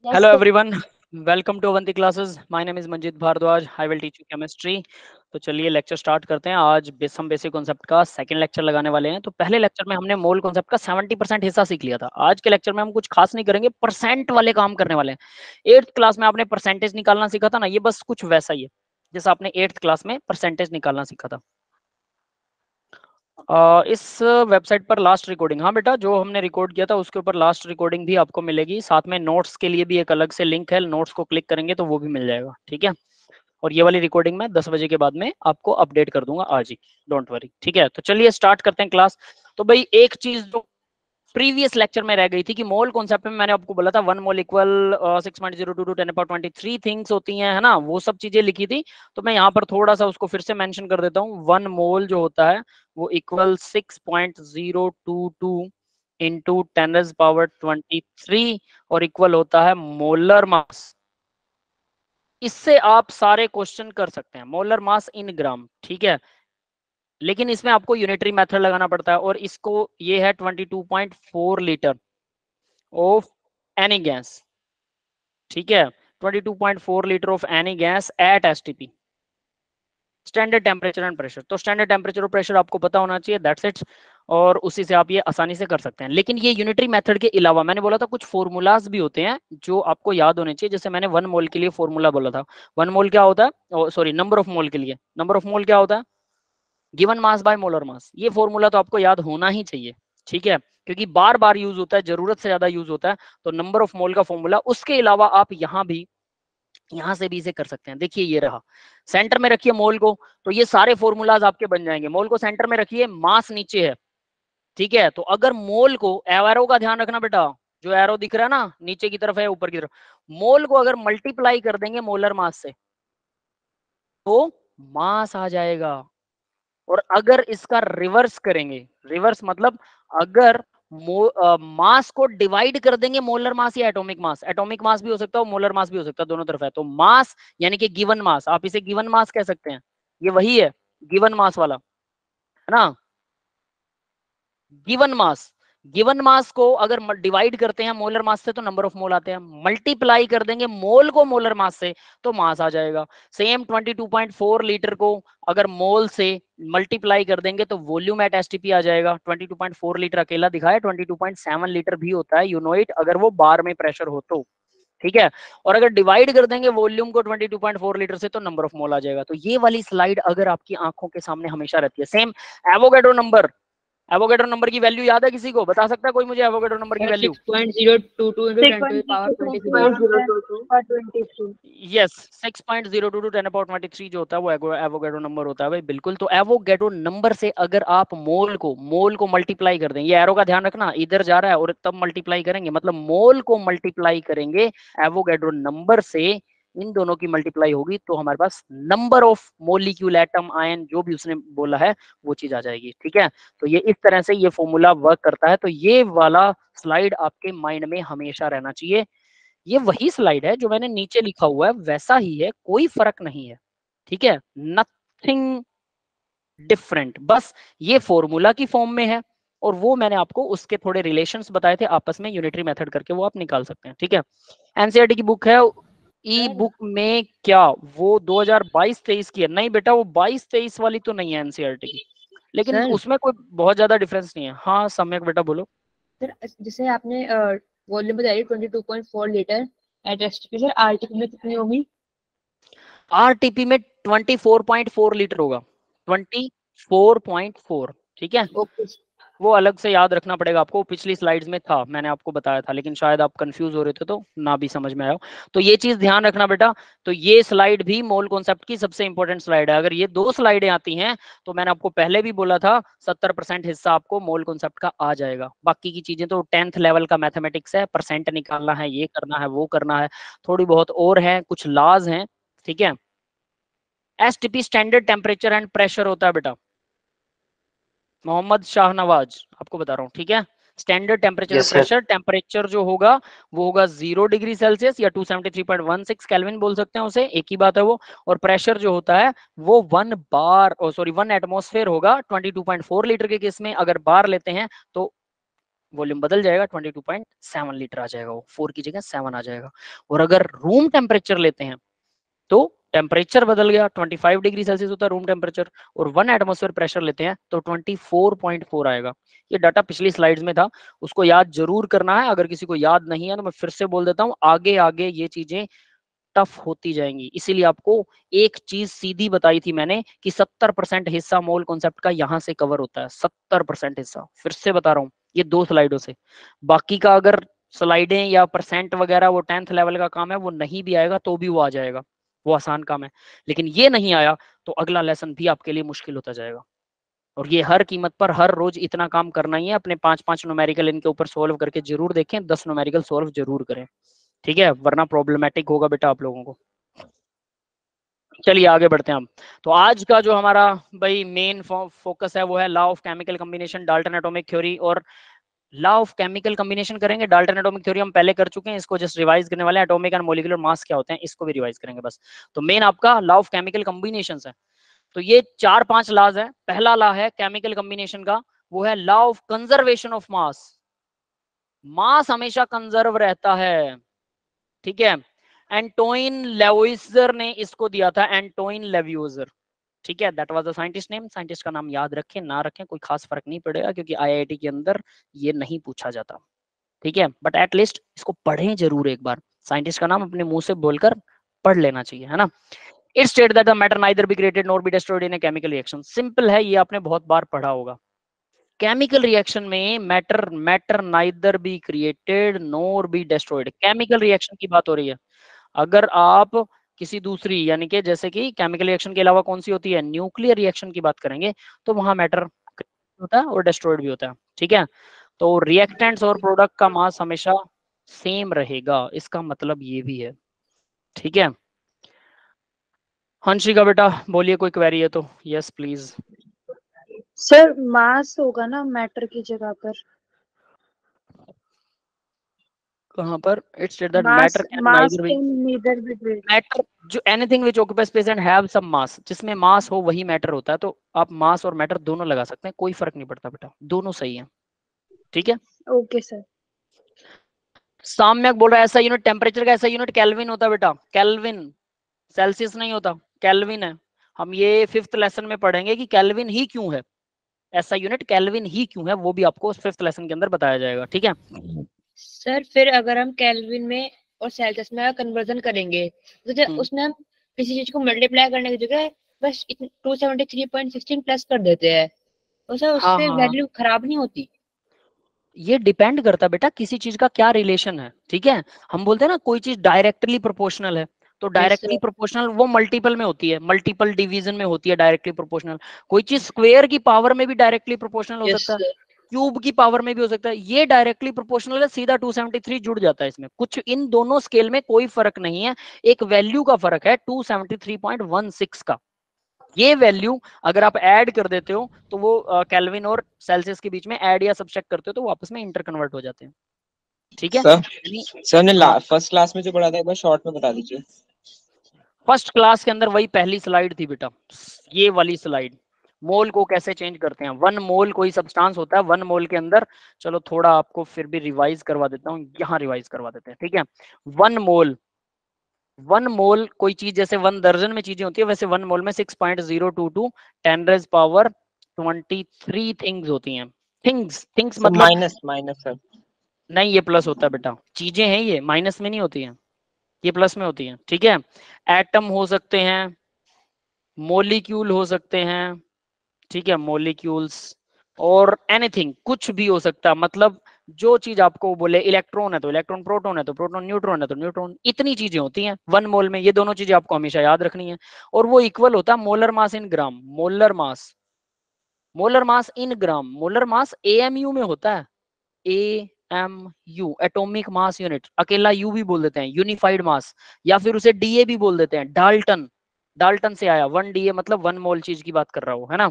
Hello Yes, so everyone, welcome to Avanti classes. My name is Manjit Bhardwaj. I will teach you chemistry. तो चलिए lecture start करते हैं। आज हम basic concept का second lecture लगाने वाले हैं। तो पहले लेक्चर में हमने मोल कॉन्सेप्ट का 70% हिस्सा सीख लिया था। आज के लेक्चर में हम कुछ खास नहीं करेंगे, परसेंट वाले काम करने वाले हैं। 8th क्लास में आपने परसेंटेज निकालना सीखा था ना, ये बस कुछ वैसा ही है जैसा आपने 8th क्लास में परसेंटेज निकालना सीखा था। इस वेबसाइट पर लास्ट रिकॉर्डिंग, हाँ बेटा, जो हमने रिकॉर्ड किया था उसके ऊपर लास्ट रिकॉर्डिंग भी आपको मिलेगी। साथ में नोट्स के लिए भी एक अलग से लिंक है, नोट्स को क्लिक करेंगे तो वो भी मिल जाएगा, ठीक है। और ये वाली रिकॉर्डिंग मैं 10 बजे के बाद में आपको अपडेट कर दूंगा आज ही, डोंट वरी, ठीक है। तो चलिए स्टार्ट करते हैं क्लास। तो भाई एक चीज जो प्रीवियस लेक्चर में रह गई थी कि मोल कॉन्सेप्ट में मैंने आपको बोला था 1 मोल इक्वल 6.02 टू 10 थिंग्स होती हैं, है ना, वो सब चीजें लिखी थी। तो मैं यहाँ पर थोड़ा सा उसको फिर से मेंशन कर देता हूँ। 1 मोल जो होता है वो इक्वल 6.022 इंटू 10⁻23 और इक्वल होता है मोलर मास। इससे आप सारे क्वेश्चन कर सकते हैं, मोलर मास इन ग्राम, ठीक है। लेकिन इसमें आपको यूनिटरी मेथड लगाना पड़ता है और इसको ये है 22.4 लीटर ऑफ एनी गैस, ठीक है। 22.4 litre of any gas at STP, standard temperature and pressure. तो स्टैंडर्ड टेम्परेचर और प्रेशर आपको पता होना चाहिए, दैट्स इट। और उसी से आप ये आसानी से कर सकते हैं। लेकिन ये यूनिटरी मेथड के अलावा मैंने बोला था कुछ फॉर्मूलाज भी होते हैं जो आपको याद होने चाहिए। जैसे मैंने 1 मोल के लिए फॉर्मूला बोला था। 1 मोल क्या होता है, सॉरी, नंबर ऑफ मोल के लिए, नंबर ऑफ मोल क्या होता है, given mass by molar mass. ये फॉर्मूला तो आपको याद होना ही चाहिए, ठीक है, क्योंकि बार बार यूज होता है, जरूरत से ज्यादा यूज होता है। तो नंबर ऑफ मोल का फॉर्मूला, उसके अलावा आप यहाँ से भी इसे कर सकते हैं। देखिए ये रहा, सेंटर में रखिए मोल को, तो ये सारे फॉर्मूलाज आपके बन जाएंगे। मोल को सेंटर में रखिए, मास नीचे है, ठीक है। तो अगर मोल को, एरो का ध्यान रखना बेटा, जो एरो दिख रहा है ना, नीचे की तरफ है ऊपर की तरफ, मोल को अगर मल्टीप्लाई कर देंगे मोलर मास से तो मास आ जाएगा। और अगर इसका रिवर्स करेंगे, रिवर्स मतलब अगर मास को डिवाइड कर देंगे मोलर मास या एटॉमिक मास, एटॉमिक मास भी हो सकता है मोलर मास भी हो सकता है, दोनों तरफ है, तो मास यानी कि गिवन मास, आप इसे गिवन मास कह सकते हैं। ये वही है गिवन मास वाला, है ना। गिवन मास, गिवन मास को अगर डिवाइड करते हैं मोलर मास से तो नंबर ऑफ मोल आते हैं, मल्टीप्लाई कर देंगे मोल को मोलर मास से तो मास आ जाएगा। सेम 22.4 लीटर को अगर मोल से मल्टीप्लाई कर देंगे तो वॉल्यूम एट एसटीपी आ जाएगा। 22.4 लीटर अकेला दिखाया, 22.7 लीटर भी होता है, यू नो इट, अगर वो बार में प्रेशर हो तो, ठीक है। और अगर डिवाइड कर देंगे वॉल्यूम को 22.4 लीटर से तो नंबर ऑफ मोल आ जाएगा। तो ये वाली स्लाइड अगर आपकी आंखों के सामने हमेशा रहती है। Same Avogadro number, Avogadro number की वैल्यू याद है किसी को, बता सकता है कोई मुझे एवोगैड्रो नंबर की Sir, value? 6.022 into 10 to the power 23. 6.022 or 23. Yes, 6.022 to 10⁻23 जो होता है वो एवोगैड्रो नंबर होता है भाई, बिल्कुल। तो एवोगैड्रो नंबर से अगर आप मोल को मल्टीप्लाई कर दें, ये एरो का ध्यान रखना, इधर जा रहा है और तब मल्टीप्लाई करेंगे, मतलब मोल को मल्टीप्लाई करेंगे एवोगैड्रो नंबर से, इन दोनों की मल्टीप्लाई होगी तो हमारे पास number of molecule, atom, ion, जो भी उसने बोला है वो चीज आ जाएगी, ठीक है। तो ये इस तरह से ये फॉर्मूला वर्क करता है। तो ये वाला स्लाइड आपके माइंड में हमेशा रहना चाहिए। ये वही स्लाइड है जो मैंने नीचे लिखा हुआ है, वैसा ही है, कोई फर्क नहीं है, ठीक है, नथिंग डिफरेंट, बस ये फॉर्मूला की फॉर्म में है। और वो मैंने आपको उसके थोड़े रिलेशंस बताए थे आपस में, यूनिटरी मेथड करके वो आप निकाल सकते हैं, ठीक है। एनसीईआरटी की बुक है, ई Sir, बुक में क्या वो 2022-23 की है? नहीं बेटा, वो 22-23 वाली तो नहीं है एनसीईआरटी की, लेकिन sir, उसमें कोई बहुत ज्यादा डिफरेंस नहीं है। हाँ सम्यक बेटा बोलो। sir, जैसे आपने वॉल्यूम बताई 22.4 litre at STP, sir RTP में कितनी होगी? आरटीपी में 24.4 लीटर होगा, 24.4, ठीक है। ओके। वो अलग से याद रखना पड़ेगा आपको, पिछली स्लाइड्स में था, मैंने आपको बताया था, लेकिन शायद आप कंफ्यूज हो रहे थे तो ना भी समझ में आया। तो ये चीज ध्यान रखना बेटा। तो ये स्लाइड भी मोल कॉन्सेप्ट की सबसे इंपॉर्टेंट स्लाइड है। अगर ये दो स्लाइडें आती हैं तो मैंने आपको पहले भी बोला था 70% हिस्सा आपको मोल कॉन्सेप्ट का आ जाएगा। बाकी की चीजें तो 10th लेवल का मैथमेटिक्स है, परसेंट निकालना है, ये करना है, वो करना है, थोड़ी बहुत और है, कुछ लॉज हैं, ठीक है। STP standard temperature and pressure होता है बेटा, मोहम्मद शाहनवाज आपको बता रहा हूँ, ठीक है। स्टैंडर्ड टेम्परेचर और यस सर। प्रेशर, टेम्परेचर जो होगा वो होगा 0 डिग्री सेल्सियस या 273.16 केल्विन बोल सकते हैं उसे, एक ही बात है वो। और प्रेशर जो होता है वो 1 एटमोस्फेयर होगा 22.4 लीटर के केस में। अगर बार लेते हैं तो वॉल्यूम बदल जाएगा, 22.7 लीटर आ जाएगा, वो 4 की जगह 7 आ जाएगा। और अगर रूम टेम्परेचर लेते हैं तो टेम्परेचर बदल गया, 25 डिग्री सेल्सियस होता है रूम टेम्परेचर, और 1 एटमॉस्फेयर प्रेशर लेते हैं तो 24.4 आएगा। ये डाटा पिछली स्लाइड्स में था, उसको याद जरूर करना है। अगर किसी को याद नहीं है तो मैं फिर से बोल देता हूँ, आगे आगे ये चीजें टफ होती जाएंगी। इसीलिए आपको एक चीज सीधी बताई थी मैंने कि 70% हिस्सा मोल कॉन्सेप्ट का यहाँ से कवर होता है, 70% हिस्सा। फिर से बता रहा हूँ ये 2 स्लाइडों से। बाकी का अगर स्लाइडें या परसेंट वगैरह वो 10th लेवल का काम है, वो नहीं भी आएगा तो भी वो आ जाएगा, वो आसान काम है। लेकिन ये नहीं आया तो अगला लेसन भी आपके लिए मुश्किल होता जाएगा। और ये हर कीमत पर हर रोज इतना काम करना ही है। अपने 5-5 न्यूमेरिकल इनके ऊपर सोल्व करके जरूर देखें, 10 न्यूमेरिकल सोल्व जरूर करें, ठीक है, वरना प्रॉब्लमेटिक होगा बेटा आप लोगों को। चलिए आगे बढ़ते हैं हम। तो आज का जो हमारा भाई मेन फोकस है वो है law of chemical combination, Dalton atomic theory. और लॉ ऑफ केमिकल कॉम्बिनेशन करेंगे, डाल्टन एटॉमिक थ्योरी हम पहले कर चुके हैं, इसको जस्ट रिवाइज करने वाले हैं। एटॉमिक एंड मॉलिक्यूलर मास क्या होते हैं इसको भी रिवाइज करेंगे बस। तो मेन आपका लॉ ऑफ केमिकल कॉम्बिनेशन है। तो ये 4-5 लॉज है। पहला लॉ है केमिकल कॉम्बिनेशन का, वो है law of conservation of mass. Mass हमेशा कंजर्व रहता है, ठीक है। एंटोइन लेवियोजर ने इसको दिया था, एंटोइन लेवियोजर, ठीक है। That was the scientist name. Scientist का नाम याद रखें ना रखें कोई खास फर्क नहीं पड़ेगा, क्योंकि आईआईटी के अंदर ये नहीं पूछा जाता, ठीक है। बट एटलीस्ट इसको पढ़ें जरूर एक बार, साइंटिस्ट का नाम अपने मुंह से बोलकर पढ़ लेना चाहिए, है ना। It state that the matter neither be created nor be destroyed in a chemical reaction. Simple है, ये आपने बहुत बार पढ़ा होगा। केमिकल रिएक्शन में matter neither be created nor be destroyed, chemical reaction की बात हो रही है। अगर आप किसी दूसरी, यानी कि जैसे कि केमिकल रिएक्शन के अलावा कौन सी होती है, न्यूक्लियर रिएक्शन की बात करेंगे, तो वहां मैटर होता है और डिस्ट्रॉयड भी होता है, ठीक है। तो रिएक्टेंट्स और प्रोडक्ट का मास हमेशा सेम रहेगा, इसका मतलब ये भी है, ठीक है। हंशिका बेटा बोलिए, कोई क्वेरी है तो यस प्लीज। सर मास होगा ना मैटर की जगह पर? कहां पर? It's state that mass matter can mass neither be, can neither be great. Matter जो anything which occupies space and have some mass, जिसमें मास हो वही मैटर होता है। तो आप मास और मैटर दोनों लगा सकते हैं, कोई फर्क नहीं पड़ता बेटा, दोनों सही है, ठीक है। Okay sir. साम्यक बोल रहा है ऐसा यूनिट टेम्परेचर का ऐसा यूनिट केल्विन होता है बेटा, केल्विन, सेल्सियस नहीं होता, केल्विन है। हम ये 5th लेसन में पढ़ेंगे कि केल्विन ही क्यों है, ऐसा यूनिट केल्विन ही क्यों है, वो भी आपको 5th लेसन के अंदर बताया जाएगा, ठीक है। सर फिर अगर हम केल्विन में और सेल्सियस में कन्वर्जन करेंगे तो उसमें हम किसी चीज को मल्टीप्लाई करने की जगह बस 273.16 प्लस कर देते हैं, तो सर हाँ उससे हाँ हाँ, वैल्यू खराब नहीं होती? ये डिपेंड करता है बेटा किसी चीज का क्या रिलेशन है, ठीक है। हम बोलते हैं ना कोई चीज डायरेक्टली प्रोपोर्शनल है, तो यस डायरेक्टली सर। प्रोपोर्शनल वो मल्टीपल में होती है, मल्टीपल डिवीजन में होती है डायरेक्टली प्रोपोर्शनल। कोई चीज स्क्वायर की पावर में भी डायरेक्टली प्रोपोर्शनल हो यस सकता है, सर। क्यूब की पावर में भी हो सकता है। ये डायरेक्टली प्रोपोर्शनल है, सीधा 273 जुड़ जाता है इसमें, कुछ इन दोनों स्केल में कोई फर्क नहीं है, एक वैल्यू का फर्क है 273.16 का। ये वैल्यू अगर आप ऐड कर देते हो तो वो केल्विन और सेल्सियस के बीच में ऐड या सब्सट्रैक्ट करते हो तो वो आपस में इंटर कन्वर्ट हो जाते हैं, ठीक है। सर सर ने हाँ, फर्स्ट क्लास में जो पढ़ा था एक बार शॉर्ट में बता दीजिए। फर्स्ट क्लास के अंदर वही पहली स्लाइड थी बेटा, ये वाली स्लाइड, मोल को कैसे चेंज करते हैं। 1 मोल कोई सब्सटेंस होता है, 1 मोल के अंदर, चलो थोड़ा आपको फिर भी रिवाइज करवा देता हूँ, यहाँ रिवाइज करवा देते हैं, ठीक है। 1 मोल, 1 मोल कोई चीज, जैसे 1 दर्जन में चीजें होती है वैसे 1 मोल में 6.022 10⁻23 थिंग्स होती हैं। थिंग्स सर मतलब माइनस माइनस सर। नहीं, ये प्लस होता है बेटा, चीजें हैं ये, माइनस में नहीं होती हैं, ये प्लस में होती हैं, ठीक है। एटम हो सकते हैं, मोलिक्यूल हो सकते हैं, ठीक है, मोलिक्यूल्स, और एनीथिंग कुछ भी हो सकता है। मतलब जो चीज आपको बोले, इलेक्ट्रॉन है तो इलेक्ट्रॉन, प्रोटॉन है तो प्रोटॉन, न्यूट्रॉन है तो न्यूट्रॉन, इतनी चीजें होती हैं 1 मोल में। ये दोनों चीजें आपको हमेशा याद रखनी है। और वो इक्वल होता है मोलर मास इन ग्राम, मोलर मास, मोलर मास इन ग्राम, मोलर मास एएमयू में होता है, एएमयू एटॉमिक मास यूनिट, अकेला यू भी बोल देते हैं, यूनिफाइड मास, या फिर उसे डीए भी बोल देते हैं, डाल्टन, डाल्टन से आया 1 डीए, मतलब 1 मोल चीज की बात कर रहा हूं, है ना।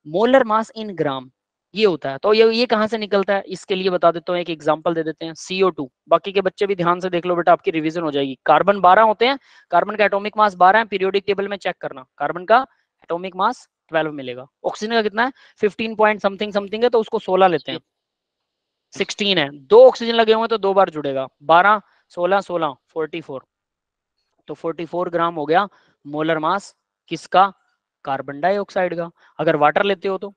मोलर मास इन ग्राम ये होता है। तो ये कहां से निकलता है, इसके लिए बता देता हूँ, एक एग्जांपल दे देते हैं, CO2। बाकी के बच्चे भी ध्यान से देख लो बेटा, आपकी रिवीजन हो जाएगी। कार्बन 12 होते हैं, कार्बन का एटॉमिक मास 12 है, पीरियोडिक टेबल में चेक करना, कार्बन का एटॉमिक मास 12 मिलेगा। ऑक्सीजन का कितना है, 15 पॉइंट समथिंग समथिंग है, तो उसको 16 लेते हैं, 16 है, 2 ऑक्सीजन लगे हुए तो 2 बार जुड़ेगा, 12 16 16 44, तो 44 ग्राम हो गया मोलर मास किसका, कार्बन डाइऑक्साइड का। अगर वाटर लेते हो तो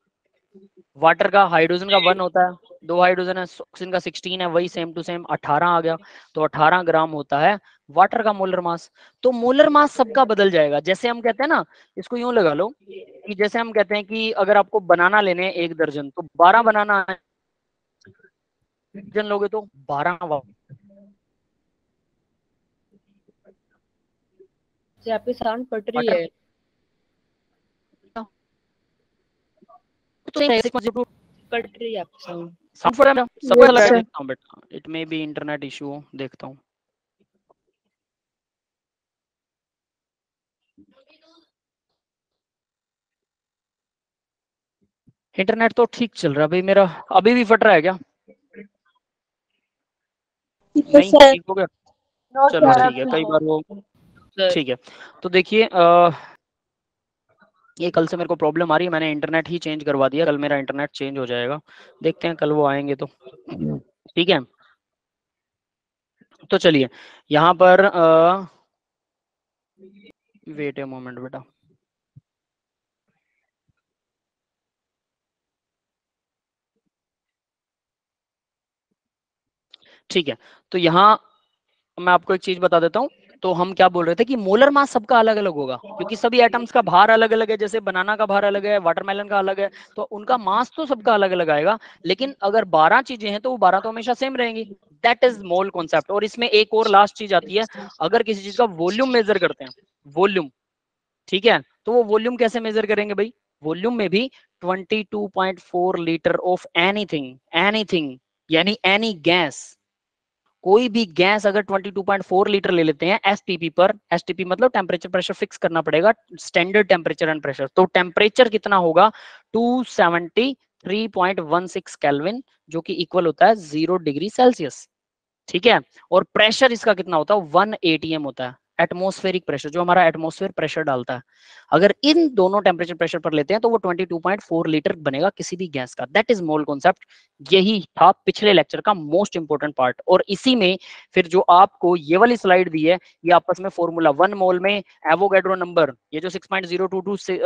वाटर का हाइड्रोजन का 1 होता है, 2 हाइड्रोजन है, ऑक्सीजन का 16 है, वही सेम टू सेम 18 आ गया, तो 18 ग्राम होता है वाटर का मोलर मास। तो मोलर मास सबका बदल जाएगा। जैसे हम कहते हैं ना, इसको यूं लगा लो कि जैसे हम कहते हैं कि अगर आपको बनाना लेने हैं 1 दर्जन, तो 12 बनाना दर्जन लोगे तो 12 आपकी साउंड कट रही वाटर। है। तो कट रही है आपकी साउंड। साउंड फॉर सब Yes, लगा के sir. देखता हूं बेटा, it may be internet issue हो, देखता हूं। इंटरनेट तो ठीक चल रहा है भाई मेरा, अभी भी फट रहा है क्या? नहीं sir. ठीक हो गया, Not चलो sir, ठीक है, कई बार वो सर ठीक है। तो देखिए ये कल से मेरे को प्रॉब्लम आ रही है, मैंने इंटरनेट ही चेंज करवा दिया, कल मेरा इंटरनेट चेंज हो जाएगा, देखते हैं कल वो आएंगे तो ठीक है। तो चलिए यहाँ पर वेट ए मोमेंट बेटा, ठीक है। तो यहाँ मैं आपको एक चीज बता देता हूँ। तो हम क्या बोल रहे थे कि मोलर मास सबका अलग अलग होगा, क्योंकि सभी एटम्स का भार अलग अलग है, जैसे बनाना का भार अलग है, वाटरमेलन का अलग है, तो उनका मास तो सबका अलग अलग आएगा। लेकिन अगर 12 चीजें हैं तो वो 12 तो हमेशा सेम रहेंगी, दैट इज मोल कॉन्सेप्ट। और इसमें एक और लास्ट चीज आती है, अगर किसी चीज का वॉल्यूम मेजर करते हैं, वॉल्यूम, ठीक है, तो वो वॉल्यूम कैसे मेजर करेंगे भाई? वॉल्यूम में भी 22.4 लीटर ऑफ एनीथिंग, एनीथिंग यानी एनी गैस, कोई भी गैस अगर 22.4 लीटर ले लेते हैं एसटीपी पर, एसटीपी मतलब टेम्परेचर प्रेशर फिक्स करना पड़ेगा, स्टैंडर्ड टेम्परेचर एंड प्रेशर, तो टेम्परेचर कितना होगा 273.16 केल्विन, जो कि इक्वल होता है 0 डिग्री सेल्सियस, ठीक है। और प्रेशर इसका कितना होता है 1 atm होता है, एटमॉस्फेरिक प्रेशर, जो हमारा एटमॉस्फेयर प्रेशर डालता है। अगर इन दोनों टेम्परेचर प्रेशर पर लेते हैं तो वो 22.4 लीटर बनेगा किसी भी गैस का, दैट इज मोल कॉन्सेप्ट। यही था पिछले लेक्चर का मोस्ट इंपोर्टेंट पार्ट। और इसी में फिर जो आपको ये वाली स्लाइड दी है, ये आपस में फॉर्मूला 1 मोल में एवोगैड्रो नंबर, ये जो 6.022 से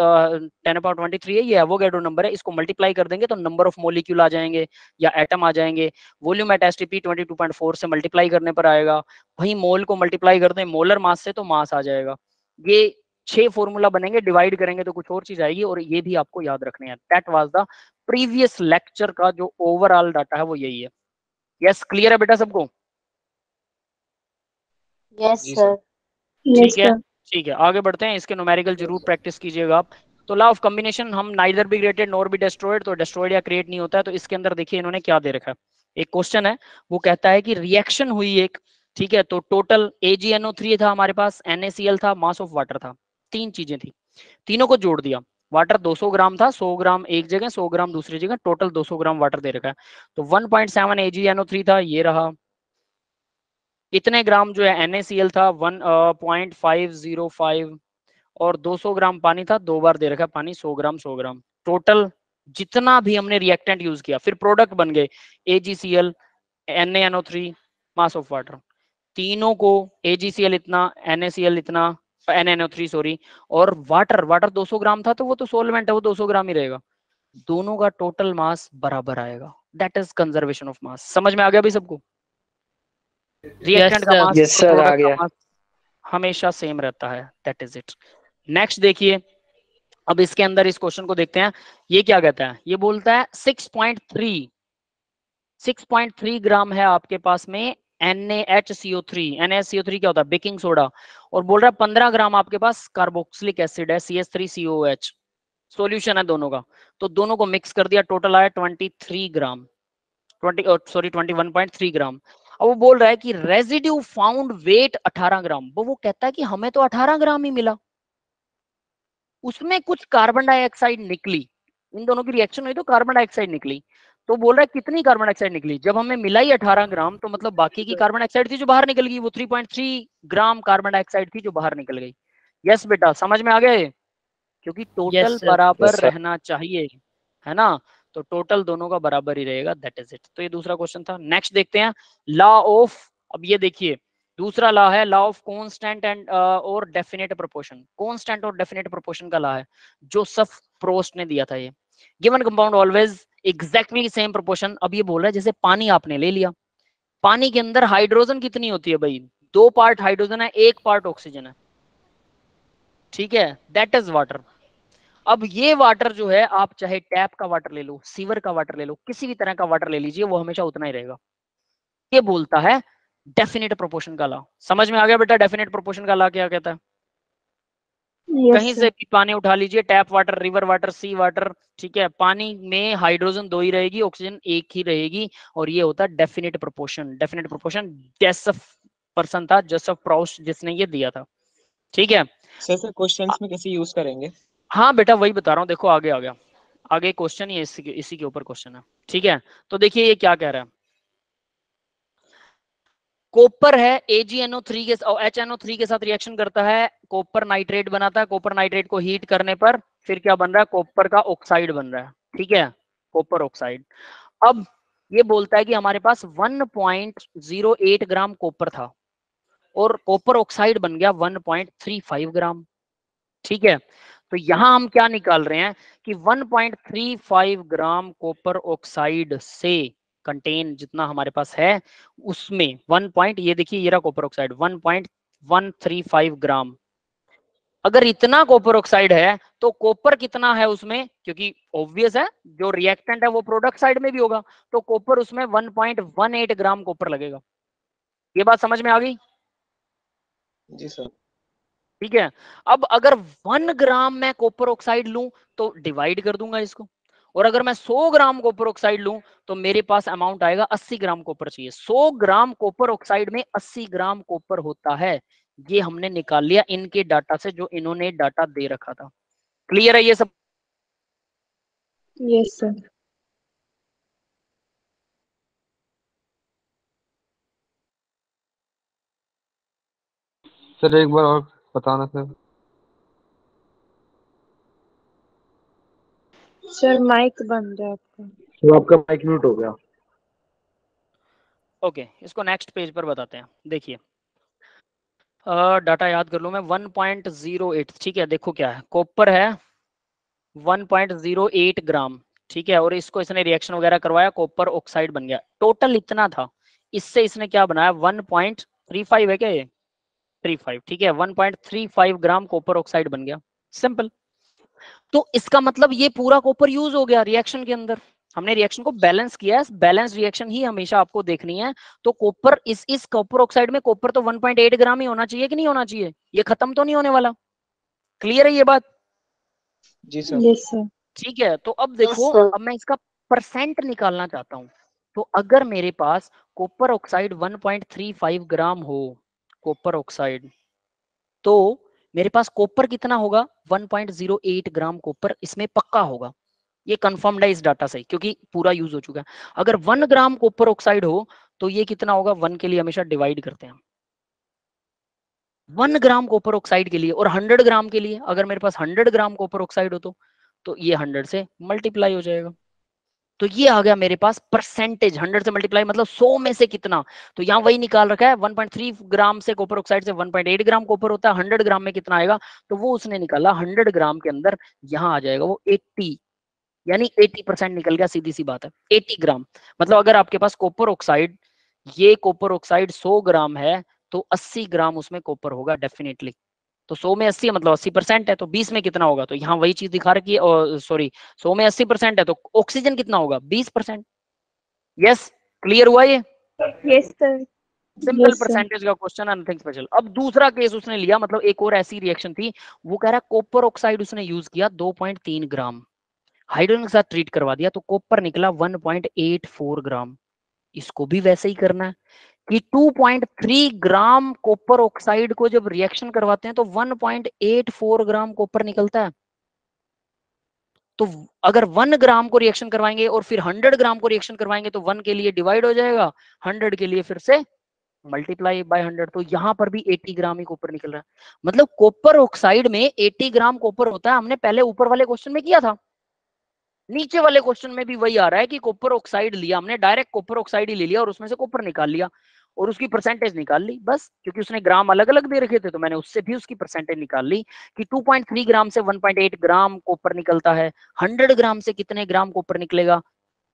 10^23 है, ये एवोगैड्रो नंबर है, इसको मल्टीप्लाई कर देंगे तो नंबर ऑफ मोलिक्यूल आ जाएंगे या एटम आ जाएंगे। वॉल्यूम एट एसटीपी 22.4 से मल्टीप्लाई करने पर आएगा, वहीं मोल को मल्टीप्लाई कर दें मोलर मास से तो मास आ जाएगा। ये 6 फॉर्मूला बनेंगे, डिवाइड करेंगे तो कुछ और चीज आएगी, और ये भी आपको याद रखने हैं। That was the previous lecture का जो ओवरऑल डाटा है वो यही है। यस, क्लियर है बेटा सबको? Yes, जी sir. सर। ठीक है, ठीक है, आगे बढ़ते हैं। इसके न्यूमेरिकल जरूर प्रैक्टिस कीजिएगा आप। तो लॉ ऑफ कॉम्बिनेशन, हम neither be created nor be destroyed, तो डिस्ट्रॉयड या क्रिएट नहीं होता है। तो इसके अंदर देखिए इन्होंने क्या दे रखा है, एक क्वेश्चन है, वो कहता है कि रिएक्शन हुई एक, ठीक है, तो टोटल AgNO3 था हमारे पास, NaCl था, मास ऑफ वाटर था, 3 चीजें थी, तीनों को जोड़ दिया। वाटर 200 ग्राम था, 100 ग्राम एक जगह, 100 ग्राम दूसरी जगह, टोटल 200 ग्राम वाटर दे रखा है। तो 1.7 AgNO3 था, ये रहा। इतने ग्राम जो है NaCl था 1.505, और 200 ग्राम पानी था, 2 बार दे रखा पानी, 100 ग्राम 100 ग्राम। टोटल जितना भी हमने रिएक्टेंट यूज किया, फिर प्रोडक्ट बन गए AgCl, NaNO3, mass of water, तीनों को AgCl इतना, NaCl इतना, NaNO3 सॉरी, और वाटर, वाटर 200 ग्राम था तो वो तो सोलवेंट है, वो 200 ग्राम ही रहेगा, दोनों का टोटल मास बराबर आएगा। दैट इज कंजर्वेशन ऑफ मास। समझ में आ गया भाई सबको? रिएक्टेंट का मास यस और सर, आ प्रोडक्ट का गया। मास हमेशा सेम रहता है, दैट इज इट। नेक्स्ट देखिए, अब इसके अंदर इस क्वेश्चन को देखते हैं। ये क्या कहता है, ये बोलता है 6.3 ग्राम है आपके पास में NaHCO3। NaHCO3 क्या होता है? Baking soda. और बोल रहा है 15 ग्राम आपके पास कार्बोक्सिलिक एसिड है, CH3COOH, सॉल्यूशन है दोनों का। तो दोनों को मिक्स कर दिया, टोटल आया 23 ग्राम, 21.3 ग्राम। अब वो बोल रहा है कि रेजिड्यू फाउंड वेट 18 ग्राम। वो कहता है कि हमें तो 18 ग्राम ही मिला, उसमें कुछ कार्बन डाइऑक्साइड निकली, इन दोनों की रिएक्शन हुई तो कार्बन डाइऑक्साइड निकली। तो बोल रहा है कितनी कार्बन डाइऑक्साइड निकली? जब हमें मिला ही 18 ग्राम, तो मतलब बाकी की कार्बन डाइऑक्साइड थी जो बाहर निकल गई, वो 3.3 ग्राम कार्बन डाइऑक्साइड थी जो बाहर निकल गई। यस बेटा, समझ में आ गए? क्योंकि टोटल Yes, sir. बराबर Yes, sir. रहना चाहिए, है ना? तो टोटल दोनों का बराबर ही रहेगा, दैट इज इट। तो ये दूसरा क्वेश्चन था। नेक्स्ट देखते हैं लॉ ऑफ, अब ये देखिए दूसरा लॉ है लॉ ऑफ कांस्टेंट एंड और डेफिनेट प्रोपोर्शन। कांस्टेंट और डेफिनेट प्रोपोर्शन का लॉ है, जोसेफ प्रोस्ट ने दिया था। ये given compound always exactly same proportion. अब ये बोल रहा है जैसे पानी आपने ले लिया, पानी के अंदर हाइड्रोजन कितनी होती है भाई, 2 पार्ट हाइड्रोजन है, 1 पार्ट ऑक्सीजन है, ठीक है, दैट इज वाटर। अब ये वाटर जो है आप चाहे टैप का वाटर ले लो, सीवर का वाटर ले लो, किसी भी तरह का वाटर ले लीजिए, वो हमेशा उतना ही रहेगा। ये बोलता है डेफिनेट प्रोपोर्शन का लॉ। समझ में आ गया बेटा डेफिनेट प्रोपोर्शन का लॉ क्या कहता है? कहीं से भी पानी उठा लीजिए, टैप वाटर, रिवर वाटर, सी वाटर, ठीक है, पानी में हाइड्रोजन 2 ही रहेगी, ऑक्सीजन 1 ही रहेगी, और ये होता है definite proportion. Definite proportion Joseph person था, जोसेफ प्रोस्ट, जिसने ये दिया था, ठीक है। सर क्वेश्चंस में कैसे यूज करेंगे? हाँ बेटा वही बता रहा हूँ, देखो आगे आ गया, आगे क्वेश्चन ही इसी के ऊपर क्वेश्चन है, ठीक है। तो देखिए ये क्या कह रहा है, कॉपर है AgNO3 के HNO3 के साथ रिएक्शन करता है, कॉपर नाइट्रेट बनाता है, कॉपर नाइट्रेट को हीट करने पर फिर क्या बन रहा है, कॉपर का ऑक्साइड बन रहा है, ठीक है, कॉपर ऑक्साइड। अब ये बोलता है कि हमारे पास 1.08 ग्राम कॉपर था और कॉपर ऑक्साइड बन गया 1.35 ग्राम, ठीक है। तो यहां हम क्या निकाल रहे हैं कि 1.35 ग्राम कॉपर ऑक्साइड से कंटेन जितना हमारे पास है उसमें 1. ये देखिए ये रहा कॉपर ऑक्साइड 1.135 ग्राम। अगर इतना कॉपर ऑक्साइड है तो कॉपर कितना है उसमें, क्योंकि ऑब्वियस है जो रिएक्टेंट है वो प्रोडक्ट साइड में भी होगा, तो कॉपर उसमें 1.18 ग्राम कॉपर लगेगा। ये बात समझ में आ गई? जी सर। ठीक है। अब अगर 1 ग्राम मैं कॉपर ऑक्साइड लूं तो डिवाइड कर दूंगा इसको, और अगर मैं 100 ग्राम कॉपर ऑक्साइड लूं तो मेरे पास अमाउंट आएगा 80 ग्राम कॉपर चाहिए। 100 ग्राम कॉपर ऑक्साइड में 80 ग्राम कॉपर होता है, ये हमने निकाल लिया इनके डाटा से, जो इन्होंने डाटा दे रखा था। क्लियर है ये सब? Yes sir. सर एक बार और बताना सर। सर माइक बंद है आपका। तो आपका माइक म्यूट हो गया। ओके, इसको नेक्स्ट पेज पर बताते हैं। देखिए डाटा याद कर लो मैं, 1.08, ठीक है। देखो क्या है, कॉपर है 1.08 ग्राम, ठीक है, और इसको इसने रिएक्शन वगैरह करवाया, कॉपर ऑक्साइड बन गया, टोटल इतना था। इससे इसने क्या बनाया 1.35 है क्या ये 35, ठीक है, 1.35 ग्राम कॉपर ऑक्साइड बन गया, सिंपल। तो इसका मतलब ये पूरा कॉपर यूज हो गया रिएक्शन के अंदर। हमने रिएक्शन को बैलेंस किया है, बैलेंस रिएक्शन ही हमेशा आपको देखनी है। तो कॉपर इस कॉपर ऑक्साइड में कॉपर तो 1.8 ग्राम ही होना चाहिए कि नहीं होना चाहिए, ये खत्म तो नहीं होने वाला। क्लियर है ये बात? जी सर। Yes sir. ठीक है। तो अब देखो अब मैं इसका परसेंट निकालना चाहता हूं। तो अगर मेरे पास कॉपर ऑक्साइड 1.35 ग्राम हो, कॉपर ऑक्साइड, तो मेरे पास कॉपर कितना होगा 1.08 ग्राम कॉपर इसमें पक्का होगा। ये कंफर्म्ड है इस डाटा से क्योंकि पूरा यूज हो चुका है। अगर 1 ग्राम कॉपर ऑक्साइड हो तो ये कितना होगा, 1 के लिए हमेशा डिवाइड करते हैं, 1 ग्राम कॉपर ऑक्साइड के लिए। और 100 ग्राम के लिए, अगर मेरे पास 100 ग्राम कॉपर ऑक्साइड हो तो ये 100 से मल्टीप्लाई हो जाएगा। तो ये आ गया मेरे पास परसेंटेज, 100 से मल्टीप्लाई मतलब 100 में से कितना। तो यहाँ वही निकाल रखा है, 1.3 ग्राम से कॉपर ऑक्साइड से 1.8 ग्राम कॉपर होता है, 100 ग्राम में कितना आएगा, तो वो उसने निकाला 100 ग्राम के अंदर यहाँ आ जाएगा वो 80, यानी 80% निकल गया, सीधी सी बात है 80 ग्राम। मतलब अगर आपके पास कॉपर ऑक्साइड, ये कॉपर ऑक्साइड 100 ग्राम है तो 80 ग्राम उसमें कॉपर होगा डेफिनेटली। तो 100 में 80 मतलब 80% है, तो 20 में कितना होगा, तो यहाँ वही चीज दिखा रखी है, सॉरी 100 में 80% है तो ऑक्सीजन कितना होगा 20%। यस, क्लियर हुआ ये? Yes sir. सिंपल परसेंटेज का क्वेश्चन है, नथिंग स्पेशल। अब दूसरा केस उसने लिया, मतलब एक और ऐसी रिएक्शन थी, वो कह रहा है कॉपर ऑक्साइड उसने यूज किया 2.3 ग्राम, हाइड्रोजन के साथ ट्रीट करवा दिया तो कॉपर निकला 1.84 ग्राम। इसको भी वैसे ही करना है कि 2.3 ग्राम कॉपर ऑक्साइड को जब रिएक्शन करवाते हैं तो 1.84 ग्राम कॉपर निकलता है। तो अगर 1 ग्राम को रिएक्शन करवाएंगे और फिर 100 ग्राम को रिएक्शन करवाएंगे तो 1 के लिए डिवाइड हो जाएगा, 100 के लिए फिर से मल्टीप्लाई बाय 100। तो यहां पर भी 80 ग्राम ही कॉपर निकल रहा है। मतलब कॉपर ऑक्साइड में 80 ग्राम कॉपर होता है, हमने पहले ऊपर वाले क्वेश्चन में किया था, नीचे वाले क्वेश्चन में भी वही आ रहा है कि कॉपर ऑक्साइड लिया हमने, डायरेक्ट कॉपर ऑक्साइड ही ले लिया और उसमें से कॉपर निकाल लिया और उसकी परसेंटेज निकाल ली बस, क्योंकि उसने ग्राम अलग अलग दे रखे थे तो मैंने उससे भी उसकी परसेंटेज निकाल ली कि 2.3 ग्राम से 1.8 ग्राम कॉपर निकलता है, 100 ग्राम से कितने ग्राम कॉपर निकलेगा,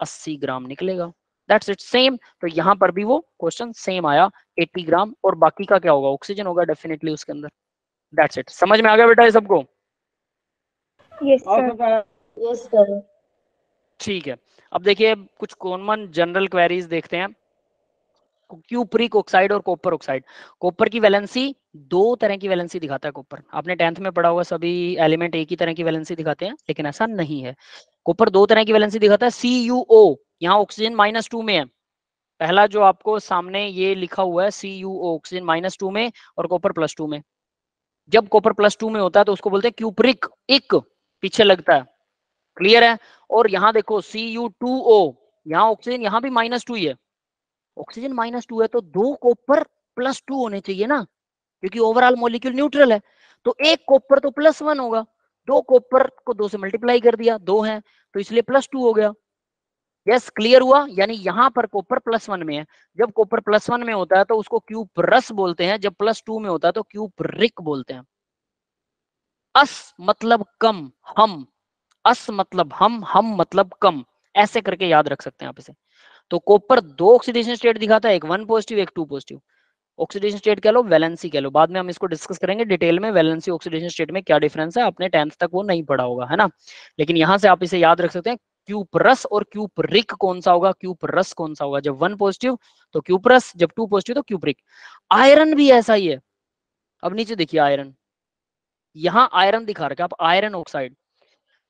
80 ग्राम निकलेगा। That's it, same. तो यहाँ पर भी वो क्वेश्चन सेम आया, 80 ग्राम, और बाकी का क्या होगा, ऑक्सीजन होगा डेफिनेटली उसके अंदर। दैट्स इट, समझ में आ गया बेटा ये सबको? Yes sir. Yes sir. ठीक है, अब देखिए कुछ कॉमन जनरल क्वेरीज देखते हैं। क्यूप्रिक ऑक्साइड और कॉपर ऑक्साइड। कॉपर की वैलेंसी, दो तरह की वैलेंसी दिखाता है कॉपर। आपने 10th में पढ़ा होगा सभी एलिमेंट एक ही तरह की वैलेंसी दिखाते हैं, लेकिन ऐसा नहीं है। कॉपर दो तरह की वैलेंसी दिखाता है। CuO, यहाँ ऑक्सीजन -2 में है। पहला जो आपको सामने ये लिखा हुआ है CuO, ऑक्सीजन -2 में और कॉपर +2 में। जब कॉपर +2 में होता है तो उसको बोलते हैं क्यूप्रिक, इक पीछे लगता है, क्लियर है। और यहाँ देखो Cu2O, यहाँ ऑक्सीजन यहाँ भी -2 ही है, ऑक्सीजन -2 है तो दो कॉपर +2 होने चाहिए ना, क्योंकि ओवरऑल मॉलिक्यूल न्यूट्रल है। तो एक कॉपर तो +1 होगा, दो कॉपर को 2 से मल्टीप्लाई कर दिया, 2 है तो इसलिए +2 हो गया। यस, क्लियर हुआ। यानी यहाँ पर कॉपर +1 में है, जब कॉपर +1 में होता है तो उसको क्यूप्रस बोलते हैं, जब +2 में होता है तो क्यूप्रिक बोलते हैं। अस मतलब कम, हम, अस मतलब हम मतलब कम, ऐसे करके याद रख सकते हैं आप इसे। तो कॉपर दो ऑक्सीडेशन स्टेट दिखाता है, एक 1 पॉजिटिव एक 2 पॉजिटिव। ऑक्सीडेशन स्टेट कह लो, वैलेंसी कह लो, बाद में हम इसको डिस्कस करेंगे डिटेल में, वैलेंसी ऑक्सीडेशन स्टेट में क्या डिफरेंस है, आपने 10th तक वो नहीं पढ़ा होगा, है ना। लेकिन यहां से आप इसे याद रख सकते हैं, क्यूपरस और क्यूपरिक कौन सा होगा, क्यूपरस कौन सा होगा, जब 1 पॉजिटिव तो क्यूपरस, जब 2 पॉजिटिव तो क्यूपरिक। आयरन भी ऐसा ही है। अब नीचे देखिए आयरन, यहाँ आयरन दिखा रखा है, आप आयरन ऑक्साइड।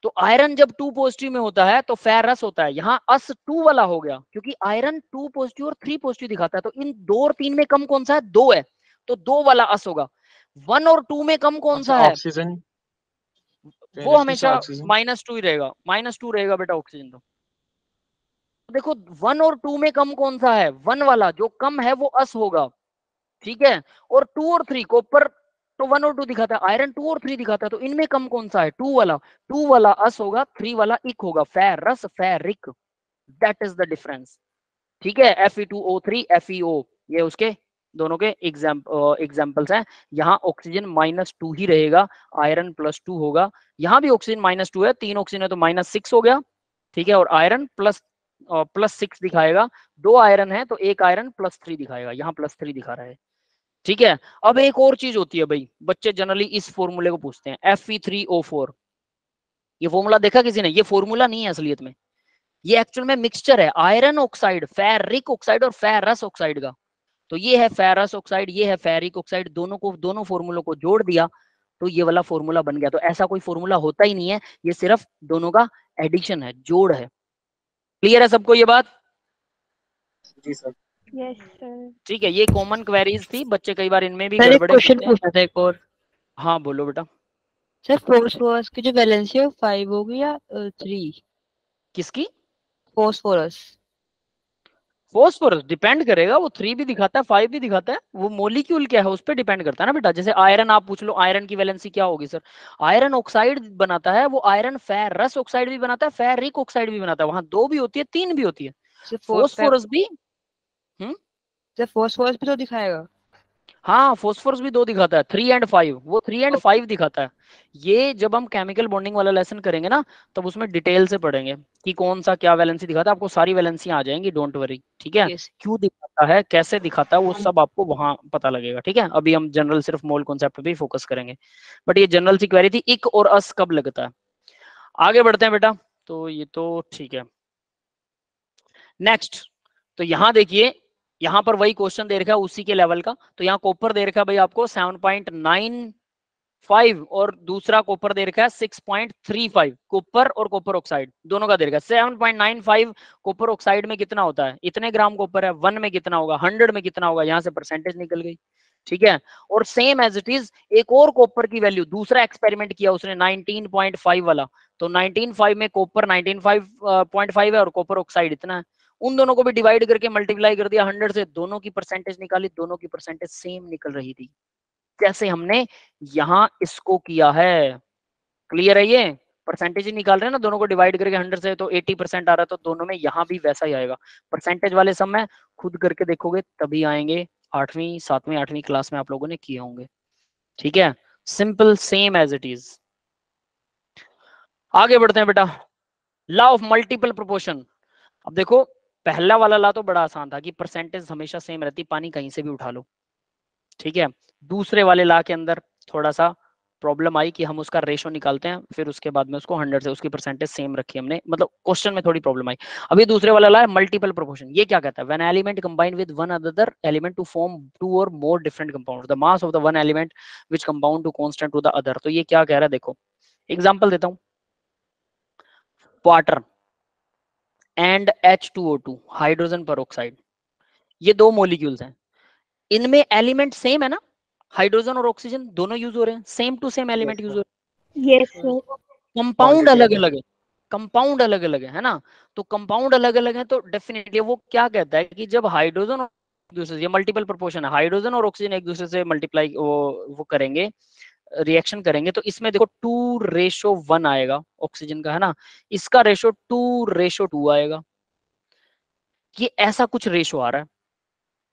तो आयरन जब 2 पॉजिटिव में होता है तो फेरस होता है, यहाँ अस 2 वाला हो गया, क्योंकि आयरन 2 पॉजिटिव और 3 पॉजिटिव दिखाता है। तो इन 2 और 3 में कम कौन सा है, 2 है, तो 2 वाला अस होगा। 1 और 2 में कम कौन सा है, ऑक्सीजन वो पहले से हमेशा ऑक्सीजन -2 ही रहेगा, -2 रहेगा बेटा ऑक्सीजन। तो देखो 1 और 2 में कम कौन सा है, 1 वाला, जो कम है वो अस होगा, ठीक है। और 2 और 3, कॉपर तो 1 और 2 दिखाता है, आयरन 2 और 3 दिखाता है, तो इनमें कम कौन सा है, 2 वाला, 2 वाला अस होगा, 3 वाला इक होगा, ferrous ferric, that is the difference, ठीक है। Fe2O3 FeO, ये उसके दोनों के एग्जाम्पल्स हैं। यहाँ ऑक्सीजन -2 ही रहेगा, आयरन +2 होगा। यहाँ भी ऑक्सीजन -2 है, 3 ऑक्सीजन है तो -6 हो गया, ठीक है। और आयरन +6 दिखाएगा, 2 आयरन है तो एक आयरन +3 दिखाएगा, यहाँ +3 दिखा रहा है, ठीक है। अब एक और चीज होती है भाई, बच्चे जनरली इस फॉर्मूले को पूछते हैं, Fe3O4। ये फॉर्मूला देखा किसी ने, ये फॉर्मूला नहीं है असलियत में, ये एक्चुअल में मिक्सचर है आयरन ऑक्साइड, फेरिक ऑक्साइड और फेरस ऑक्साइड का। तो ये है फेरस ऑक्साइड, ये है फेरिक ऑक्साइड, दोनों फॉर्मूलों को जोड़ दिया तो ये वाला फॉर्मूला बन गया। तो ऐसा कोई फॉर्मूला होता ही नहीं है, ये सिर्फ दोनों का एडिशन है, जोड़ है। क्लियर है सबको ये बात? जी सर। Yes sir. ठीक है, ये कॉमन क्वेरीज थी, बच्चे कई बार इनमें भी सर एक गड़बड़े क्वेश्चन करते हैं। पूछना था एक और। हाँ बोलो बेटा। सर फोस्फोरस की जो वैलेंसी है वो 5 होगी या 3? किसकी? फोस्फोरस। फॉस्फोरस डिपेंड करेगा, वो 3 भी दिखाता है 5 भी दिखाता है, वो मॉलिक्यूल क्या है उस पर डिपेंड करता है ना बेटा। जैसे आयरन आप पूछ लो, आयरन की वैलेंसी क्या होगी सर, आयरन ऑक्साइड बनाता है वो, आयरन फेरस ऑक्साइड भी बनाता है, फेरिक ऑक्साइड भी बनाता है, वहां 2 भी होती है 3 भी होती है। फॉस्फोरस भी सर फोस्फोरस भी तो दिखाएगा। हाँ, फॉस्फोरस भी 2 दिखाता है, 3 और 5, वो 3 और 5 दिखाता है। ये जब हम केमिकल बॉन्डिंग वाला लेसन करेंगे ना, तब उसमें डिटेल से पढ़ेंगे कि कौन सा क्या वैलेंसी दिखाता है, आपको सारी वैलेंसी आ जाएंगी, डोंट वरी, ठीक है। Yes. क्यों दिखाता है, कैसे दिखाता है, वो सब आपको वहां पता लगेगा, ठीक है। अभी हम जनरल सिर्फ मोल कॉन्सेप्ट पे ही फोकस करेंगे, बट ये जनरल सी क्वेरी थी, इक और अस कब लगता है। आगे बढ़ते हैं बेटा, तो ये तो ठीक है। नेक्स्ट, तो यहां देखिए, यहां पर वही क्वेश्चन दे रखा है उसी के लेवल का। तो यहाँ कॉपर दे रखा है भाई आपको 7.95 और दूसरा कॉपर दे रखा है 6.35, कॉपर और कॉपर ऑक्साइड दोनों का दे रखा है। 7.95 कॉपर ऑक्साइड में कितना होता है, इतने ग्राम कॉपर है, 1 में कितना होगा, 100 में कितना होगा, यहाँ से परसेंटेज निकल गई, ठीक है। और सेम एज इट इज एक और कॉपर की वैल्यू, दूसरा एक्सपेरिमेंट किया उसने 19.5 वाला, तो 19.5 में कॉपर 19.5 है और कॉपर ऑक्साइड इतना है, उन दोनों को भी डिवाइड करके मल्टीप्लाई कर दिया 100 से, दोनों की परसेंटेज निकाली, दोनों की परसेंटेज सेम निकल रही थी, जैसे हमने यहां इसको किया है। क्लियर है ये? परसेंटेज ही निकाल रहे हैं ना, दोनों को डिवाइड करके 100 से, तो 80% आ रहा है, तो दोनों में यहाँ भी वैसा ही आएगा। परसेंटेज वाले सम में खुद करके देखोगे तभी आएंगे, 8वीं 7वीं 8वीं क्लास में आप लोगों ने किए होंगे। ठीक है, simple same as it is. आगे बढ़ते हैं बेटा, लॉ ऑफ मल्टीपल प्रोपोर्शन। अब देखो पहला वाला लॉ तो बड़ा आसान था कि परसेंटेज हमेशा सेम रहती, पानी कहीं से भी उठा लो। ठीक है, दूसरे वाले लॉ के अंदर थोड़ा सा प्रॉब्लम आई कि हम उसका रेशो निकालते हैं, फिर उसके बाद में उसको 100 से उसकी परसेंटेज सेम रखी हमने, मतलब क्वेश्चन में थोड़ी प्रॉब्लम आई। अभी दूसरे वाला लॉ है मल्टीपल प्रोपोर्शन। ये क्या कहता है, when element combine with one other element to form two और more different compound, the mass of the one element which compound to constant to the other. तो ये क्या कह रहा है, देखो एग्जांपल देता हूं, water and H2O2 hydrogen peroxide, ये दो मॉलिक्यूल्स हैं, इनमें एलिमेंट सेम है ना, हाइड्रोजन और ऑक्सीजन दोनों यूज हो रहे हैं, same to same element use हो रहे यस सर। कंपाउंड अलग अलग है, कंपाउंड अलग अलग है ना। तो कंपाउंड अलग अलग है तो डेफिनेटली वो क्या कहता है कि जब हाइड्रोजन और दूसरे से, ये मल्टीपल प्रोपोर्शन है, हाइड्रोजन और ऑक्सीजन एक दूसरे से मल्टीप्लाई वो करेंगे, रिएक्शन करेंगे, तो इसमें देखो 2:1 आएगा ऑक्सीजन का, है ना, इसका रेशो 2:2 आएगा, ये ऐसा कुछ रेशो आ रहा है।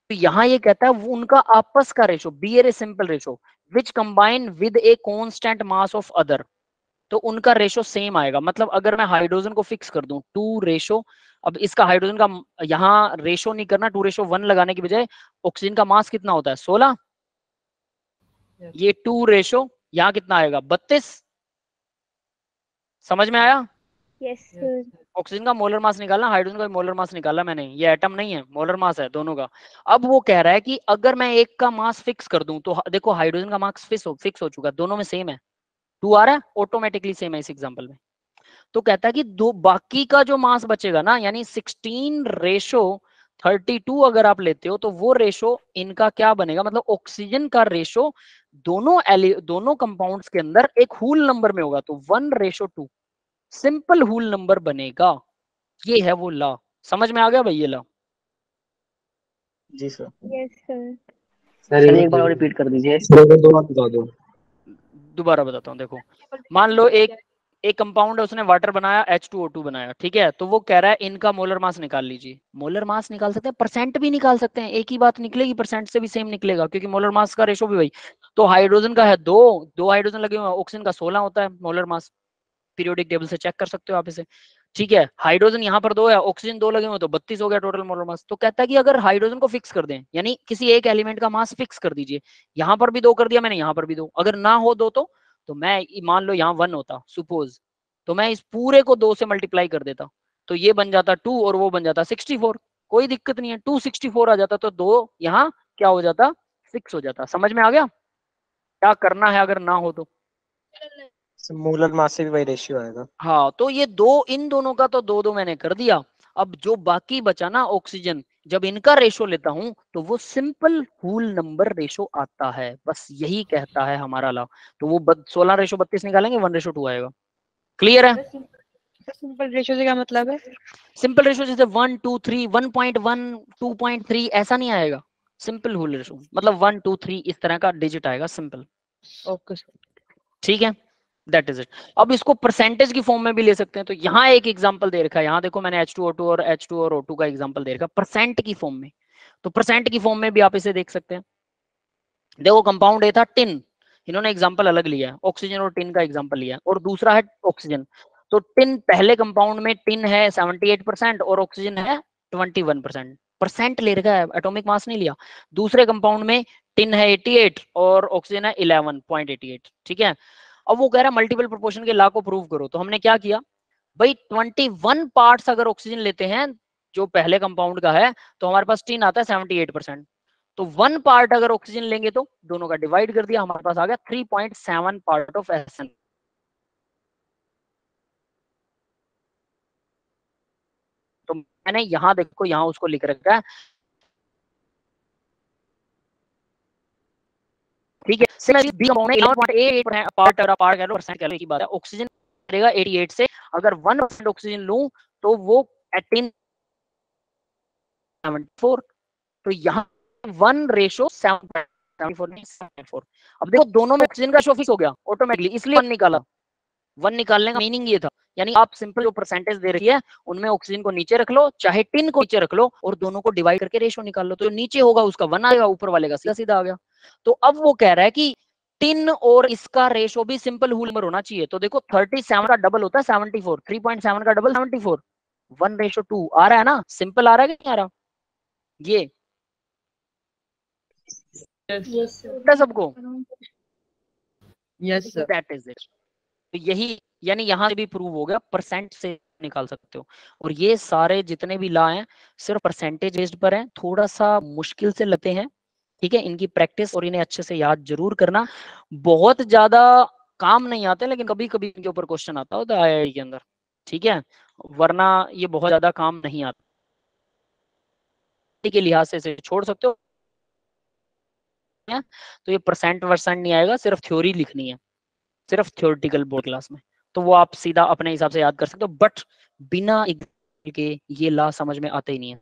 तो यहाँ ये कहता है वो उनका आपस का ratio, be a simple ratio which combine with a constant mass of other, तो उनका रेशो सेम आएगा। मतलब अगर मैं हाइड्रोजन को फिक्स कर दूं 2:, अब इसका हाइड्रोजन का यहाँ रेशो नहीं करना, 2:1 लगाने की बजाय ऑक्सीजन का मास कितना होता है 16, ये 2:, यहाँ कितना आएगा 32, समझ में आया। Yes sir. ऑक्सीजन का मोलर मास निकालना, हाइड्रोजन का मोलर मास निकाला मैंने, ये एटम नहीं है, मोलर मास है दोनों का। अब वो कह रहा है कि अगर मैं एक का मास फिक्स कर दूं, तो देखो हाइड्रोजन का मास फिक्स हो चुका है, दोनों में सेम है, 2 आ रहा है, ऑटोमेटिकली सेम है इस एग्जांपल में। तो कहता है कि दो बाकी का जो मास बचेगा ना, यानी 16:32 अगर आप लेते हो, तो वो रेशो इनका क्या बनेगा, मतलब ऑक्सीजन का रेशो दोनों कंपाउंड्स के अंदर एक होल नंबर में होगा, तो 1:2 सिंपल होल नंबर बनेगा। ये है वो लॉ, समझ में आ गया भाई ये लॉ। जी सर। Yes sir. सर एक बार और रिपीट कर दीजिए। दोबारा बताता हूँ, देखो मान लो एक कंपाउंड है, उसने वाटर बनाया, H2O2 बनाया, ठीक है, तो वो कह रहा है इनका मोलर मास निकाल लीजिए। मोलर मास निकाल सकते हैं, परसेंट भी निकाल सकते हैं, एक ही बात निकलेगी, परसेंट से भी सेम निकलेगा, क्योंकि मोलर मास का रेशो भी वही। तो हाइड्रोजन का है 2 हाइड्रोजन लगे हुए हैं, ऑक्सीजन का 16 होता है मोलर मास, पीरियोडिक टेबल से चेक कर सकते हो आप इसे। ठीक है, हाइड्रोजन यहाँ पर 2 है, ऑक्सीजन 2 लगे हुए, तो 32 हो गया टोटल मोलर मास। तो कहता है कि अगर हाइड्रोजन को फिक्स कर दें, यानी किसी एक एलिमेंट का मास फिक्स कर दीजिए, यहाँ पर भी 2 कर दिया मैंने, यहाँ पर भी 2, अगर ना हो 2 तो मैं मान लो यहाँ 1 होता सपोज, तो मैं इस पूरे को 2 से मल्टीप्लाई कर देता, तो ये बन जाता 2 और वो बन जाता 64, कोई दिक्कत नहीं है, 264 आ जाता, तो 2 यहाँ क्या हो जाता, फिक्स हो जाता। समझ में आ गया क्या करना है अगर ना हो तो। मोलर मास से भी वही रेशियो आएगा। हाँ, तो ये इन दोनों का तो 2-2 मैंने कर दिया। अब जो बाकी बचा ना ऑक्सीजन, जब इनका रेशो लेता हूं तो वो सिंपल होल नंबर रेशो आता है, बस यही कहता है हमारा लॉ। तो वो 16:32 निकालेंगे, 1:2 आएगा। क्लियर है। सिंपल रेशियो से क्या मतलब है? सिंपल रेशो जैसे 1 2 3 1.1 2.3 ऐसा नहीं आएगा, सिंपल होल रेशो मतलब 1 2 3 इस तरह का डिजिट आएगा सिंपल। Okay sir. ठीक है, दैट इज इट। अब इसको परसेंटेज की फॉर्म में भी ले सकते हैं, तो यहाँ एक एग्जांपल दे रखा है, यहाँ देखो मैंने H2O2 और H2 और O2 का एग्जांपल दे रखा है परसेंट की फॉर्म में, तो परसेंट की फॉर्म में भी आप इसे देख सकते हैं। देखो कंपाउंड ए था टिन, इन्होंने एग्जांपल अलग लिया है, ऑक्सीजन और टिन का एग्जांपल लिया है, और दूसरा है ऑक्सीजन। तो टिन पहले कंपाउंड में टिन है 78% और ऑक्सीजन है 21%, परसेंट ले रखा है, एटॉमिक मास नहीं लिया। दूसरे कंपाउंड में टिन है 88 और ऑक्सीजन है 11.88। ठीक है, अब वो कह रहा है मल्टीपल प्रोपोर्शन के लॉ को प्रूव करो, तो हमने क्या किया भाई, 21 पार्ट्स अगर ऑक्सीजन लेते हैं जो पहले कंपाउंड का है, तो हमारे पास टिन आता है 78%, तो 1 पार्ट अगर ऑक्सीजन लेंगे तो दोनों का डिवाइड कर दिया, हमारे पास आ गया 3.7 पार्ट ऑफ एसएन। तो मैंने यहाँ देखो यहाँ उसको लिख रखा है, ठीक है। सिमिलरली बी कंपाउंड में 11.88 पार्ट कह लो, परसेंट कह लो, एक ही बात है। ऑक्सीजन करेगा 88 से, अगर 1% ऑक्सीजन लूं तो वो 18.74, तो यहाँ 1:7.74। अब देखो दोनों में ऑक्सीजन का रेशो फिक्स हो गया ऑटोमेटिकली, इसलिए 1 निकाला। 1 निकालने का मीनिंग ये था, यानी आप सिंपल जो परसेंटेज दे रही है उनमें ऑक्सीजन को नीचे रख लो, चाहे टिन को नीचे रख लो, और दोनों को डिवाइड करके रेशो निकाल लो, तो जो नीचे होगा उसका 1 आएगा, ऊपर वाले का सीधा सीधा आ गया। तो अब वो कह रहा है कि टिन और इसका रेशो भी सिंपल होल नंबर होना चाहिए। तो देखो 37 का डबल होता है 74, 3.7 का डबल 74, 1:2 आ रहा है ना, सिंपल आ रहा है कि नहीं आ रहा? ये यस सबको yes sir. That is it. तो यही, यानी यहां से भी प्रूव हो गया, परसेंट से निकाल सकते हो। और ये सारे जितने भी लॉ हैं सिर्फ परसेंटेज बेस्ड पर हैं, थोड़ा सा मुश्किल से लगते हैं, ठीक है। इनकी प्रैक्टिस और इन्हें अच्छे से याद जरूर करना, बहुत ज्यादा काम नहीं आते, लेकिन कभी कभी इनके ऊपर क्वेश्चन आता होता है आईआईटी के अंदर, ठीक है, वरना ये बहुत ज्यादा काम नहीं आता के लिहाज से इसे छोड़ सकते हो। तो ये परसेंट वर्सेंट नहीं आएगा, सिर्फ थ्योरी लिखनी है, सिर्फ थ्योरेटिकल बोर्ड क्लास में, तो वो आप सीधा अपने हिसाब से याद कर सकते हो, बट बिना के ये ला समझ में आते ही नहीं है।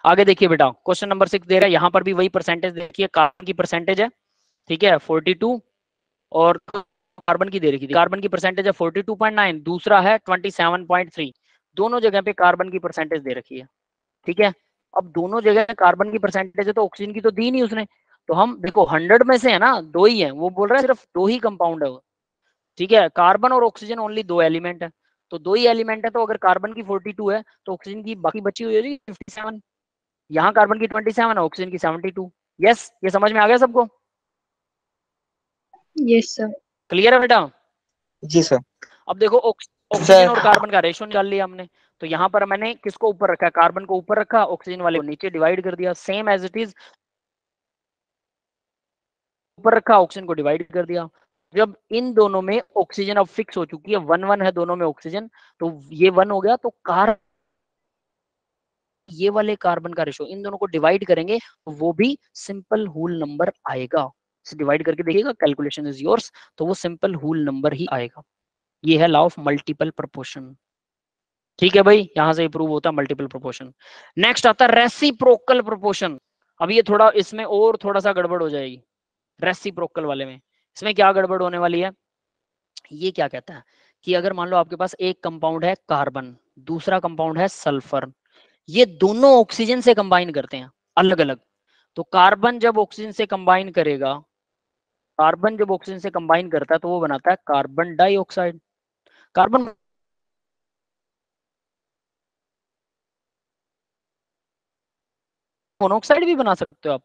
आगे देखिए बेटा, क्वेश्चन नंबर 6 दे रहा है, यहाँ पर भी वही परसेंटेज देखिए, कार्बन की परसेंटेज है, ठीक है 42, और कार्बन की दे रखी थी, कार्बन की परसेंटेज है 42.9, दूसरा है 27.3, दोनों जगह पे कार्बन की परसेंटेज दे रखी है, ठीक है। अब दोनों जगह कार्बन की परसेंटेज है तो ऑक्सीजन की तो दी नहीं उसने, तो हम देखो 100 में से है ना 2 ही है, वो बोल रहा है सिर्फ 2 ही कंपाउंड है वो, ठीक है, कार्बन और ऑक्सीजन ओनली 2 एलिमेंट है, तो 2 ही एलिमेंट है, तो अगर कार्बन की 42 है तो ऑक्सीजन की बाकी बची हुई है 57, यहाँ कार्बन की 27 है, ऑक्सीजन की 72। यस, ये समझ में आ गया सबको? Yes sir. क्लियर है बेटा? जी सर। अब देखो ऑक्सीजन और कार्बन का रेशो निकाल लिया हमने, तो यहाँ पर मैंने किसको ऊपर रखा, कार्बन को ऊपर रखा, ऑक्सीजन वाले को नीचे डिवाइड कर दिया, सेम एज इट इज, ऊपर रखा ऑक्सीजन को डिवाइड कर दिया। जब इन दोनों में ऑक्सीजन अब फिक्स हो चुकी है, 1-1 है दोनों में ऑक्सीजन, तो ये 1 हो गया, तो कार्बन, ये वाले कार्बन का रेशो इन दोनों को डिवाइड करेंगे तो वो भी सिंपल होल नंबर आएगा। डिवाइड करके देखिएगा, कैलकुलेशन इज योर्स, तो वो सिंपल होल नंबर ही आएगा। ये है लॉ ऑफ मल्टीपल प्रोपोर्शन, ठीक है भाई, यहां से प्रूव होता है मल्टीपल प्रोपोर्शन। नेक्स्ट आता है रेसिप्रोकल प्रोपोर्शन। अब ये थोड़ा इसमें और थोड़ा सा गड़बड़ हो जाएगी, रेसिप्रोकल वाले में। इसमें क्या गड़बड़ होने वाली है, ये क्या कहता है कि अगर मान लो आपके पास एक कंपाउंड है कार्बन, दूसरा कंपाउंड है सल्फर, ये दोनों ऑक्सीजन से कंबाइन करते हैं अलग अलग, तो कार्बन जब ऑक्सीजन से कंबाइन करेगा, कार्बन जब ऑक्सीजन से कंबाइन करता है तो वो बनाता है कार्बन डाइऑक्साइड। कार्बन मोनोऑक्साइड भी बना सकते हो आप,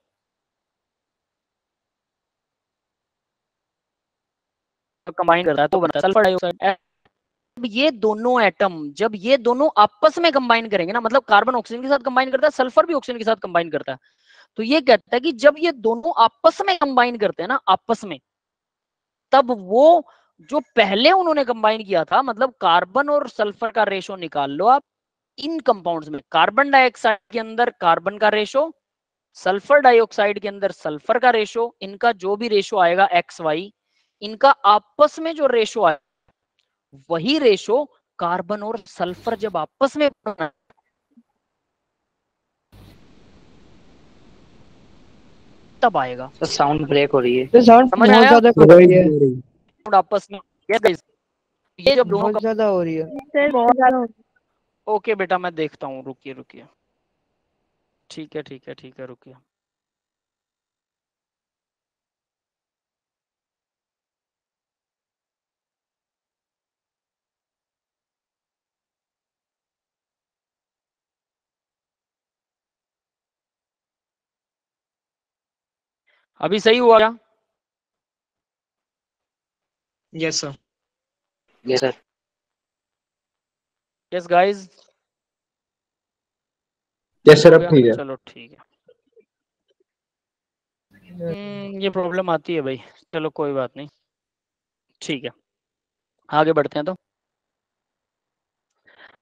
कंबाइन करता है तो बनता है सल्फर डाइऑक्साइड। ये दोनों एटम जब ये दोनों आपस में कंबाइन करेंगे ना, मतलब कार्बन ऑक्सीजन के साथ कंबाइन करता है, सल्फर भी ऑक्सीजन के साथ कंबाइन करता है, तो ये कहता है कि जब ये दोनों आपस में कंबाइन करते हैं ना, आपस में, तब वो जो पहले उन्होंने कंबाइन किया था, मतलब कार्बन और सल्फर का रेशो निकाल लो आप इन कंपाउंड्स में, कार्बन डाइऑक्साइड के अंदर कार्बन का रेशो, सल्फर डाइऑक्साइड के अंदर सल्फर का रेशो, इनका जो भी रेशो आएगा XY, इनका आपस में जो रेशो आएगा वही रेशो कार्बन और सल्फर जब आपस में तब आएगा। तो साउंड ब्रेक हो रही है। तो साउंड समझ बहुत आया? ज्यादा हो रही है, आपस में ये गाइस, ये जब दोनों बहुत ज्यादा हो रही है। सर बहुत ज्यादा ओके बेटा मैं देखता हूँ, रुकिए रुकिए, ठीक है ठीक है ठीक है, रुकिए। अभी सही हुआ क्या? Yes sir. Yes sir. Yes guys, yes sir, अब ठीक है। चलो ठीक है। ये प्रॉब्लम आती है भाई, चलो कोई बात नहीं, ठीक है आगे बढ़ते हैं।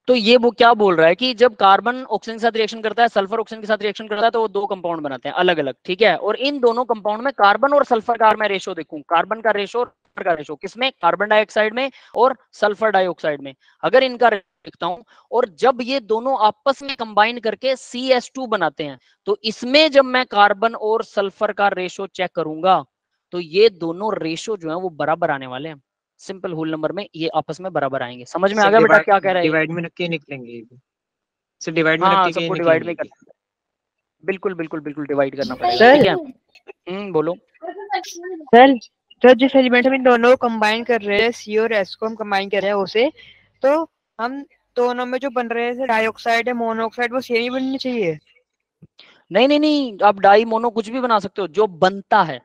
तो ये वो क्या बोल रहा है कि जब कार्बन ऑक्सीजन के साथ रिएक्शन करता है, सल्फर ऑक्सीजन के साथ रिएक्शन करता है, तो वो दो कंपाउंड बनाते हैं अलग अलग, ठीक है, और इन दोनों कंपाउंड में कार्बन और सल्फर का मैं रेशो देखूं, कार्बन का रेशो और सल्फर का रेशो किसमें, कार्बन डाइऑक्साइड में और सल्फर डाइऑक्साइड में, अगर इनका देखता हूं, और जब ये दोनों आपस में कंबाइन करके CH2 बनाते हैं, तो इसमें जब मैं कार्बन और सल्फर का रेशो चेक करूंगा तो ये दोनों रेशो जो है वो बराबर आने वाले हैं, सिंपल होल नंबर में ये आपस में बराबर आएंगे। समझ में आ गया बेटा क्या कह रहा है? डिवाइड में रख के निकलेंगे ये भी। सर डिवाइड में रख हाँ के सबको निकलेंगे डिवाइड में ये भी। करना, बिल्कुल बिल्कुल बिल्कुल डिवाइड करना पड़ेगा। सर ठीक है बोलो। सर सर जिस एलिमेंट में दोनों कंबाइन कर रहे हैं, सी और एस को हम कंबाइन कर रहे हैं उसे, तो हम दोनों में जो बन रहे हैं डाइऑक्साइड है मोनोऑक्साइड, वो सेम ही बननी चाहिए। नहीं नहीं नहीं, आप डाई मोनो कुछ भी बना सकते हो, जो बनता है,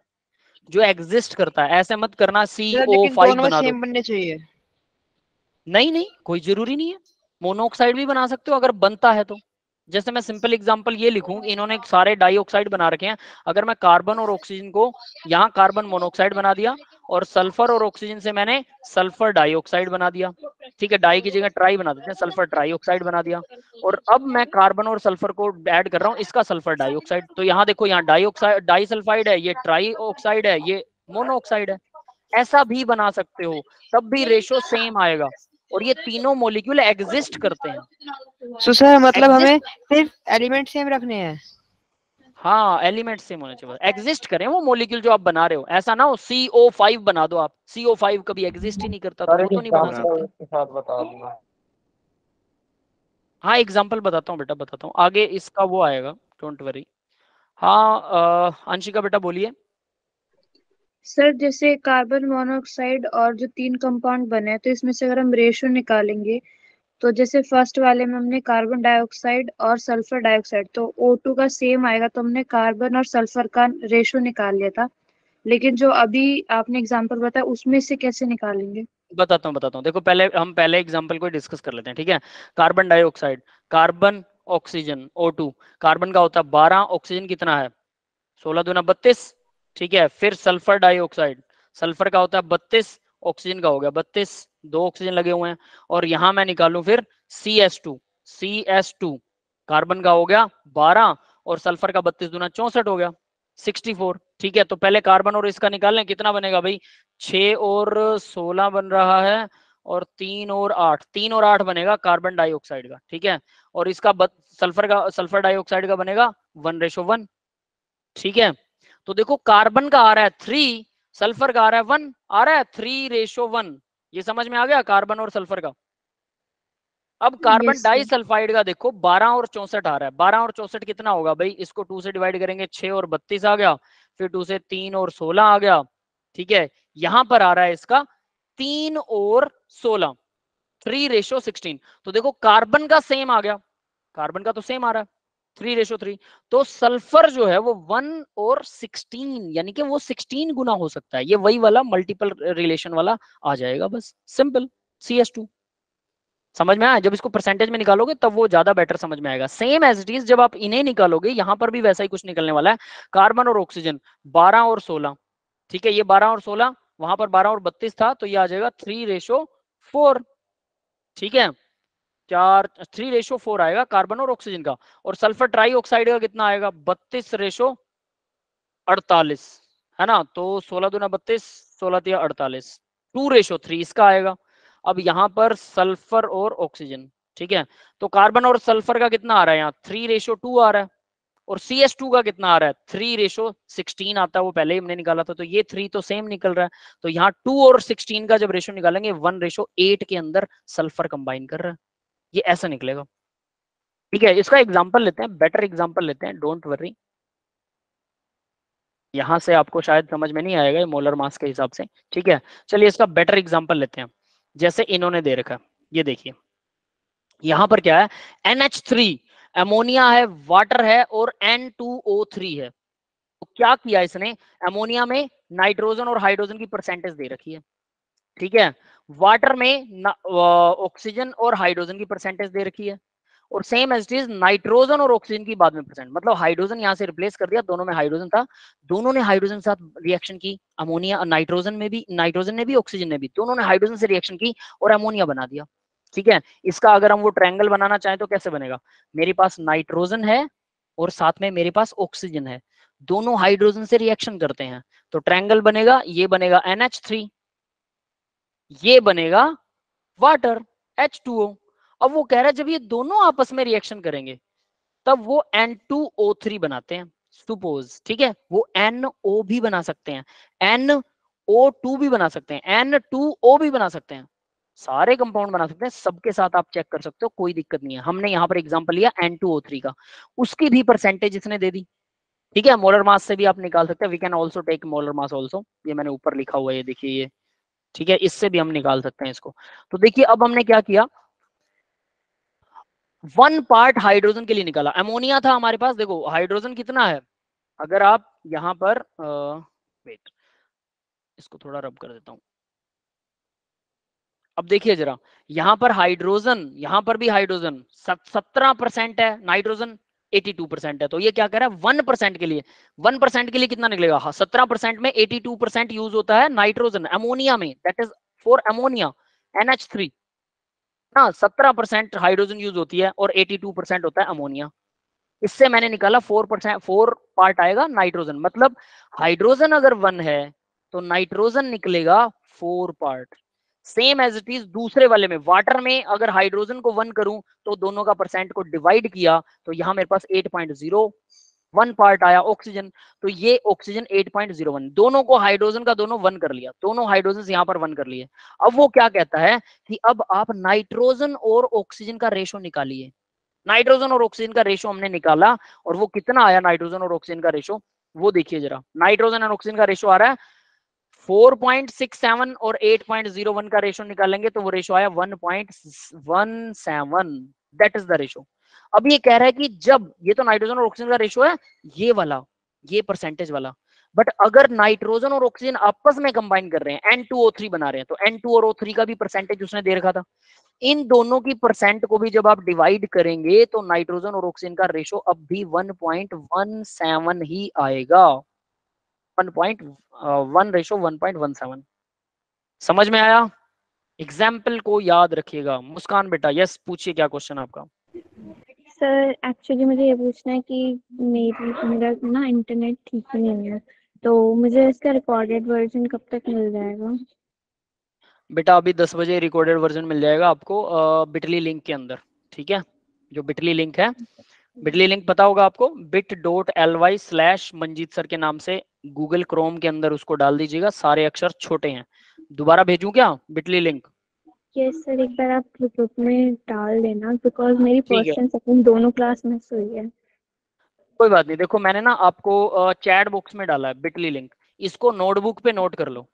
जो एग्जिस्ट करता है। ऐसे मत करना लेकिन CO5 दोनों में बना दो। सेम बनने चाहिए। नहीं नहीं, कोई जरूरी नहीं है, मोनोऑक्साइड भी बना सकते हो अगर बनता है तो। जैसे मैं सिंपल एग्जांपल ये लिखूं, इन्होंने सारे डाइऑक्साइड बना रखे हैं, अगर मैं कार्बन और ऑक्सीजन को यहाँ कार्बन मोनोऑक्साइड बना दिया और सल्फर और ऑक्सीजन से मैंने सल्फर डाइऑक्साइड बना दिया, ठीक है, डाई की जगह ट्राई बना देते हैं, सल्फर ट्राइऑक्साइड बना दिया, और अब मैं कार्बन और सल्फर को ऐड कर रहा हूँ, इसका सल्फर डाइऑक्साइड। तो यहाँ देखो, यहाँ डाइऑक्साइड डाई सल्फाइड है, ये ट्राइऑक्साइड है, ये मोनोऑक्साइड है। ऐसा भी बना सकते हो, तब भी रेशो सेम आएगा, और ये तीनों मॉलिक्यूल एग्जिस्ट करते हैं। सो सर मतलब Exist- हमें सिर्फ एलिमेंट सेम रखने हैं। हाँ एलिमेंट सेम होने चाहिए, एग्जिस्ट करें वो मॉलिक्यूल जो आप बना रहे हो। ऐसा ना हो CO5 बना दो आप, CO5 कभी एग्जिस्ट ही नहीं करता, तो सर वो एक तो नहीं बना एग्जांपल सकते। के साथ बता दूंगा। हाँ एग्जाम्पल बताता हूँ बेटा, बताता हूँ आगे इसका वो आएगा, डोंट वरी। हाँ अंशिका बेटा बोलिए। सर जैसे कार्बन मोनोऑक्साइड और जो 3 कंपाउंड बने हैं, तो इसमें से अगर हम रेशो निकालेंगे, तो जैसे फर्स्ट वाले में हमने कार्बन डाइऑक्साइड और सल्फर डाइऑक्साइड, तो O2 का सेम आएगा, तो हमने कार्बन और सल्फर का रेशो निकाल लिया था। लेकिन जो अभी आपने एग्जांपल बताया, उसमें से कैसे निकालेंगे? बताता हूँ देखो, पहले एग्जांपल को डिस्कस कर लेते हैं, ठीक है। Carbon dioxide, carbon oxygen O2, carbon का होता है 12, ऑक्सीजन कितना है 16 दूना 32, ठीक है। फिर सल्फर डाइऑक्साइड, सल्फर का होता है 32, ऑक्सीजन का हो गया 32, 2 ऑक्सीजन लगे हुए हैं। और यहां मैं निकालूं फिर CS2, कार्बन का हो गया 12 और सल्फर का 32 दूना 64 हो गया 64, ठीक है। तो पहले कार्बन और इसका निकाल लें, कितना बनेगा भाई, 6 और 16 बन रहा है, और 3 और 8, 3 और 8 बनेगा कार्बन डाइऑक्साइड का, ठीक है। और इसका सल्फर डाइऑक्साइड का बनेगा 1:1, ठीक है। तो देखो कार्बन का आ रहा है 3, सल्फर का आ रहा है 1, आ रहा है 3:1। ये समझ में आ गया कार्बन और सल्फर का। अब carbon yes di sir. Sulphide का देखो 12 और 64 आ रहा है, 12 और 64 कितना होगा भाई, इसको 2 से डिवाइड करेंगे 6 और 32 आ गया, फिर 2 से 3 और 16 आ गया, ठीक है। यहां पर आ रहा है इसका 3 और 16, 3:16। तो देखो कार्बन का सेम आ गया, कार्बन का तो सेम आ रहा है 3:3। तो सल्फर जो है वो 1 और 16, यानी कि वो 16 गुना हो सकता है, ये वही वाला मल्टीपल रिलेशन वाला आ जाएगा, बस सिंपल CS2। समझ में आया? जब इसको परसेंटेज में निकालोगे तब वो ज्यादा बेटर समझ में आएगा। सेम एज इट इज जब आप इन्हें निकालोगे, यहां पर भी वैसा ही कुछ निकलने वाला है। कार्बन और ऑक्सीजन 12 और 16, ठीक है, ये 12 और 16, वहां पर 12 और 32 था, तो ये आ जाएगा 3:4, ठीक है। 3:4 आएगा कार्बन और ऑक्सीजन का। और सल्फर ट्राइऑक्साइड का कितना आएगा, 32:48, है ना। तो 16 दूना 32, 16 तिया 48, 2:3 इसका आएगा। अब यहाँ पर सल्फर और ऑक्सीजन, ठीक है, तो कार्बन और सल्फर का कितना आ रहा है यहाँ 3:2 आ रहा है, और CS2 का कितना आ रहा है 3:16 आता है, वो पहले ही हमने निकाला था, तो ये 3 तो सेम निकल रहा है। तो यहाँ 2 और 16 का जब रेशो निकालेंगे 1:8 के अंदर सल्फर कंबाइन कर रहा है, ये ऐसा निकलेगा, ठीक है। इसका एग्जांपल लेते हैं, बेटर एग्जांपल लेते हैं, डोंट वरी। यहां से आपको शायद समझ में नहीं आएगा मोलर मास के हिसाब से, ठीक है। चलिए इसका बेटर एग्जांपल लेते हैं, जैसे इन्होंने दे रखा है, ये देखिए यहां पर क्या है, NH3 अमोनिया है, वाटर है, और N2O3 है। तो क्या किया इसने, अमोनिया में नाइट्रोजन और हाइड्रोजन की परसेंटेज दे रखी है, ठीक है। वाटर में ऑक्सीजन और हाइड्रोजन की परसेंटेज दे रखी है, और same as it is nitrogen और ऑक्सीजन की बाद में परसेंट, मतलब हाइड्रोजन यहां से रिप्लेस कर दिया, दोनों में हाइड्रोजन था, दोनों ने हाइड्रोजन के साथ रिएक्शन की, अमोनिया नाइट्रोजन में भी, नाइट्रोजन ने भी ऑक्सीजन ने भी, दोनों ने हाइड्रोजन से रिएक्शन की और अमोनिया बना दिया, ठीक है। इसका अगर हम वो ट्रायंगल बनाना चाहें तो कैसे बनेगा, मेरे पास नाइट्रोजन है और साथ में मेरे पास ऑक्सीजन है, दोनों हाइड्रोजन से रिएक्शन करते हैं, तो ट्रायंगल बनेगा, ये बनेगा NH3, ये बनेगा वाटर H2O। अब वो कह रहा है जब ये दोनों आपस में रिएक्शन करेंगे तब वो N2O3 बनाते हैं, सपोज, ठीक है, वो NO भी बना सकते हैं, O2 भी बना सकते हैं, N2O भी बना सकते हैं, सारे कंपाउंड बना सकते हैं, सबके साथ आप चेक कर सकते हो, कोई दिक्कत नहीं है। हमने यहाँ पर एग्जांपल लिया N2O3 का, उसकी भी परसेंटेज इसने दे दी, ठीक है। मोलर मास से भी आप निकाल सकते हैं, we can also take molar mass also, ये मैंने ऊपर लिखा हुआ है, ये देखिए ये, ठीक है, इससे भी हम निकाल सकते हैं इसको। तो देखिए अब हमने क्या किया, 1 पार्ट हाइड्रोजन के लिए निकाला, अमोनिया था हमारे पास, देखो हाइड्रोजन कितना है, अगर आप यहाँ पर वेट इसको थोड़ा रब कर देता हूं, अब देखिए जरा, यहाँ पर हाइड्रोजन, यहाँ पर भी हाइड्रोजन 17% है, नाइट्रोजन 82% है, तो ये क्या कह रहा है 1% के लिए, 1% के लिए कितना निकलेगा, 17% में 82% यूज होता है नाइट्रोजन अमोनिया में, that is for ammonia NH3 ना, 17% हाइड्रोजन यूज होती है और 82% होता है अमोनिया। इससे मैंने निकाला 4%, 4 पार्ट आएगा नाइट्रोजन, मतलब हाइड्रोजन अगर 1 है तो नाइट्रोजन निकलेगा 4 part. Same as it is दूसरे वाले में, वाटर में अगर हाइड्रोजन को 1 करूं तो दोनों का परसेंट को डिवाइड किया तो यहां मेरे पास 8.01 पार्ट आया ऑक्सीजन, तो ये ऑक्सीजन 8.01, दोनों को हाइड्रोजन का दोनों 1 कर लिया, दोनों हाइड्रोजन यहां पर 1 कर लिए। अब वो क्या कहता है कि अब आप नाइट्रोजन और ऑक्सीजन का रेशो निकालिए, नाइट्रोजन और ऑक्सीजन का रेशो हमने निकाला और वो कितना आया नाइट्रोजन और ऑक्सीजन का रेशो, वो देखिए जरा, नाइट्रोजन और ऑक्सीजन का रेशो आ रहा है 4.67 और 8.01 का रेशो निकालेंगे तो वो रेशो आया 1.17, दैट इज द रेशो। अब ये कह रहा है कि जब ये तो नाइट्रोजन और ऑक्सीजन का रेशो है ये वाला, ये परसेंटेज वाला, बट अगर नाइट्रोजन और ऑक्सीजन आपस में कंबाइन कर रहे हैं, N2O3 बना रहे हैं, तो N2 और O3 का भी परसेंटेज उसने दे रखा था, इन दोनों की परसेंट को भी जब आप डिवाइड करेंगे तो नाइट्रोजन और ऑक्सीजन का रेशो अब भी 1.17 ही आएगा, 1.1 रेशो 1.17। समझ में आया? एग्जाम्पल को याद रखिएगा। मुस्कान बेटा यस पूछिए, क्या क्वेश्चन आपका? सर एक्चुअली मुझे ये पूछना है कि मेरा ना इंटरनेट ठीक नहीं है, तो मुझे इसका रिकॉर्डेड वर्जन कब तक मिल जाएगा? बेटा अभी 10 बजे रिकॉर्डेड वर्जन मिल जाएगा आपको बिटली लिंक के अंदर, ठीक है, जो बिटली लिंक है, बिटली लिंक पता होगा आपको, bit.ly/मंजीत सर के नाम से गूगल क्रोम के अंदर उसको डाल दीजिएगा, सारे अक्षर छोटे हैं। दोबारा भेजूं क्या बिटली लिंक? यस सर, एक बार आप ग्रुप में डाल देना, बिकॉज मेरी ठीक है, फर्स्ट एंड सेकंड दोनों क्लास मिस हुई है। कोई बात नहीं, देखो मैंने ना आपको चैट बॉक्स में डाला है बिटली लिंक, इसको नोटबुक पे नोट कर लो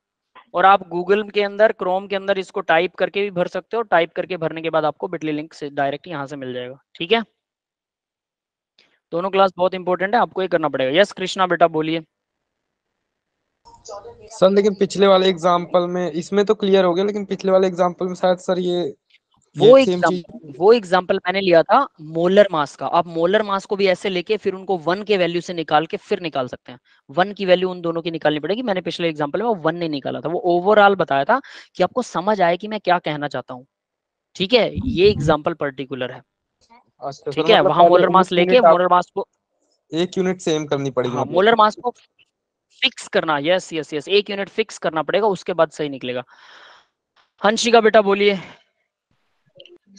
और आप गूगल के अंदर क्रोम के अंदर इसको टाइप करके भी भर सकते हो, टाइप करके भरने के बाद आपको बिटली लिंक से डायरेक्ट यहाँ से मिल जाएगा, ठीक है। दोनों क्लास बहुत इंपॉर्टेंट है, आपको ये करना पड़ेगा। यस कृष्णा बेटा बोलिए। सर लेकिन पिछले वाले एग्जाम्पल में इसमें तो क्लियर हो गया, लेकिन पिछले वाले एग्जाम्पल में शायद सर ये सेम चीज। वो एग्जाम्पल मैंने लिया था मोलर मास का, आप मोलर मास को भी ऐसे लेके फिर उनको 1 के वैल्यू से निकाल के फिर निकाल सकते हैं, 1 की वैल्यू उन दोनों की निकालनी पड़ेगी। मैंने पिछले एग्जाम्पल में वो 1 नहीं निकाला था, वो ओवरऑल बताया था कि आपको समझ आए कि मैं क्या कहना चाहता हूँ, ठीक है। ये एग्जाम्पल पर्टिकुलर है, अच्छा ठीक सर, है, मतलब वहां मोलर मास लेके मोलर मास को, एक यूनिट सेम करनी पड़ेगी हाँ मतलब। मोलर मास को फिक्स करना, yes yes yes, 1 unit fix करना पड़ेगा, उसके बाद सही निकलेगा। हंशिका बेटा बोलिए।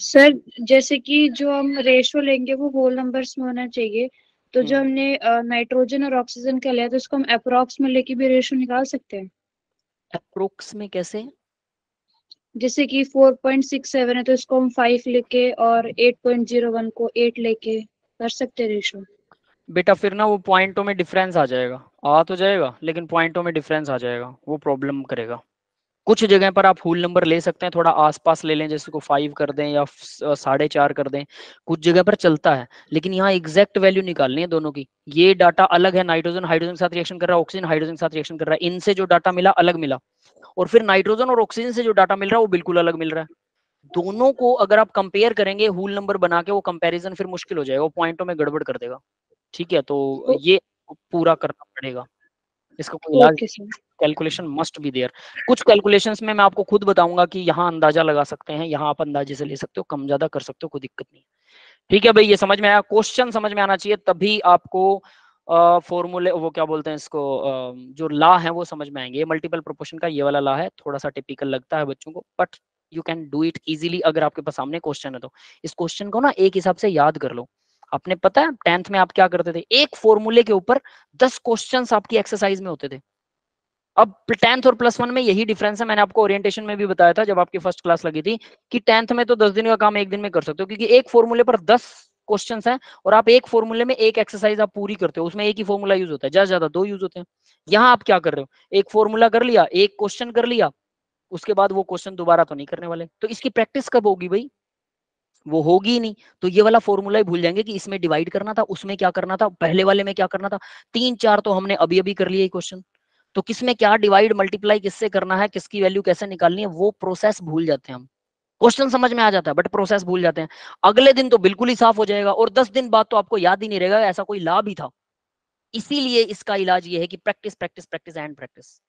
सर जैसे कि जो हम रेशो लेंगे वो होल नंबर्स में होना चाहिए, तो जो हमने नाइट्रोजन और ऑक्सीजन का लिया तो उसको हम अप्रोक्स में लेके भी रेशो निकाल सकते हैं। अप्रोक्स में कैसे? जैसे कि 4.67 है तो इसको हम 5 लेके और 8.01 को 8 लेके कर सकते हैं रेशो। बेटा फिर ना वो पॉइंटों में डिफरेंस आ जाएगा, आ तो जाएगा लेकिन पॉइंटों में डिफरेंस आ जाएगा, वो प्रॉब्लम करेगा। कुछ जगह पर आप होल नंबर ले सकते हैं, थोड़ा आसपास ले लें, जैसे को 5 कर दें या 4.5 कर दें, कुछ जगह पर चलता है, लेकिन यहाँ एग्जैक्ट वैल्यू निकालनी है दोनों की। ये डाटा अलग है, नाइट्रोजन हाइड्रोजन के साथ रिएक्शन कर रहा है, ऑक्सीजन हाइड्रोजन के साथ रिएक्शन कर रहा है, इनसे जो डाटा मिला अलग मिला, और फिर नाइट्रोजन और ऑक्सीजन से जो डाटा मिल रहा है वो बिल्कुल अलग मिल रहा है। दोनों को अगर आप कंपेयर करेंगे होल नंबर बना के, वो कंपैरिजन फिर मुश्किल हो जाएगा, वो पॉइंटों में गड़बड़ कर देगा, ठीक है। तो ये पूरा करना पड़ेगा, इसका कोई इलाज, okay sir. Calculation must be there. कुछ कैलकुलेशंस में मैं आपको खुद बताऊंगा कि यहाँ अंदाजा लगा सकते हैं, यहाँ आप अंदाजे से ले सकते हो, कम ज्यादा कर सकते हो, कोई दिक्कत नहीं, ठीक है भाई। ये समझ में आया? क्वेश्चन समझ में आना चाहिए, तभी आपको फॉर्मूले, वो क्या बोलते हैं इसको, जो ला है वो समझ में आएंगे। ये मल्टीपल प्रोपोर्शन का ये वाला ला है, थोड़ा सा टिपिकल लगता है बच्चों को, but you can do it easily अगर आपके पास सामने क्वेश्चन है तो। इस क्वेश्चन को ना एक हिसाब से याद कर लो। आपने पता है 10th में आप क्या करते थे, एक फॉर्मूले के ऊपर 10 क्वेश्चंस आपकी एक्सरसाइज में होते थे। अब 10th और +1 में यही डिफरेंस है, मैंने आपको ओरिएंटेशन में भी बताया था जब आपकी फर्स्ट क्लास लगी थी कि 10th में तो 10 दिन का काम एक दिन में कर सकते हो, क्योंकि एक फॉर्मूले पर 10 क्वेश्चंस हैं और आप एक फॉर्मूले में एक एक्सरसाइज आप पूरी करते हो, उसमें एक ही फॉर्मूला यूज होता है, ज्यादा ज्यादा 2 यूज होते हैं। यहाँ आप क्या कर रहे हो, एक फॉर्मूला कर लिया, एक क्वेश्चन कर लिया, उसके बाद वो क्वेश्चन दोबारा तो नहीं करने वाले, तो इसकी प्रैक्टिस कब होगी भाई, वो होगी ही नहीं। तो ये वाला फॉर्मूला ही भूल जाएंगे कि इसमें डिवाइड करना था, उसमें क्या करना था, पहले वाले में क्या करना था। 3-4 तो हमने अभी अभी कर लिए क्वेश्चन, तो किसमें क्या डिवाइड मल्टीप्लाई किससे करना है, किसकी वैल्यू कैसे निकालनी है, वो प्रोसेस भूल जाते हैं हम। क्वेश्चन समझ में आ जाता है बट प्रोसेस भूल जाते हैं। अगले दिन तो बिल्कुल ही साफ हो जाएगा और 10 दिन बाद तो आपको याद ही नहीं रहेगा ऐसा कोई लाभ ही था। इसीलिए इसका इलाज ये है कि practice practice practice and practice,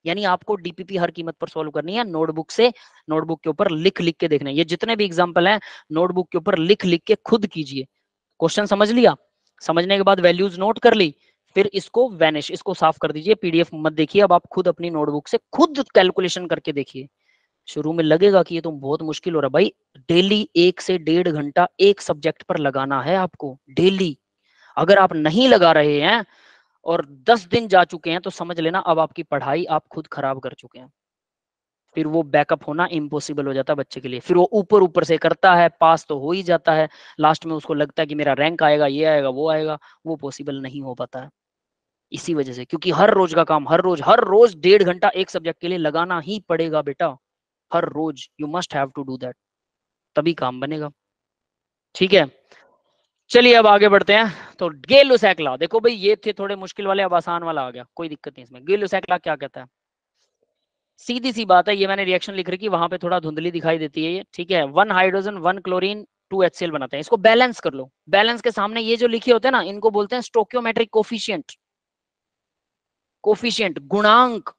यानी आपको डीपीपी हर कीमत पर सॉल्व करनी है, नोटबुक से, नोटबुक के ऊपर लिख लिख के देखना है। ये जितने भी एग्जांपल हैं नोटबुक के ऊपर लिख लिख के खुद कीजिए। क्वेश्चन समझ लिया, समझने के बाद वैल्यूज नोट कर ली, फिर इसको वैनिश, इसको साफ कर दीजिए, पीडीएफ मत देखिए, अब आप खुद अपनी नोटबुक से खुद कैलकुलेशन करके देखिए। शुरू में लगेगा कि ये तो बहुत मुश्किल हो रहा है भाई, डेली 1 से 1.5 घंटा एक सब्जेक्ट पर लगाना है आपको डेली। अगर आप नहीं लगा रहे हैं और 10 दिन जा चुके हैं तो समझ लेना अब आपकी पढ़ाई आप खुद खराब कर चुके हैं। फिर वो बैकअप होना इम्पॉसिबल हो जाता है बच्चे के लिए, फिर वो ऊपर ऊपर से करता है, पास तो हो ही जाता है, लास्ट में उसको लगता है कि मेरा रैंक आएगा, ये आएगा, वो आएगा, वो पॉसिबल नहीं हो पाता है इसी वजह से, क्योंकि हर रोज का काम, हर रोज 1.5 घंटा एक सब्जेक्ट के लिए लगाना ही पड़ेगा बेटा, हर रोज you must have to do that, तभी काम बनेगा। ठीक है, चलिए अब आगे बढ़ते हैं। तो गे-लुसैक, देखो भाई ये थे थोड़े मुश्किल वाले, अब आसान वाला आ गया, कोई दिक्कत नहीं इसमें। गे-लुसैक क्या कहता है, सीधी सी बात है, ये मैंने रिएक्शन लिख रखी, वहां पे थोड़ा धुंधली दिखाई देती है ये, ठीक है। 1 हाइड्रोजन 1 क्लोरीन 2 HCl बनाते हैं, इसको बैलेंस कर लो। बैलेंस के सामने ये जो लिखे होते हैं ना, इनको बोलते हैं स्टोकियोमेट्रिक कोफिशिएंट, कोफिशिएंट गुणांक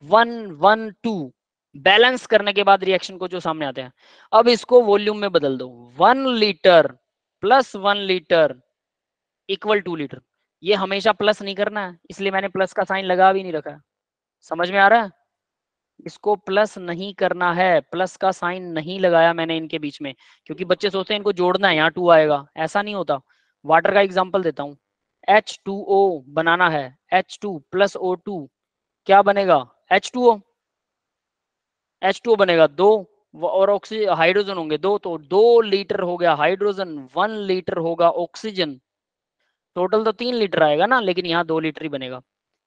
1 1 2। बैलेंस करने के बाद रिएक्शन को जो सामने आते हैं, अब इसको वॉल्यूम में बदल दो, 1 litre plus 1 litre equal 2 litre. ये हमेशा प्लस नहीं करना है, इसलिए मैंने प्लस का साइन लगा भी नहीं रखा है, समझ में आ रहा है। इसको प्लस नहीं करना है, प्लस का साइन नहीं लगाया मैंने इनके बीच में, क्योंकि बच्चे सोचते हैं इनको जोड़ना है, यहाँ 2 आएगा, ऐसा नहीं होता। वाटर का एग्जांपल देता हूँ, H2O बनाना है, H2 प्लस O2 क्या बनेगा, H2O, H2O बनेगा 2 और ऑक्सीजन हाइड्रोजन होंगे 2, तो 2 लीटर हो गया हाइड्रोजन, 1 लीटर होगा ऑक्सीजन, टोटल तो 3 लीटर आएगा ना, लेकिन यहाँ 2 लीटर ही बनेगा।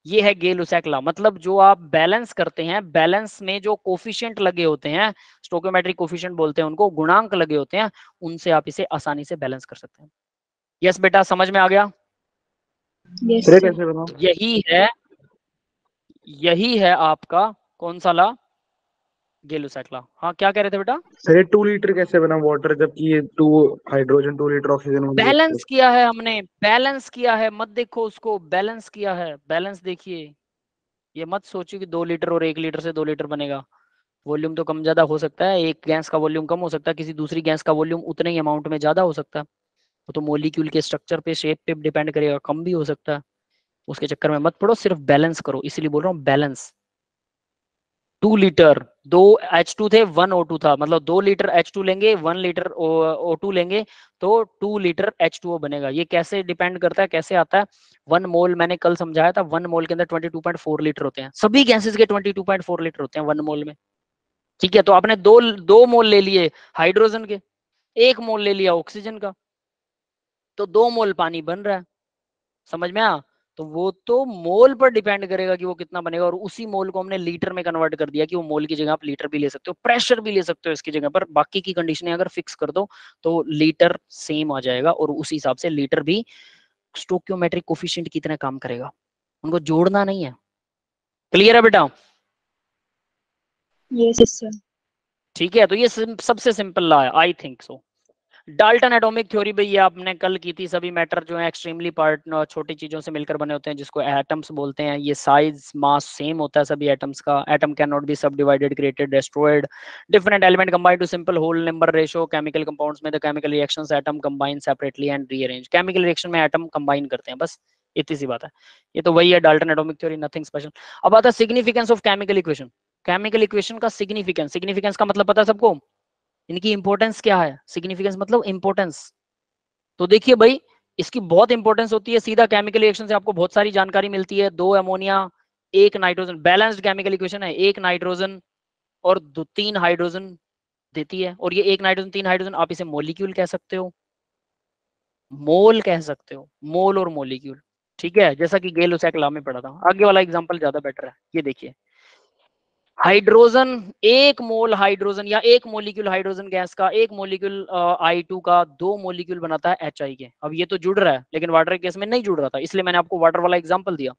ये है गे-लुसैक लॉ, मतलब जो आप बैलेंस करते हैं, बैलेंस में जो कोफिशिएंट लगे होते हैं, स्टोकियोमेट्रिक कोफिशिएंट बोलते हैं उनको, गुणांक लगे होते हैं, उनसे आप इसे आसानी से बैलेंस कर सकते हैं। यस बेटा, समझ में आ गया। Yes sir sir. कैसे बनाऊं? यही है आपका कौन सा लॉ, गे-लुसैक लॉ। हाँ क्या कह रहे थे बेटा, सर ये 2 लीटर कैसे बना वाटर, जबकि ये 2 हाइड्रोजन 2 लीटर ऑक्सीजन होगी? बैलेंस किया है हमने, बैलेंस किया है, मत देखो उसको, बैलेंस किया है, बैलेंस देखिए। ये मत सोचिए कि 2 लीटर और 1 लीटर से 2 लीटर बनेगा, वॉल्यूम तो कम ज्यादा हो सकता है, एक गैस का वॉल्यूम कम हो सकता है, किसी दूसरी गैस का वॉल्यूम उतने ही अमाउंट में ज्यादा हो सकता है, वो तो मॉलिक्यूल के स्ट्रक्चर पे, शेप पे डिपेंड करेगा, कम भी हो सकता है। उसके चक्कर में मत पड़ो, सिर्फ बैलेंस करो, इसलिए बोल रहा हूँ बैलेंस। 2 लीटर, 2 H2 थे, 1 O2 था, मतलब 2 लीटर H2 लेंगे, 1 लीटर O2 लेंगे, तो 2 लीटर H2O बनेगा। ये कैसे डिपेंड करता है, कैसे आता है, 1 मोल मैंने कल समझाया था, 1 मोल के अंदर 22.4 लीटर होते हैं, सभी गैसेस के 22.4 लीटर होते हैं 1 मोल में। ठीक है, तो आपने दो मोल ले लिए हाइड्रोजन के, 1 मोल ले लिया ऑक्सीजन का, तो 2 मोल पानी बन रहा है, समझ में आ। तो वो तो मोल पर डिपेंड करेगा कि वो कितना बनेगा, और उसी मोल को हमने लीटर में कन्वर्ट कर दिया कि वो मोल की जगह आप लीटर भी ले सकते हो, प्रेशर भी ले सकते हो इसकी जगह पर, बाकी की कंडीशनें अगर फिक्स कर दो तो लीटर सेम आ जाएगा, और उसी हिसाब से लीटर भी स्टोकियोमेट्रिक कोफिशिएंट की तरह काम करेगा, उनको जोड़ना नहीं है। क्लियर है बेटा। Yes sir. ठीक है, तो ये सबसे सिंपल लॉ है, I think so. Dalton atomic theory भी ये आपने कल की थी। सभी मैटर जो है एक्सट्रीमली पार्ट छोटी चीजों से मिलकर बने होते हैं, जिसको एटम्स बोलते हैं। ये साइज मास सेम होता है सभी एटम्स का। Atom can not be subdivided, created, destroyed. Different element combine to simple whole number ratio. Chemical compounds में the chemical reactions atom combine separately and rearrange. Chemical reaction में atom combine करते हैं, बस इतनी सी बात है। ये तो वही है Dalton atomic theory, nothing special. अब आता है significance of chemical equation. Chemical equation का सिग्निफिकेंस, सिग्निफिकेंस का मतलब पता है सबको, इनकी इंपॉर्टेंस क्या है। सिग्निफिकेंस मतलब इंपॉर्टेंस। तो देखिए भाई, इसकी बहुत इंपॉर्टेंस होती है। सीधा केमिकल रिएक्शन से आपको बहुत सारी जानकारी मिलती है। 2 अमोनिया एक नाइट्रोजन, बैलेंस्ड केमिकल इक्वेशन है, एक नाइट्रोजन और 3 हाइड्रोजन देती है, और ये एक नाइट्रोजन 3 हाइड्रोजन, आप इसे मोलिक्यूल कह सकते हो, मोल कह सकते हो, मोल और मोलिक्यूल। ठीक है, जैसा कि गेल उसेक लॉ में पढ़ा था। आगे वाला एग्जांपल ज्यादा बेटर है, ये देखिए, हाइड्रोजन, एक मोल हाइड्रोजन या एक मोलिक्यूल हाइड्रोजन गैस का, एक मोलिक्यूल I2 का 2 मोलिक्यूल बनाता है HI के। अब ये तो जुड़ रहा है, लेकिन वाटर के केस में नहीं जुड़ रहा था, इसलिए मैंने आपको वाटर वाला एग्जांपल दिया।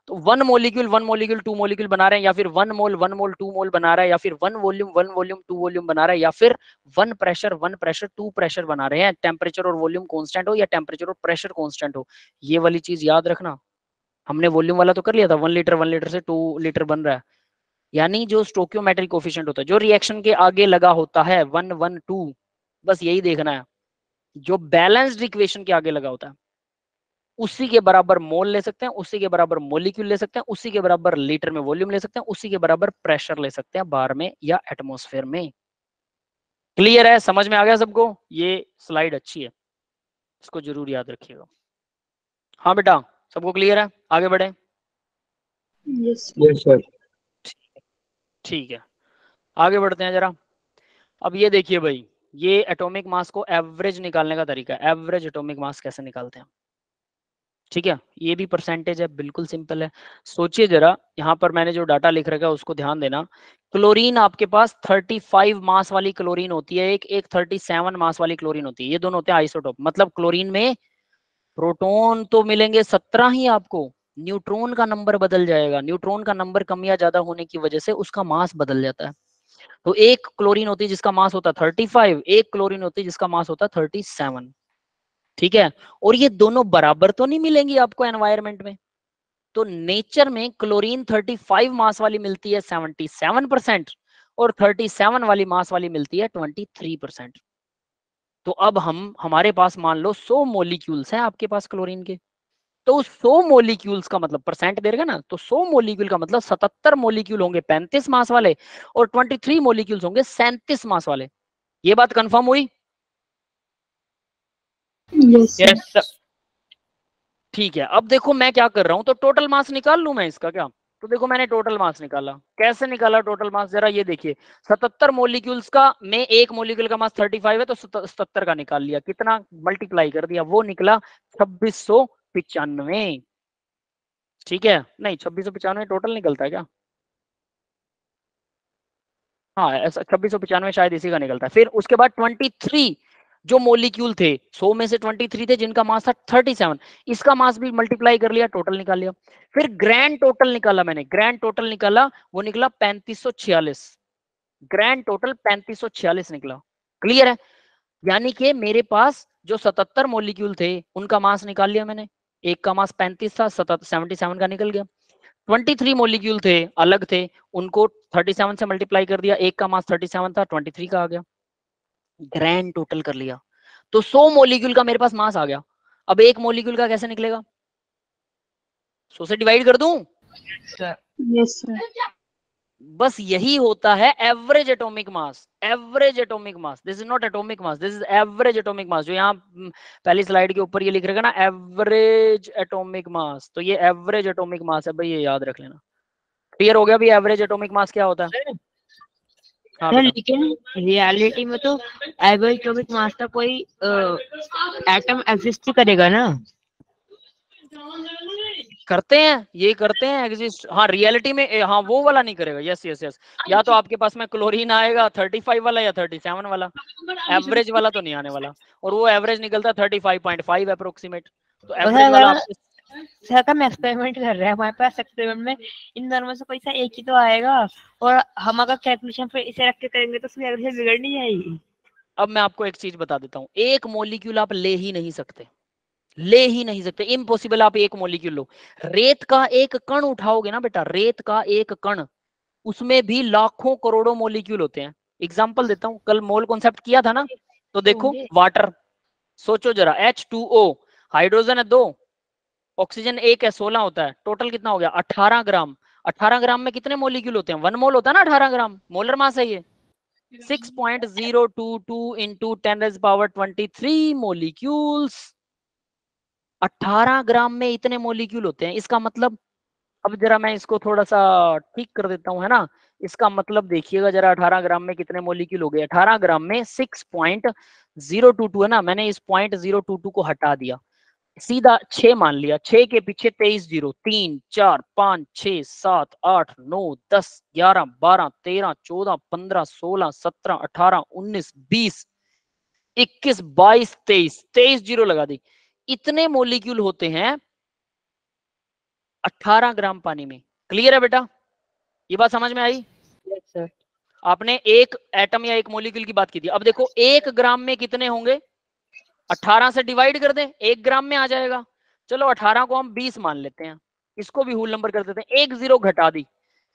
तो 1 मोलिक्यूल 2 मोलिक्यूल बना रहे हैं, या फिर 1 मोल 2 मोल बना रहा है, या फिर 1 वॉल्यूम 2 वॉल्यूम बना रहा है, या फिर 1 प्रेशर 2 प्रेशर बना रहे हैं, टेम्परेचर और वॉल्यूम कांस्टेंट हो या टेम्परेचर और प्रेशर कांस्टेंट हो। ये वाली चीज याद रखना। हमने वॉल्यूम वाला तो कर लिया था, 1 लीटर से 2 लीटर बन रहा है, यानी जो स्टोकियोमेट्रिक कोफिशिएंट होता है, जो रिएक्शन के आगे लगा होता है 1 1 2, बस यही देखना है, जो बैलेंस्ड इक्वेशन के आगे लगा होता है उसी के बराबर मोल ले सकते हैं, उसी के बराबर मोलिक्यूल ले सकते हैं, उसी के बराबर लीटर में वॉल्यूम ले सकते हैं, उसी के बराबर प्रेशर ले सकते हैं बार में या एटमॉस्फेयर में। क्लियर है, समझ में आ गया सबको? ये स्लाइड अच्छी है, इसको जरूर याद रखिएगा। हाँ बेटा, सबको क्लियर है? आगे बढ़े। Yes sir. ठीक है, आगे बढ़ते हैं जरा। अब ये देखिए भाई, ये एटॉमिक मास को एवरेज निकालने का तरीका है। एवरेज एटॉमिक मास कैसे निकालते हैं? ठीक है, ये भी परसेंटेज है, बिल्कुल सिंपल है। सोचिए जरा, यहाँ पर मैंने जो डाटा लिख रखा है उसको ध्यान देना। क्लोरीन आपके पास 35 मास वाली क्लोरीन होती है, एक 37 मास वाली क्लोरीन होती है, ये दोनों होते हैं आइसोटोप। मतलब क्लोरीन में प्रोटॉन तो मिलेंगे 17 ही आपको, न्यूट्रॉन का नंबर बदल जाएगा। न्यूट्रॉन का नंबर कम या ज्यादा होने की वजह से उसका मास बदल जाता है। तो एक क्लोरीन होती है जिसका मास होता है 35, एक क्लोरीन होती है जिसका मास होता है 37। ठीक है, और ये दोनों बराबर तो नहीं मिलेंगी आपको एनवायरमेंट में। तो नेचर में क्लोरीन 35 मास वाली मिलती है 77%, और 37 वाली मास वाली मिलती है 23%। तो अब हमारे पास मान लो 100 मोलिक्यूल्स हैं आपके पास क्लोरीन के, तो उस 100 मोलिक्यूल्स का मतलब परसेंट देगा ना, तो 100 मोलिक्यूल का मतलब 77 मोलिक्यूल होंगे 35 मास वाले, और 23 मोलिक्यूल्स होंगे 37 मास वाले। ये बात कंफर्म हुई? Yes sir. ठीक है, अब देखो मैं क्या कर रहा हूं, तो टोटल मास निकाल लूं मैं इसका क्या? तो देखो मैंने टोटल मास निकाला। कैसे निकाला टोटल मास, जरा ये देखिए। 77 मोलिक्यूल्स का में एक मोलिक्यूल का मास 35 है, तो 77 का निकाल लिया, कितना मल्टीप्लाई कर दिया, वो निकला 2695। ठीक है, नहीं 2695 टोटल निकलता है क्या? हाँ ऐसा 2695 शायद इसी का निकलता है। फिर उसके बाद 23 जो मोलिक्यूल थे, 100 में से 23 थे जिनका मास था 37, इसका मास भी मल्टीप्लाई कर लिया, टोटल निकाल लिया। फिर ग्रैंड टोटल निकाला मैंने, ग्रैंड टोटल निकाला, वो निकला 3546। ग्रैंड टोटल 3546 निकला। क्लियर है? यानी कि मेरे पास जो 77 मोलिक्यूल थे उनका मास निकाल लिया मैंने, एक का मास 35 था, 77 का निकल गया। 23 मोलिक्यूल थे अलग थे, उनको 37 से मल्टीप्लाई कर दिया, एक का मास 37 था, 23 का आ गया। ग्रैंड टोटल कर लिया, तो 100 मोलिक्यूल का मेरे पास मास आ गया। अब एक मोलिक्यूल का कैसे निकलेगा? 100 से डिवाइड कर दूं? Yes sir. बस यही होता है average atomic mass. Average atomic mass, this is not atomic mass, this is average atomic mass. जो यहाँ पहली स्लाइड के ऊपर ये लिख रहेगा ना, एवरेज एटॉमिक मास, तो ये एवरेज एटॉमिक मास है भाई, ये याद रख लेना। क्लियर हो गया भी एवरेज एटॉमिक मास क्या होता है? हाँ सर बेटा। लेकिन रियलिटी में तो एवरेज एटॉमिक मास का कोई एटम एग्जिस्ट ही करेगा ना? करते हैं, ये करते हैं एग्जिस्ट, हाँ रियलिटी में हाँ वो वाला नहीं करेगा। यस यस यस, या तो आपके पास में क्लोरीन आएगा 35 वाला या 37 वाला, एवरेज वाला तो नहीं आने वाला, और वो एवरेज निकलता 35.5 अप्रोक्सीमेट। तो एवरेज वाला आपके सर हम एक्सपेरिमेंट कर रहे हैं, हमारे पास एक्सपेरिमेंट में इन दोनों में से कोई सा एक ही तो आएगा, और हम अगर कैलकुलेशन फिर इसे रख के करेंगे तो उसमें एवरेज बिगड़ नहीं जाएगी। अब मैं आपको एक चीज बता देता हूँ, एक मोलिक्यूल आप ले ही नहीं सकते, ले ही नहीं सकते, इम्पॉसिबल। आप एक मोलिक्यूल लो, रेत का एक कण उठाओगे ना बेटा, रेत का एक कण, उसमें भी लाखों करोड़ों मोलिक्यूल होते हैं। एग्जांपल देता हूं, कल मोल कॉन्सेप्ट किया था ना, तो देखो वाटर, सोचो जरा, H2O, हाइड्रोजन है 2, ऑक्सीजन 1 है, 16 होता है, टोटल कितना हो गया 18 ग्राम। 18 ग्राम में कितने मोलिक्यूल होते हैं? 1 मोल होता है ना 18 ग्राम, मोलर मास है ये। 6.022 इंटू 10⁻23 मोलिक्यूल्स। 18 ग्राम में इतने मोलिक्यूल होते हैं, इसका मतलब अब जरा मैं इसको थोड़ा सा ठीक कर देता हूँ, है ना। इसका मतलब देखिएगा जरा, 18 ग्राम में कितने मोलिक्यूल हो गए। 18 ग्राम में 6.022 है ना, मैंने इस 0.022 को हटा दिया, सीधा 6 मान लिया। 6 के पीछे 23 जीरो, 3 4 5 6 7 8 9 10 11 12 13 14 15 16 17 18 19 20 21 22 23, 23 जीरो लगा दी। इतने मोलिक्यूल होते हैं 18 ग्राम पानी में। क्लियर है बेटा, ये बात समझ में आई? Yes sir. आपने एक एटम या एक मोलिक्यूल की बात की थी। अब देखो 1 ग्राम में कितने होंगे, 18 से डिवाइड कर दें, 1 ग्राम में आ जाएगा। चलो 18 को हम 20 मान लेते हैं, इसको भी होल नंबर कर देते हैं। 1 जीरो घटा दी,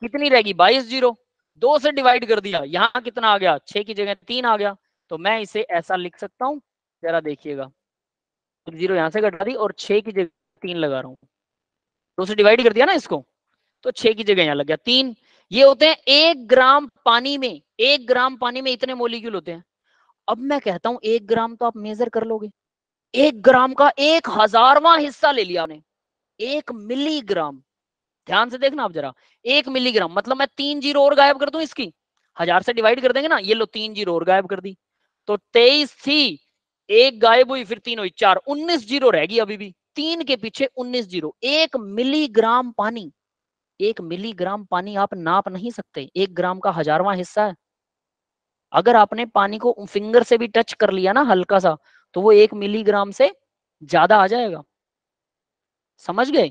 कितनी रहेगी, 22 जीरो। 2 से डिवाइड कर दिया, यहां कितना आ गया, 6 की जगह 3 आ गया। तो मैं इसे ऐसा लिख सकता हूं, जरा देखिएगा, 1 जीरो यहां से घटा दी और 6 की जगह 3 लगा रहा हूं। 2 से डिवाइड कर दिया ना इसको, तो 6 की जगह यहां लग गया 3। ये होते हैं 1 ग्राम पानी में, 1 ग्राम पानी में इतने मोलिक्यूल होते हैं। अब मैं कहता हूं 1 ग्राम तो आप मेजर कर लोगे, 1 ग्राम का 1,000वां हिस्सा ले लिया आपने, 1 मिलीग्राम। ध्यान से देखना आप जरा, 1 मिलीग्राम मतलब मैं 3 जीरो और गायब कर दूं इसकी, 1000 से डिवाइड कर देंगे ना, ये लो 3 जीरो और गायब कर दी, तो 23 थी, 1 गायब हुई, फिर 3 हुई 4, 19 जीरो रहेगी अभी भी। 3 के पीछे 19 जीरो। 1 मिलीग्राम पानी, 1 मिलीग्राम पानी आप नाप नहीं सकते, 1 ग्राम का 1000वां हिस्सा है। अगर आपने पानी को फिंगर से भी टच कर लिया ना हल्का सा, तो वो 1 मिलीग्राम से ज्यादा आ जाएगा, समझ गए।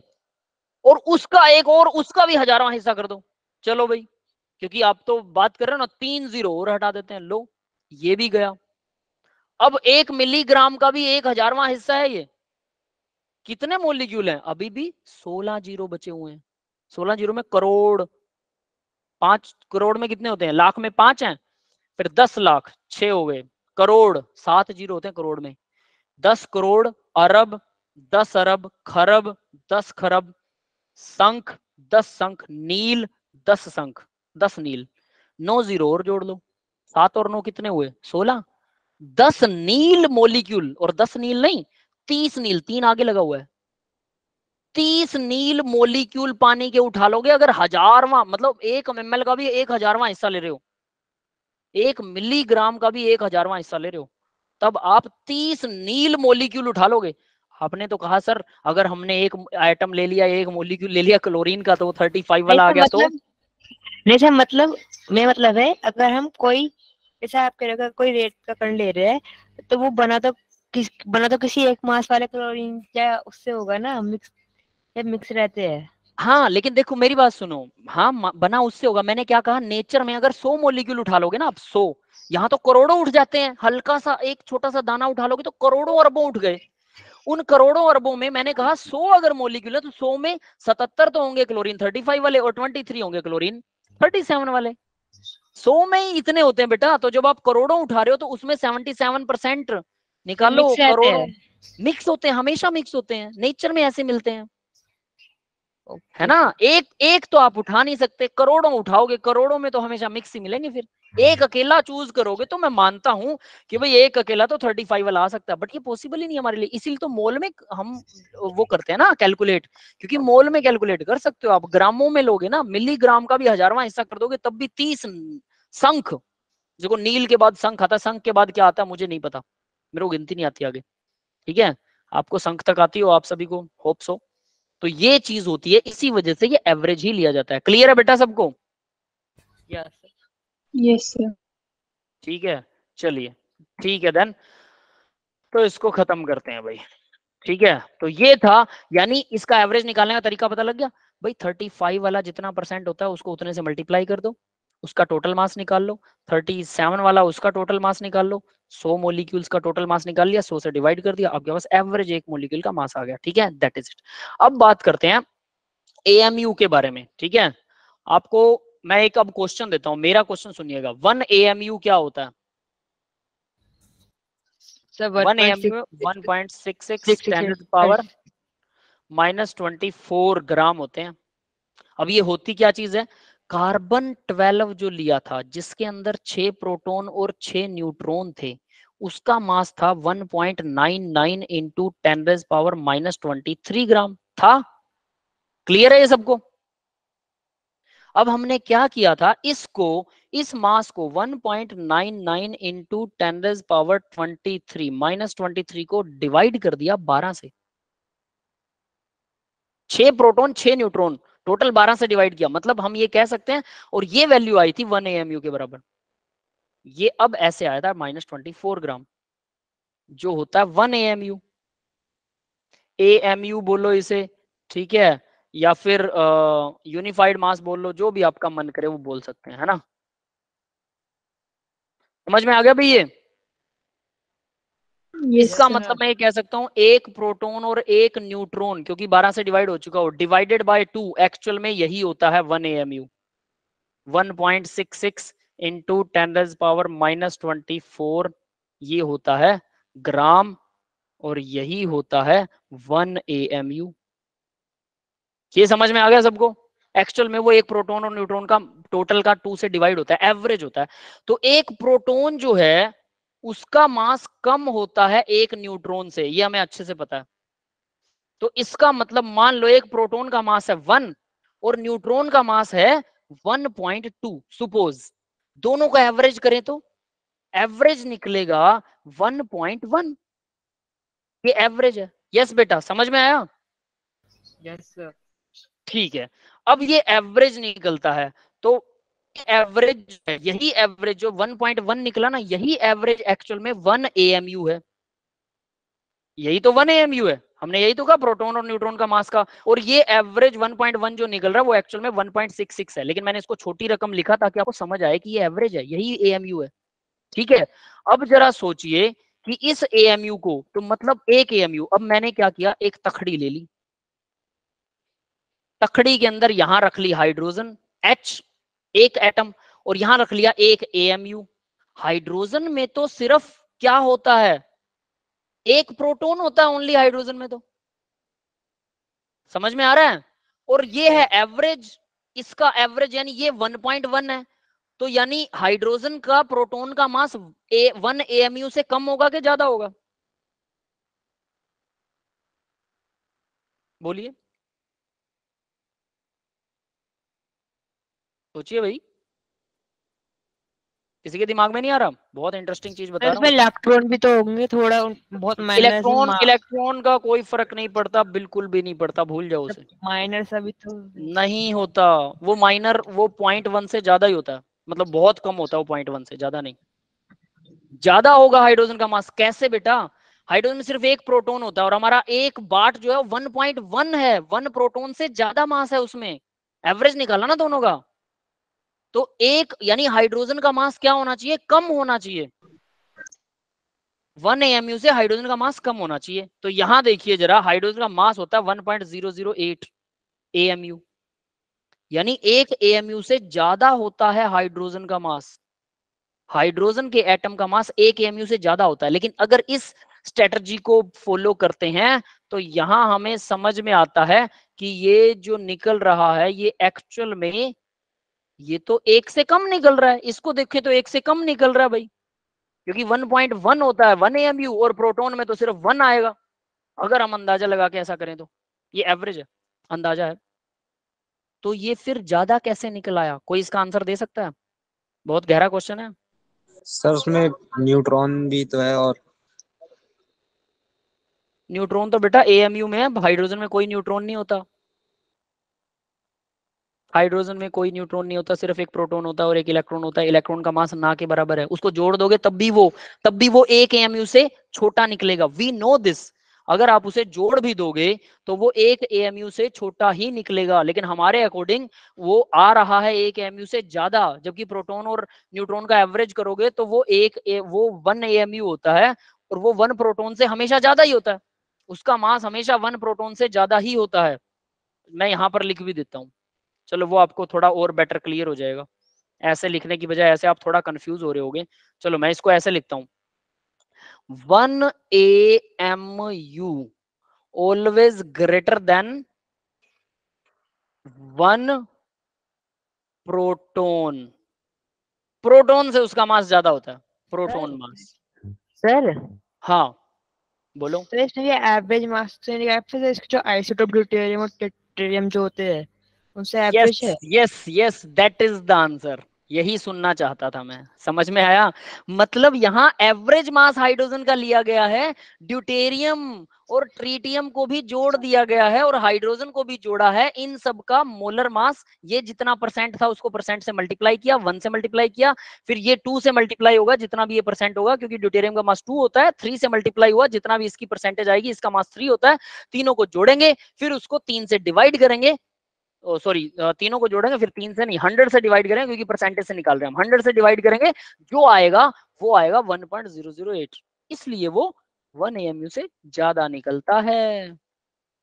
और उसका एक और, उसका भी 1000वां हिस्सा कर दो, चलो भाई, क्योंकि आप तो बात कर रहे हो ना, 3 जीरो और हटा देते हैं, लो ये भी गया। अब 1 मिलीग्राम का भी 1000वां हिस्सा है ये। कितने मोलिक्यूल हैं, अभी भी 16 जीरो बचे हुए हैं। 16 जीरो में करोड़, 5 करोड़ में कितने होते हैं, लाख में 5 हैं, फिर 10 लाख 6 हो गए, करोड़ 7 जीरो होते हैं करोड़ में। 10 करोड़, अरब, 10 अरब, खरब, 10 खरब, संख, 10 संख, नील, 10 संख, 10 नील। 9 जीरो और जोड़ लो, 7 और 9 कितने हुए, 16। 10 नील मोलिक्यूल, और 10 नील नहीं, 30 नील, 3 आगे लगा हुआ है, 30 नील मोलिक्यूल पानी के उठा लोगे अगर 1000वां, मतलब 1 ml का भी 1000वां हिस्सा ले रहे हो, 1 मिलीग्राम का भी 1000वां हिस्सा ले रहे हो, तब आप 30 नील मोलिक्यूल उठा लोगे। आपने तो कहा सर अगर हमने एक आइटम ले लिया, एक मोलिक्यूल ले लिया क्लोरीन का, तो 35 वाला आ गया, तो नहीं सर, मतलब मैं मतलब है, अगर हम कोई जैसा आप कह रहे हो कोई रेत का कण ले रहे हैं, तो वो बना तो किसी एक मास वाले क्लोरीन या उससे होगा ना, मिक्स रहते हैं। हाँ लेकिन देखो मेरी बात सुनो, हाँ बना उससे होगा। मैंने क्या कहा, नेचर में अगर 100 मोलिक्यूल उठा लोगे ना आप, 100, यहाँ तो करोड़ों उठ जाते हैं। हल्का सा एक छोटा सा दाना उठा लोगे तो करोड़ों अरबों उठ गए। उन करोड़ों अरबों में मैंने कहा 100 अगर मोलिक्यूल है तो 100 में 77 तो होंगे क्लोरीन 35 वाले, और 23 होंगे क्लोरीन 37 वाले। 100 में ही इतने होते हैं बेटा। तो जब आप करोड़ों उठा रहे हो तो उसमें 77% निकालो। मिक्स रहते करोड़ों हैं। मिक्स होते हैं, हमेशा मिक्स होते हैं, नेचर में ऐसे मिलते हैं, है ओके। ना। एक एक तो आप उठा नहीं सकते, करोड़ों उठाओगे, करोड़ों में तो हमेशा मिक्स ही मिलेंगे। फिर एक अकेला चूज करोगे तो मैं मानता हूं कि भाई एक अकेला तो 35 वाला आ सकता है, बट ये पॉसिबल ही नहीं हमारे लिए। इसीलिए तो मोल में हम वो करते हैं ना कैलकुलेट, क्योंकि मोल में कैलकुलेट कर सकते हो आप। ग्रामों में लोगे ना, मिलीग्राम का भी 1000वां हिस्सा कर दोगे तब भी 30 संख, जो नील के बाद संख आता है, संख के बाद क्या आता है मुझे नहीं पता, मेरे को गिनती नहीं आती आगे, ठीक है। आपको संख तक आती हो, आप सभी को होप सो। तो ये चीज होती है, इसी वजह से ये एवरेज ही लिया जाता है। क्लियर है बेटा सबको? Yes sir. ठीक है, चलिए ठीक है देन, तो इसको खत्म करते हैं भाई। ठीक है, तो ये था, यानी इसका एवरेज निकालने का तरीका पता लग गया भाई। 35 वाला जितना परसेंट होता है उसको उतने से मल्टीप्लाई कर दो, उसका टोटल मास निकाल लो। 37 वाला उसका टोटल मास निकाल लो। 100 मोलिक्यूल्स का टोटल मास निकाल लिया, 100 से डिवाइड कर दिया, आपके पास एवरेज एक मोलिक्यूल का मास आ गया। ठीक है, दैट इज इट। अब बात करते हैं AMU के बारे में। ठीक है, आपको मैं एक अब क्वेश्चन देता हूं, मेरा क्वेश्चन सुनिएगा। 1 AMU क्या होता है? सर 1 AMU 1.66 10 पावर -24 ग्राम होते हैं। अब ये होती क्या चीज है? कार्बन 12 जो लिया था, जिसके अंदर 6 प्रोटॉन और 6 न्यूट्रॉन थे, उसका मास था 1.99 इंटू 10 पावर -23 ग्राम था। क्लियर है ये सबको? अब हमने क्या किया था, इस मास को 1.99 इंटू 10⁻23 -23 को डिवाइड कर दिया 12 से। 6 प्रोटॉन 6 न्यूट्रॉन, टोटल 12 से डिवाइड किया, मतलब हम ये कह सकते हैं, और ये वैल्यू आई थी 1 AMU के बराबर। ये अब ऐसे आया था -24 ग्राम, जो होता है 1 AMU। AMU बोलो इसे, ठीक है, या फिर यूनिफाइड मास बोल लो, जो भी आपका मन करे वो बोल सकते हैं, है ना। समझ में आ गया भाई ये? इसका मतलब मैं ये कह सकता हूं, एक प्रोटॉन और एक न्यूट्रॉन, क्योंकि 12 से डिवाइड हो चुका हो, डिवाइडेड बाय 2, एक्चुअल में यही होता है 1 AMU। 1.66 इंटू 10⁻24 ये होता है ग्राम, और यही होता है 1 AMU। ये समझ में आ गया सबको? एक्चुअल में वो एक प्रोटॉन और न्यूट्रॉन का टोटल का 2 से डिवाइड होता है, एवरेज होता है। तो एक प्रोटॉन जो है उसका मास कम होता है एक न्यूट्रॉन से, ये हमें अच्छे से पता है। तो इसका मतलब मान लो एक प्रोटॉन का मास है 1 और न्यूट्रॉन का मास है 1.2, सपोज दोनों का एवरेज करें तो एवरेज निकलेगा 1.1। ये एवरेज है। यस बेटा, समझ में आया? Yes sir. ठीक है, अब ये एवरेज निकलता है, तो एवरेज यही एवरेज जो 1.1 निकला ना, यही एवरेज एक्चुअल में 1 AMU है। यही तो 1 AMU है, हमने यही तो कहा प्रोटॉन और न्यूट्रॉन का मास का। और ये एवरेज 1.1 जो निकल रहा है वो एक्चुअल में 1.66 है, लेकिन मैंने इसको छोटी रकम लिखा ताकि आपको समझ आए कि ये एवरेज है, यही AMU है। ठीक है, अब जरा सोचिए कि इस AMU को, तो मतलब एक AMU, अब मैंने क्या किया, एक तखड़ी ले ली, तखड़ी के अंदर यहां रख ली हाइड्रोजन H, एक एटम, और यहां रख लिया एक AMU। हाइड्रोजन में तो सिर्फ क्या होता है, एक प्रोटॉन होता है ओनली हाइड्रोजन में, तो समझ में आ रहा है? और ये है एवरेज, इसका एवरेज यानी ये 1.1 है, तो यानी हाइड्रोजन का प्रोटॉन का मास 1 AMU से कम होगा कि ज्यादा होगा? बोलिए, सोचिए भाई, किसी के दिमाग में नहीं आ रहा? बहुत इंटरेस्टिंग चीज बता रहा इसमें हूँ। इलेक्ट्रॉन भी तो होंगे, थोड़ा बहुत माइनस इलेक्ट्रॉन का कोई फर्क नहीं पड़ता, बिल्कुल भी नहीं पड़ता, भूल जाओ उसे। माइनर सा भी तो नहीं होता वो माइनर, वो 0.1 से ज्यादा ही होता है, मतलब बहुत कम होता है वो 0.1 से ज्यादा नहीं। ज्यादा होगा हाइड्रोजन का मास, कैसे बेटा? हाइड्रोजन में सिर्फ एक प्रोटॉन होता है और हमारा एक बाट जो है 1.1 है, 1 प्रोटॉन से ज्यादा मास है उसमें। एवरेज निकाला ना दोनों का, तो एक यानी हाइड्रोजन का मास क्या होना चाहिए, कम होना चाहिए। 1 AMU से हाइड्रोजन का मास कम होना चाहिए। तो यहां देखिए जरा, हाइड्रोजन का मास होता है 1.008 AMU, यानी एक AMU से ज्यादा होता है हाइड्रोजन का मास। हाइड्रोजन के एटम का मास एक AMU से ज्यादा होता है। लेकिन अगर इस स्ट्रेटजी को फॉलो करते हैं तो यहां हमें समझ में आता है कि ये जो निकल रहा है ये एक्चुअल में ये तो एक से कम निकल रहा है। इसको देखें तो एक से कम निकल रहा है भाई, क्योंकि 1.1 होता है 1 AMU और प्रोटॉन में तो सिर्फ 1 आएगा। अगर हम अंदाजा लगा के ऐसा करें तो ये एवरेज है, अंदाजा है। तो ये फिर ज्यादा कैसे निकल आया? कोई इसका आंसर दे सकता है? बहुत गहरा क्वेश्चन है। सर उसमें न्यूट्रॉन भी तो है, और न्यूट्रॉन तो बेटा AMU में है, हाइड्रोजन में कोई न्यूट्रॉन नहीं होता। हाइड्रोजन में कोई न्यूट्रॉन नहीं होता, सिर्फ एक प्रोटॉन होता है और एक इलेक्ट्रॉन होता है। इलेक्ट्रॉन का मास ना के बराबर है, उसको जोड़ दोगे तब भी वो एक AMU से छोटा निकलेगा। We know this. अगर आप उसे जोड़ भी दोगे तो वो एक AMU से छोटा ही निकलेगा, लेकिन हमारे अकॉर्डिंग वो आ रहा है एक AMU से ज्यादा। जबकि प्रोटॉन और न्यूट्रॉन का एवरेज करोगे तो वो 1 AMU होता है, और वो 1 प्रोटॉन से हमेशा ज्यादा ही होता है। उसका मास हमेशा 1 प्रोटॉन से ज्यादा ही होता है। मैं यहां पर लिख भी देता हूं, चलो वो आपको थोड़ा और बेटर क्लियर हो जाएगा। ऐसे लिखने की बजाय ऐसे आप थोड़ा कंफ्यूज हो रहे होगे। चलो मैं इसको ऐसे लिखता हूं, 1 AMU always greater than 1 proton. Proton से उसका मास ज्यादा होता है, प्रोटॉन मास। सर। हाँ बोलो। तो इसमें ये एवरेज मास से इसके जो आइसोटोप ड्यूटेरियम और ट्रिटियम जो होते हैं, उनसे एवरेज है। Yes yes, that is the answer. यही सुनना चाहता था मैं, समझ में आया? मतलब यहाँ एवरेज मास हाइड्रोजन का लिया गया है, ड्यूटेरियम और ट्रीटियम को भी जोड़ दिया गया है और हाइड्रोजन को भी जोड़ा है। इन सब का मोलर मास, ये जितना परसेंट था उसको परसेंट से मल्टीप्लाई किया, 1 से मल्टीप्लाई किया, फिर ये 2 से मल्टीप्लाई होगा जितना भी ये परसेंट होगा, क्योंकि ड्यूटेरियम का मास 2 होता है। 3 से मल्टीप्लाई हुआ, जितना भी इसकी परसेंटेज आएगी, इसका मास 3 होता है। तीनों को जोड़ेंगे, फिर उसको 3 से डिवाइड करेंगे, सॉरी तीनों को जोड़ेंगे, फिर 3 से नहीं 100 से डिवाइड करेंगे, क्योंकि परसेंटेज से निकाल रहे हैं हम। 100 से डिवाइड करेंगे, जो आएगा वो आएगा 1.008, इसलिए वो 1 AMU से ज्यादा निकलता है।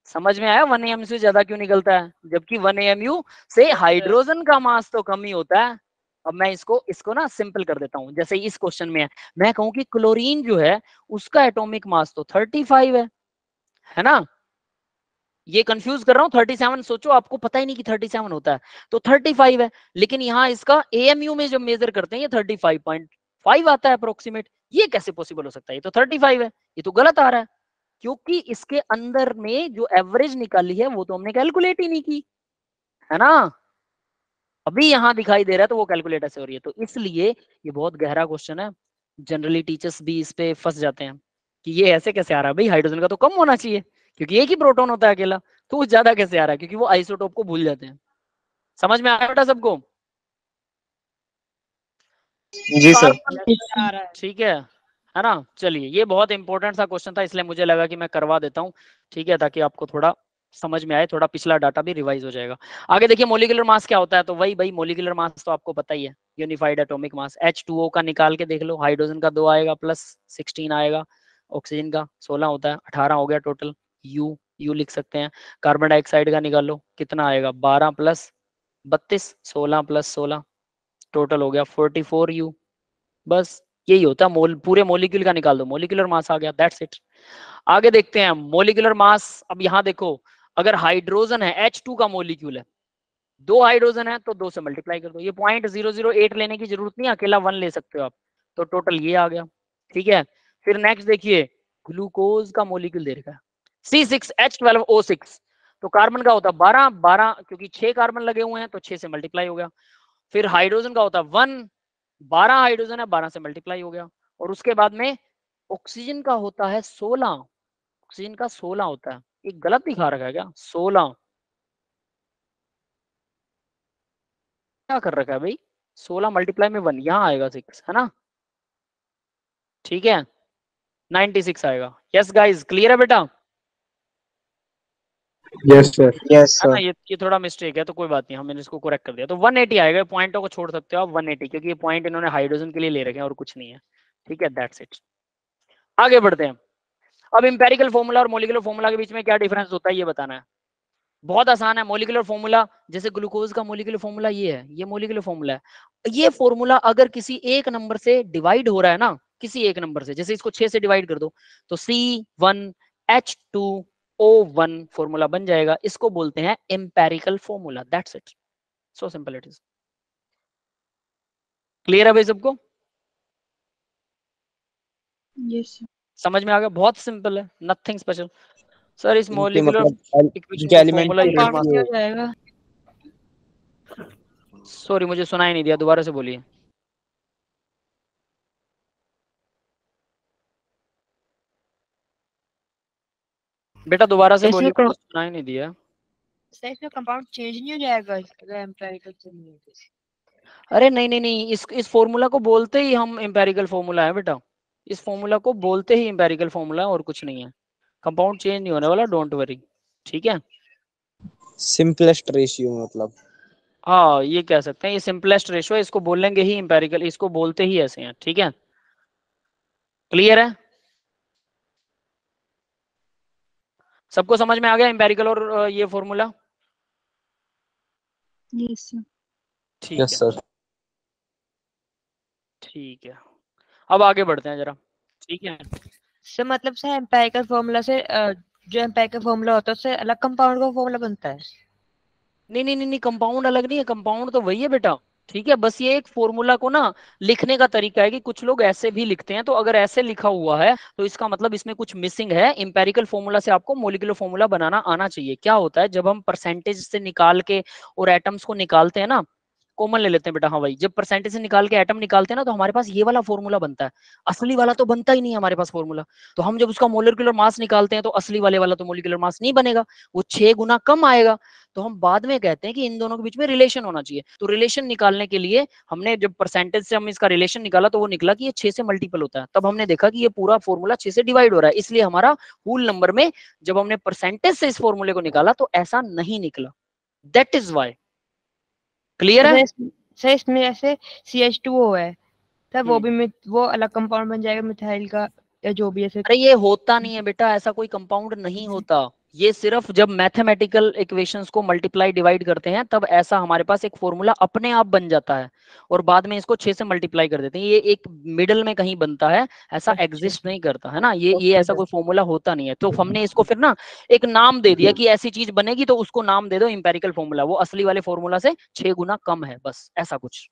समझ में आया 1 AMU से ज्यादा क्यों निकलता है? जबकि 1 AMU से हाइड्रोजन का मास तो कम ही होता है। अब मैं इसको ना सिंपल कर देता हूं। जैसे इस क्वेश्चन में है, मैं कहूं कि क्लोरीन जो है उसका एटॉमिक मास तो 35 है ना? ये कंफ्यूज कर रहा हूँ। 37 सोचो, आपको पता ही नहीं कि 37 होता है, तो 35 है। लेकिन यहाँ इसका AMU में जब मेजर करते हैं ये 35.5 आता है अप्रोक्सीमेट। ये कैसे पॉसिबल हो सकता है? ये तो 35 है, ये तो गलत आ रहा है, क्योंकि इसके अंदर में जो एवरेज निकाली है वो तो हमने कैलकुलेट ही नहीं की, है ना? अभी यहाँ दिखाई दे रहा है तो वो कैलकुलेट ऐसे हो रही है। तो इसलिए ये बहुत गहरा क्वेश्चन है। जनरली टीचर्स भी इस पे फंस जाते हैं कि ये ऐसे कैसे आ रहा है भाई, हाइड्रोजन का तो कम होना चाहिए क्योंकि एक ही प्रोटॉन होता है अकेला, तो वो ज्यादा कैसे आ रहा है? क्योंकि वो आइसोटोप को भूल जाते हैं। समझ में आया बेटा सबको? जी सर। ठीक है ना? चलिए, ये बहुत इंपॉर्टेंट सा क्वेश्चन था, इसलिए मुझे लगा कि मैं करवा देता हूँ, ठीक है, ताकि आपको थोड़ा समझ में आए, थोड़ा पिछला डाटा भी रिवाइज हो जाएगा। आगे देखिए, मोलिकुलर मास क्या होता है? तो वही भाई, मोलिकुलर मास तो आपको पता ही है, यूनिफाइड एटॉमिक मास। H2O का निकाल के देख लो, हाइड्रोजन का 2 आएगा प्लस 16 आएगा, ऑक्सीजन का 16 होता है, 18 हो गया टोटल। यू लिख सकते हैं। कार्बन डाइऑक्साइड का निकाल लो, कितना आएगा? 12 प्लस 32, 16 प्लस 16, टोटल हो गया 44 U। बस यही होता है, पूरे मोलिक्यूल का निकाल दो, मोलिकुलर मास आ गया, दैट्स इट। आगे देखते हैं मोलिकुलर मास। अब यहाँ देखो, अगर हाइड्रोजन है, H2 का मोलिक्यूल है, 2 हाइड्रोजन है तो 2 से मल्टीप्लाई कर दो। ये 0.008 लेने की जरूरत नहीं, अकेला 1 ले सकते हो आप, तो टोटल ये आ गया, ठीक है। फिर नेक्स्ट देखिए, ग्लूकोज का मोलिक्यूल दे रखा है C6H12O6, तो कार्बन का होता है 12 12, क्योंकि 6 कार्बन लगे हुए हैं तो 6 से मल्टीप्लाई हो गया। फिर हाइड्रोजन का होता है 1, 12 हाइड्रोजन है, 12 से मल्टीप्लाई हो गया। और उसके बाद में ऑक्सीजन का होता है 16, ऑक्सीजन का 16 होता है। एक गलत दिखा रखा है क्या? 16 क्या कर रखा है भाई? 16 मल्टीप्लाई में 1, यहाँ आएगा 6, है ना? ठीक है, 96 आएगा। यस गाइस, क्लियर है बेटा? Yes sir. यस है ना? सर। ये थोड़ा मिस्टेक है तो कोई बात नहीं, हमने इसको करेक्ट कर दिया। तो 180 आएगा, पॉइंटों को छोड़ सकते हो आप 180, क्योंकि ये पॉइंट इन्होंने हाइड्रोजन के लिए ले रखे हैं और कुछ नहीं है, ठीक है, दैट्स इट। आगे बढ़ते हैं। अब इंपेरिकल फॉर्मूला और मोलिकुलर फॉर्मूला के बीच में क्या डिफरेंस होता है ये बताना है। बहुत आसान है। मोलिकुलर फॉर्मूला, जैसे ग्लूकोज का मोलिकुलर फॉर्मूला ये है, ये मोलिकुलर फॉर्मूला है। ये फॉर्मूला अगर किसी एक नंबर से डिवाइड हो रहा है ना, किसी एक नंबर से, जैसे इसको 6 से डिवाइड कर दो तो C1H2O1 फॉर्मूला बन जाएगा। इसको बोलते हैं empirical formula, that's it, so simple it is. Clear है भाई सबको? यस समझ में आ गया? बहुत सिंपल है, नथिंग स्पेशल। सर इस इनके मोलिकुलर मतलब इक्वेशन इनके का एलिमेंट फॉर्मूला की ये कंपाउंड है। हो रेशियो जाएगा। सॉरी मुझे सुनाई नहीं दिया, दोबारा से बोलिए। बेटा दोबारा से बोलिए, मुझे सुनाई नहीं दिया। सर इसमें कंपाउंड चेंज नहीं हो जाएगा अगर एम्पेरिकल से नहीं होगा? अरे नहीं नहीं नहीं, इस फॉर्मूला को बोलते ही हम एम्पेरिकल फॉर्मूला है बेटा। इस फॉर्मूला को बोलते ही एम्पेरिकल फॉर्मूला है और कुछ नहीं है। कंपाउंड चेंज नहीं होने वाला, डोंट वरी, ठीक है। सिंपलेस्ट रेशियो मतलब। हाँ ये कह सकते हैं, ये सिंपलेस्ट रेशो है, इसको बोलेंगे ही एम्पेरिकल, इसको बोलते ही ऐसे हैं, ठीक है। क्लियर है? सबको समझ में आ गया एम्पेरिकल और ये फॉर्मूला? यस ठीक यस है, सर। ठीक है। अब आगे बढ़ते हैं जरा, ठीक है। सर मतलब सर एम्पेरिकल फॉर्मूला से जो एम्पेरिकल फॉर्मूला होता है उससे अलग कंपाउंड का फॉर्मूला बनता है? नहीं नहीं नहीं नहीं, कंपाउंड अलग नहीं है, कंपाउंड तो वही है बेटा, ठीक है, बस ये एक फॉर्मूला को ना लिखने का तरीका है कि कुछ लोग ऐसे भी लिखते हैं, तो अगर ऐसे लिखा हुआ है तो इसका मतलब इसमें कुछ मिसिंग है। इंपेरिकल फॉर्मूला से आपको मोलिकुलर फॉर्मूला बनाना आना चाहिए। क्या होता है जब हम परसेंटेज से निकाल के और एटम्स को निकालते हैं ना, कॉमन ले लेते हैं बेटा, हाँ भाई, जब परसेंटेज से निकाल के एटम निकालते हैं ना तो हमारे पास ये वाला फॉर्मूला बनता है, असली वाला तो बनता ही नहीं है हमारे पास फॉर्मूला। तो हम जब उसका मोलिकुलर मास निकालते हैं तो असली वाला तो मोलिकुलर मास नहीं बनेगा, वो 6 गुना कम आएगा। तो हम बाद में कहते हैं कि इन दोनों के बीच में रिलेशन होना चाहिए। तो रिलेशन निकालने के लिए हमने जब परसेंटेज से हम इसका रिलेशन निकाला तो वो निकला कि ये 6 से मल्टीपल होता है। तब हमने देखा कि ये पूरा फॉर्मूला 6 से डिवाइड हो रहा है, इसलिए हमारा होल नंबर में जब हमने परसेंटेज से इस फॉर्मूले को निकाला तो ऐसा नहीं निकला। That is why. क्लियर है? सर इसमें जैसे CH2O है तब वो भी वो अलग कंपाउंड बन जाएगा मिथाइल का, या जो भी ऐसे। अरे ये होता नहीं है बेटा, ऐसा कोई कंपाउंड नहीं होता। ये सिर्फ जब मैथमेटिकल इक्वेशंस को मल्टीप्लाई डिवाइड करते हैं तब ऐसा हमारे पास एक फॉर्मूला अपने आप बन जाता है, और बाद में इसको 6 से मल्टीप्लाई कर देते हैं। ये एक मिडल में कहीं बनता है, ऐसा अच्छा। एग्जिस्ट नहीं करता है ना, ये ऐसा कोई फॉर्मूला होता नहीं है। तो हमने इसको फिर ना एक नाम दे दिया कि ऐसी चीज बनेगी तो उसको नाम दे दो इंपेरिकल फॉर्मूला, वो असली वाले फॉर्मूला से 6 गुना कम है, बस ऐसा कुछ।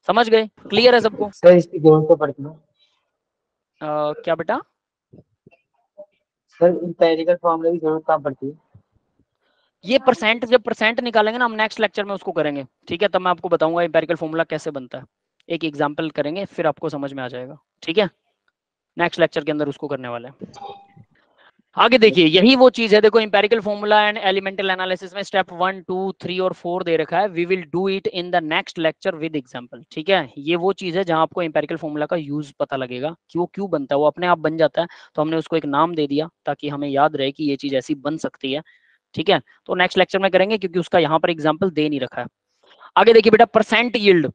समझ गए? क्लियर है सबको? सर इसकी जरूरत तो पड़ती है क्या बेटा? सर, इंपेरिकल फॉर्मूले की जरूरत कहाँ पड़ती है? ये परसेंट, जब परसेंट निकालेंगे ना हम नेक्स्ट लेक्चर में उसको करेंगे, ठीक है? तब मैं आपको बताऊंगा इंपेरिकल फॉर्मूला कैसे बनता है, एक एग्जांपल करेंगे फिर आपको समझ में आ जाएगा, ठीक है? नेक्स्ट लेक्चर के अंदर उसको करने वाले हैं। आगे देखिए, यही वो चीज है, देखो empirical formula and elemental analysis में स्टेप 1, 2, 3 और 4 दे रखा है। We will do it in the next lecture with example, ठीक है? ये वो चीज है जहां आपको इंपेरिकल फॉर्मूला का यूज पता लगेगा कि वो क्यों बनता है, वो अपने आप बन जाता है। तो हमने उसको एक नाम दे दिया ताकि हमें याद रहे कि ये चीज ऐसी बन सकती है, ठीक है? तो नेक्स्ट लेक्चर में करेंगे क्योंकि उसका यहाँ पर एग्जाम्पल दे नहीं रखा है। आगे देखिए बेटा, परसेंट यील्ड।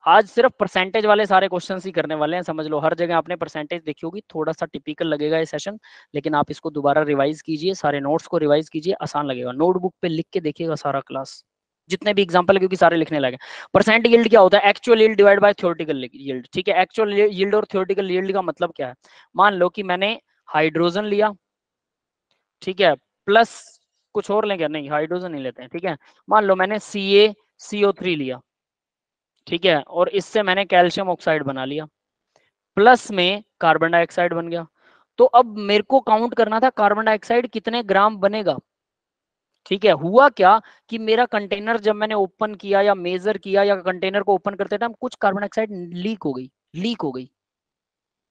आज सिर्फ परसेंटेज वाले सारे क्वेश्चन ही करने वाले हैं, समझ लो। हर जगह आपने परसेंटेज देखी होगी, थोड़ा सा टिपिकल लगेगा ये सेशन, लेकिन आप इसको दोबारा रिवाइज कीजिए, सारे नोट्स को रिवाइज कीजिए, आसान लगेगा। नोटबुक पे लिख के देखिएगा सारा क्लास, जितने भी एग्जांपल है, क्योंकि सारे लिखने लगे। परसेंट यील्ड क्या होता है? Actual yield divide by theoretical yield, ठीक है? एक्चुअल यील्ड और थ्योरेटिकल यील्ड का मतलब क्या है? मान लो कि मैंने हाइड्रोजन लिया, ठीक है, प्लस कुछ और लेंगे, नहीं हाइड्रोजन नहीं लेते हैं, ठीक है? मान लो मैंने CaCO3 लिया, ठीक है, और इससे मैंने कैल्शियम ऑक्साइड बना लिया, प्लस में कार्बन डाइऑक्साइड बन गया। तो अब मेरे को काउंट करना था कार्बन डाइऑक्साइड कितने ग्राम बनेगा, ठीक है? हुआ क्या कि मेरा कंटेनर जब मैंने ओपन किया या मेजर किया, या कंटेनर को ओपन करते टाइम कुछ कार्बन डाइऑक्साइड लीक हो गई।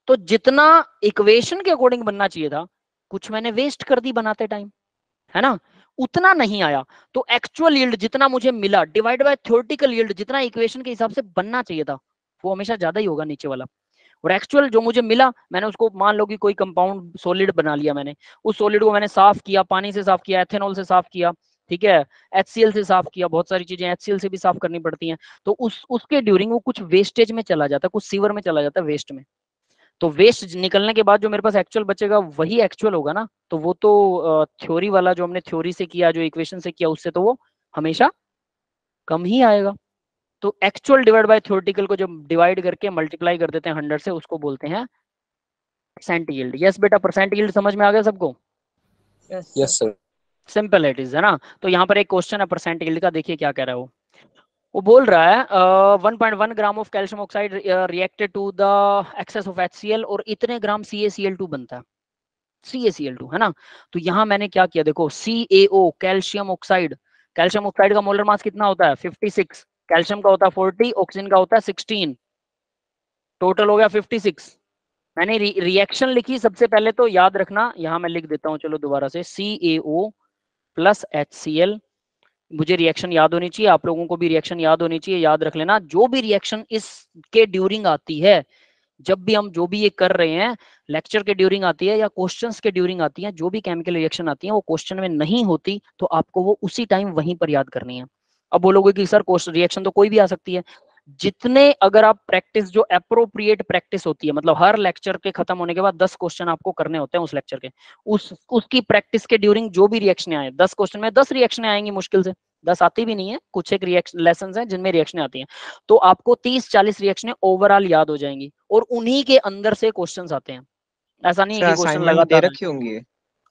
तो जितना इक्वेशन के अकॉर्डिंग बनना चाहिए था, कुछ मैंने वेस्ट कर दी बनाते टाइम, है ना? उतना नहीं आया। तो एक्चुअल यील्ड जितना मुझे मिला डिवाइड बाय थ्योरेटिकल यील्ड जितना इक्वेशन के हिसाब से बनना चाहिए था, वो हमेशा ज्यादा ही होगा नीचे वाला। और एक्चुअल जो मुझे मिला, मैंने उसको, मान लो कि कोई कंपाउंड सॉलिड बना लिया मैंने, उस सॉलिड को मैंने साफ किया, पानी से साफ किया, एथेनॉल से साफ किया, ठीक है, HCl से साफ किया, बहुत सारी चीजें HCl से भी साफ करनी पड़ती हैं। तो उसके ड्यूरिंग वो कुछ वेस्टेज में चला जाता है, कुछ सीवर में चला जाता है, वेस्ट में। तो वेस्ट निकलने के बाद जो मेरे पास एक्चुअल बचेगा वही एक्चुअल होगा ना। तो वो तो थ्योरी वाला जो हमने थ्योरी से किया, जो इक्वेशन से किया, उससे तो वो हमेशा कम ही आएगा। तो एक्चुअल डिवाइड बाय थ्योरेटिकल को जब डिवाइड करके मल्टीप्लाई कर देते हैं 100 से, उसको बोलते हैं परसेंट यील्ड। यस बेटा, परसेंट यील्ड समझ में आ गया सबको? Yes sir. Simple it is, है ना? तो यहाँ पर एक क्वेश्चन है परसेंट यील्ड का, देखिए क्या कह रहा है वो बोल रहा है 1.1 gram of calcium oxide reacted to the excess of HCl, और इतने ग्राम CaCl2 बनता है, CaCl2, है ना? तो यहाँ मैंने क्या किया, देखो CaO calcium oxide, calcium oxide का मोलर मास कितना होता है? 56, कैल्शियम का होता है 40, ऑक्सीजन का होता है 16, टोटल हो गया 56। मैंने रिएक्शन लिखी सबसे पहले, तो याद रखना, यहाँ मैं लिख देता हूँ, चलो दोबारा से, CaO प्लस HCl। मुझे रिएक्शन याद होनी चाहिए, आप लोगों को भी रिएक्शन याद होनी चाहिए, याद रख लेना। जो भी रिएक्शन इसके ड्यूरिंग आती है, जब भी हम जो भी ये कर रहे हैं, लेक्चर के ड्यूरिंग आती है या क्वेश्चंस के ड्यूरिंग आती है, जो भी केमिकल रिएक्शन आती है वो क्वेश्चन में नहीं होती, तो आपको वो उसी टाइम वहीं पर याद करनी है। अब बोलोगे कि सर रिएक्शन तो कोई भी आ सकती है, जितने, अगर आप प्रैक्टिस, जो अप्रोप्रिएट प्रैक्टिस होती है, मतलब हर लेक्चर के खत्म होने के बाद 10 क्वेश्चन आपको करने होते हैं उस लेक्चर के, उसकी प्रैक्टिस के ड्यूरिंग जो भी रिएक्शन आए, 10 क्वेश्चन में 10 रिएक्शन आएंगी, मुश्किल से 10 आती भी नहीं है, कुछ एक रिएक्शन लेसन है जिनमें रिएक्शन आती हैं, तो आपको 30-40 रिएक्शन ओवरऑल याद हो जाएंगी, और उन्हीं के अंदर से क्वेश्चन आते हैं। ऐसा नहीं है कि क्वेश्चन असाइनमेंट दे लगातार रखी होंगी।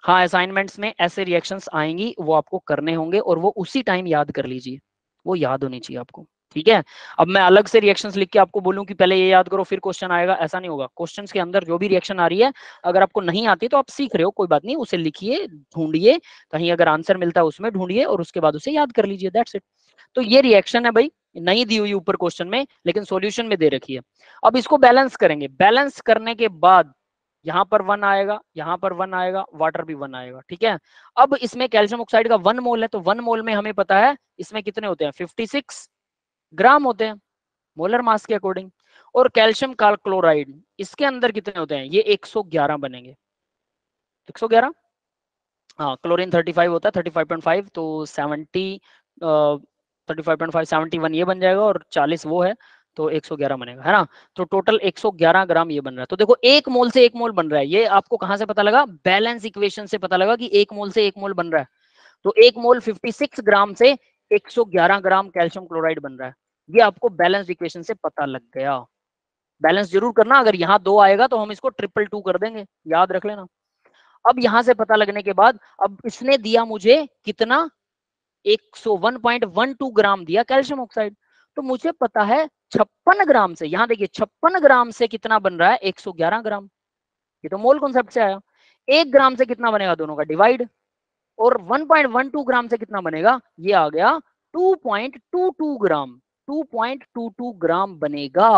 हाँ, असाइनमेंट्स में ऐसे रिएक्शंस आएंगी, वो आपको करने होंगे, और वो उसी टाइम याद कर लीजिए, वो याद होनी चाहिए आपको। ठीक है। अब मैं अलग से रिएक्शंस लिख के आपको बोलूं कि पहले ये याद करो फिर क्वेश्चन आएगा, ऐसा नहीं होगा। क्वेश्चंस के अंदर जो भी रिएक्शन आ रही है, अगर आपको नहीं आती तो आप सीख रहे हो, कोई बात नहीं, उसे लिखिए, ढूंढिए, कहीं अगर आंसर मिलता है उसमें ढूंढिए और उसके बाद उसे याद कर लीजिए, दैट्स इट। तो ये रिएक्शन है भाई, नहीं दी हुई ऊपर क्वेश्चन में, लेकिन सॉल्यूशन में दे रखी है। अब इसको बैलेंस करेंगे, बैलेंस करने के बाद यहाँ पर 1 आएगा, यहाँ पर 1 आएगा, वाटर भी 1 आएगा, ठीक है। अब इसमें कैल्शियम ऑक्साइड का 1 मोल है, तो 1 मोल में हमें पता है इसमें कितने होते हैं, 56 ग्राम होते हैं मोलर मास के अकॉर्डिंग। और कैल्शियम क्लोराइड इसके अंदर कितने होते हैं, ये 111 बनेंगे, 111। हाँ, क्लोरीन 35 होता है, 35.5, तो 70 35.5 71 ये बन जाएगा, और 40 वो है, तो 111 बनेगा, है ना। तो टोटल 111 ग्राम ये बन रहा है। तो देखो 1 मोल से 1 मोल बन रहा है, ये आपको कहां से पता लगा, बैलेंस इक्वेशन से पता लगा कि 1 मोल से 1 मोल बन रहा है। तो 1 मोल 56 ग्राम से 111 ग्राम कैल्शियम क्लोराइड बन रहा है, ये आपको बैलेंस इक्वेशन से पता लग गया। बैलेंस जरूर करना, अगर यहाँ 2 आएगा तो हम इसको 222 कर देंगे, याद रख लेना। अब यहां से पता लगने के बाद, अब इसने दिया मुझे कितना, 101.12 ग्राम दिया कैल्शियम ऑक्साइड। तो मुझे पता है 56 ग्राम से, यहां देखिए 56 ग्राम से कितना बन रहा है, 111 ग्राम। ये तो मोल कॉन्सेप्ट से आया। 1 ग्राम से कितना बनेगा, दोनों का डिवाइड, और 1.12 ग्राम से कितना बनेगा, ये आ गया 2.22 ग्राम, 2.22 ग्राम बनेगा,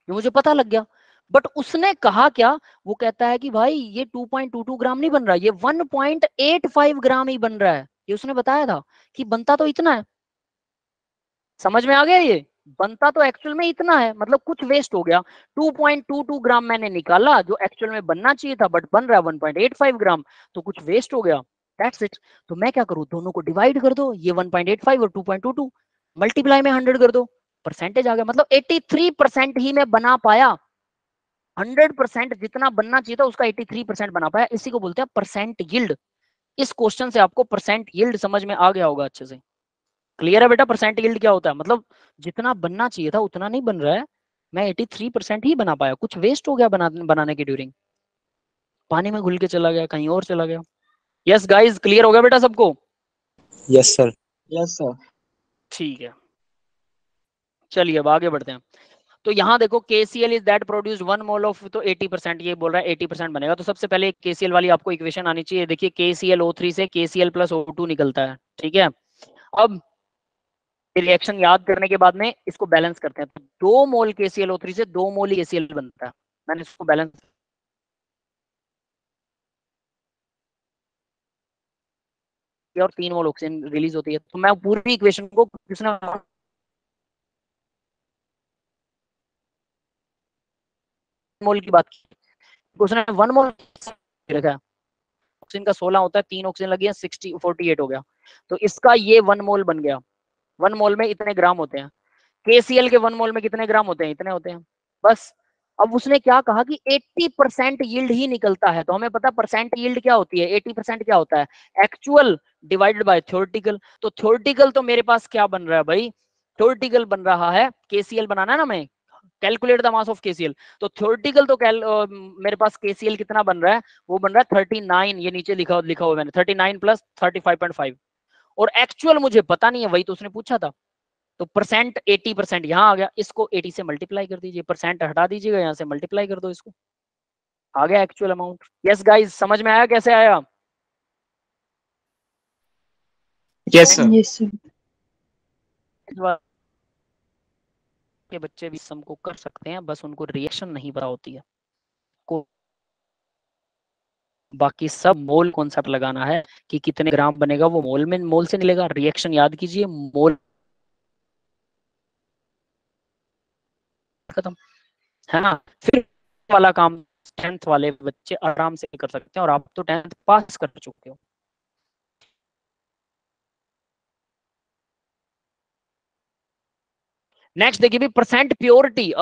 ये मुझे पता लग गया। बट उसने कहा क्या, वो कहता है कि भाई ये 2.22 ग्राम नहीं बन रहा, ये 1.85 ग्राम ही बन रहा है, ये उसने बताया था कि बनता तो इतना है। समझ में आ गया, ये बनता तो एक्चुअल में इतना है, मतलब कुछ वेस्ट हो गया। 2.22 ग्राम मैंने निकाला जो एक्चुअल में बनना चाहिए था, बट बन रहा है 1.85 ग्राम, तो कुछ वेस्ट हो गया, दैट्स इट। तो मैं क्या करूं, दोनों को डिवाइड कर दो, ये 1.85 और 2.22 मल्टीप्लाई में 100 कर दो, परसेंटेज आ गया, मतलब 83% ही मैं बना पाया। 100% जितना बनना चाहिए था उसका 83% बना पाया, इसी को बोलते हैं परसेंट यील्ड। इस क्वेश्चन से आपको परसेंट यील्ड समझ में आ गया होगा अच्छे से। क्लियर है बेटा, परसेंट यील्ड क्या होता है, मतलब जितना बनना चाहिए था उतना नहीं बन रहा है, मैं 83% ही बना पाया, कुछ वेस्ट हो गया बनाने के ड्यूरिंग, पानी में घुल के चला गया, कहीं और चला गया। यस गाइस, क्लियर हो गया बेटा सबको। Yes sir. Yes sir. ठीक है, चलिए अब आगे बढ़ते हैं। तो यहाँ देखो KCl is that produce 1 mole of, तो 80%, ये बोल रहा है 80% बनेगा। तो सबसे पहले KCl वाली आपको इक्वेशन आनी चाहिए। देखिए KClO3 से KCl प्लस O2 निकलता है, ठीक है। अब रिएक्शन याद करने के बाद में इसको बैलेंस करते हैं, तो 2 मोल KClO3 से 2 मोल ही KCl बनता है। मैंने इसको बैलेंस किया और 3 मोल ऑक्सीजन रिलीज होती है। तो मैं पूरी इक्वेशन को किसने मोल की बात की, उसने 1 मोल रखा है, ऑक्सीजन का 16 होता है, 3 ऑक्सीजन लगी है, 48 हो गया। तो इसका ये 1 मोल बन गया। 1 मोल में इतने ग्राम होते हैं, KCl के 1 मोल में कितने ग्राम होते हैं, इतने होते हैं, बस। अब उसने क्या कहा कि 80% यील्ड ही निकलता है, तो हमें पता परसेंट यील्ड क्या होती है, 80% क्या होता है, एक्चुअल डिवाइडेड बाय थ्योरेटिकल। तो थ्योरेटिकल तो मेरे पास क्या बन रहा है भाई, थ्योरेटिकल बन रहा है, KCl बनाना है ना, मैं calculate the mass of KCl, तो थ्योरेटिकल तो मेरे पास KCl कितना बन रहा है, वो बन रहा है 39, ये नीचे लिखा हुआ मैंने, 39 प्लस 35.5, और एक्चुअल मुझे पता नहीं है, वही तो उसने पूछा था। तो परसेंट 80% यहाँ आ गया, इसको 80 से मल्टीप्लाई कर दीजिए, परसेंट हटा दीजिएगा, यहाँ से मल्टीप्लाई कर दो इसको, आ गया एक्चुअल अमाउंट। यस गाइस, समझ में आया कैसे आया? Yes sir. Yes sir. के बच्चे भी सम को कर सकते हैं, बस उनको रिएक्शन नहीं पता होती है को, बाकी सब मोल कॉन्सेप्ट लगाना है कि कितने ग्राम बनेगा, वो मोल में, मोल से मिलेगा। रिएक्शन याद कीजिए, मोल खत्म, है ना। फिर वाला काम 10th वाले बच्चे आराम से कर सकते हैं, और आप तो 10th पास कर चुके हो। नेक्स्ट देखिए भी परसेंट प्योरिटी,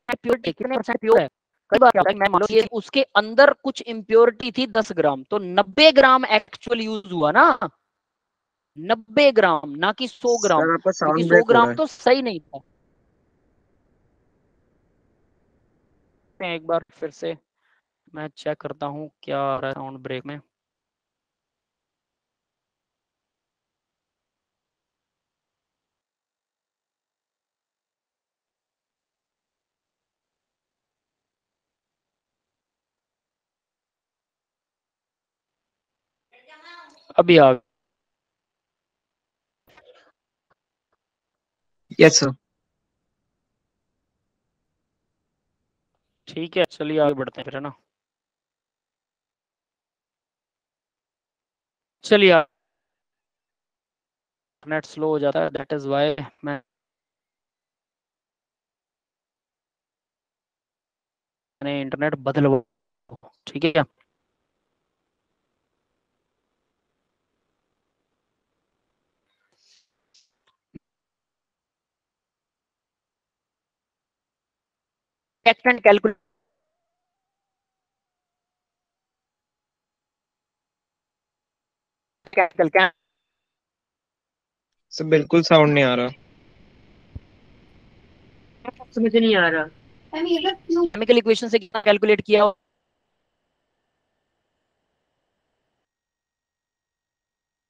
प्योरिटी कितने परसेंट प्योर है। कई बार क्या होता है, मैं मान लो ये उसके अंदर कुछ इम्प्योरिटी थी 10 ग्राम, तो 90 ग्राम एक्चुअल यूज हुआ ना, 90 ग्राम, ना कि 100 ग्राम, सर आपका क्योंकि साउंड 100 ब्रेक हो रहा ग्राम है। तो सही नहीं था। एक बार फिर से मैं चेक करता हूँ क्या आ रहा है साउंड ब्रेक में। अभी आ यस सर। ठीक है, चलिए आगे बढ़ते हैं फिर, है ना। चलिए, नेट स्लो हो जाता है, दैट इज वाई मैंने इंटरनेट बदल, ठीक है। एक्सटेंड कैलकुलेट कैंसिल क्या सर बिल्कुल साउंड नहीं आ रहा। समझ नहीं आ रहा। केमिकल इक्वेशन से कितना कैलकुलेट किया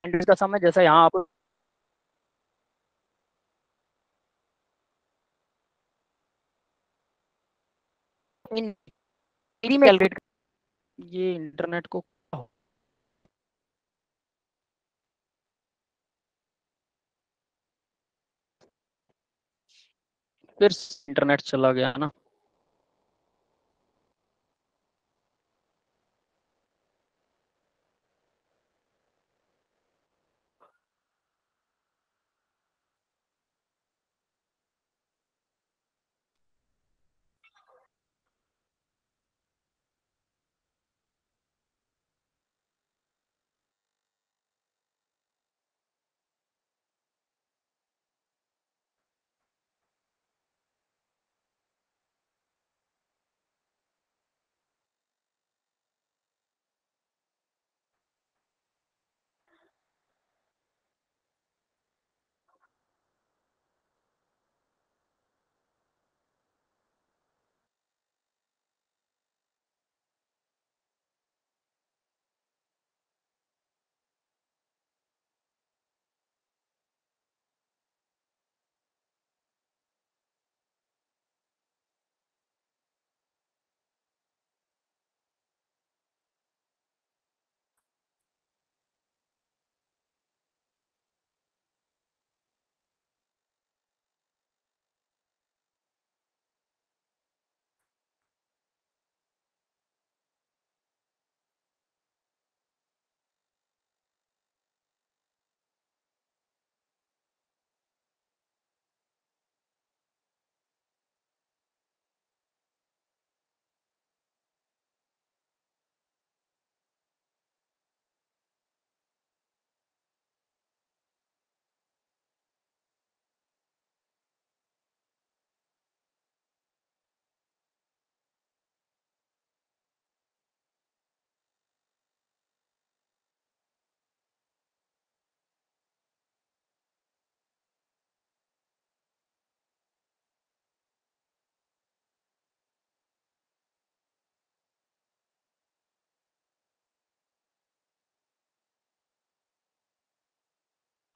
का समय, जैसा यहाँ आप इन में कैलकुलेट, ये इंटरनेट को फिर इंटरनेट चला गया ना।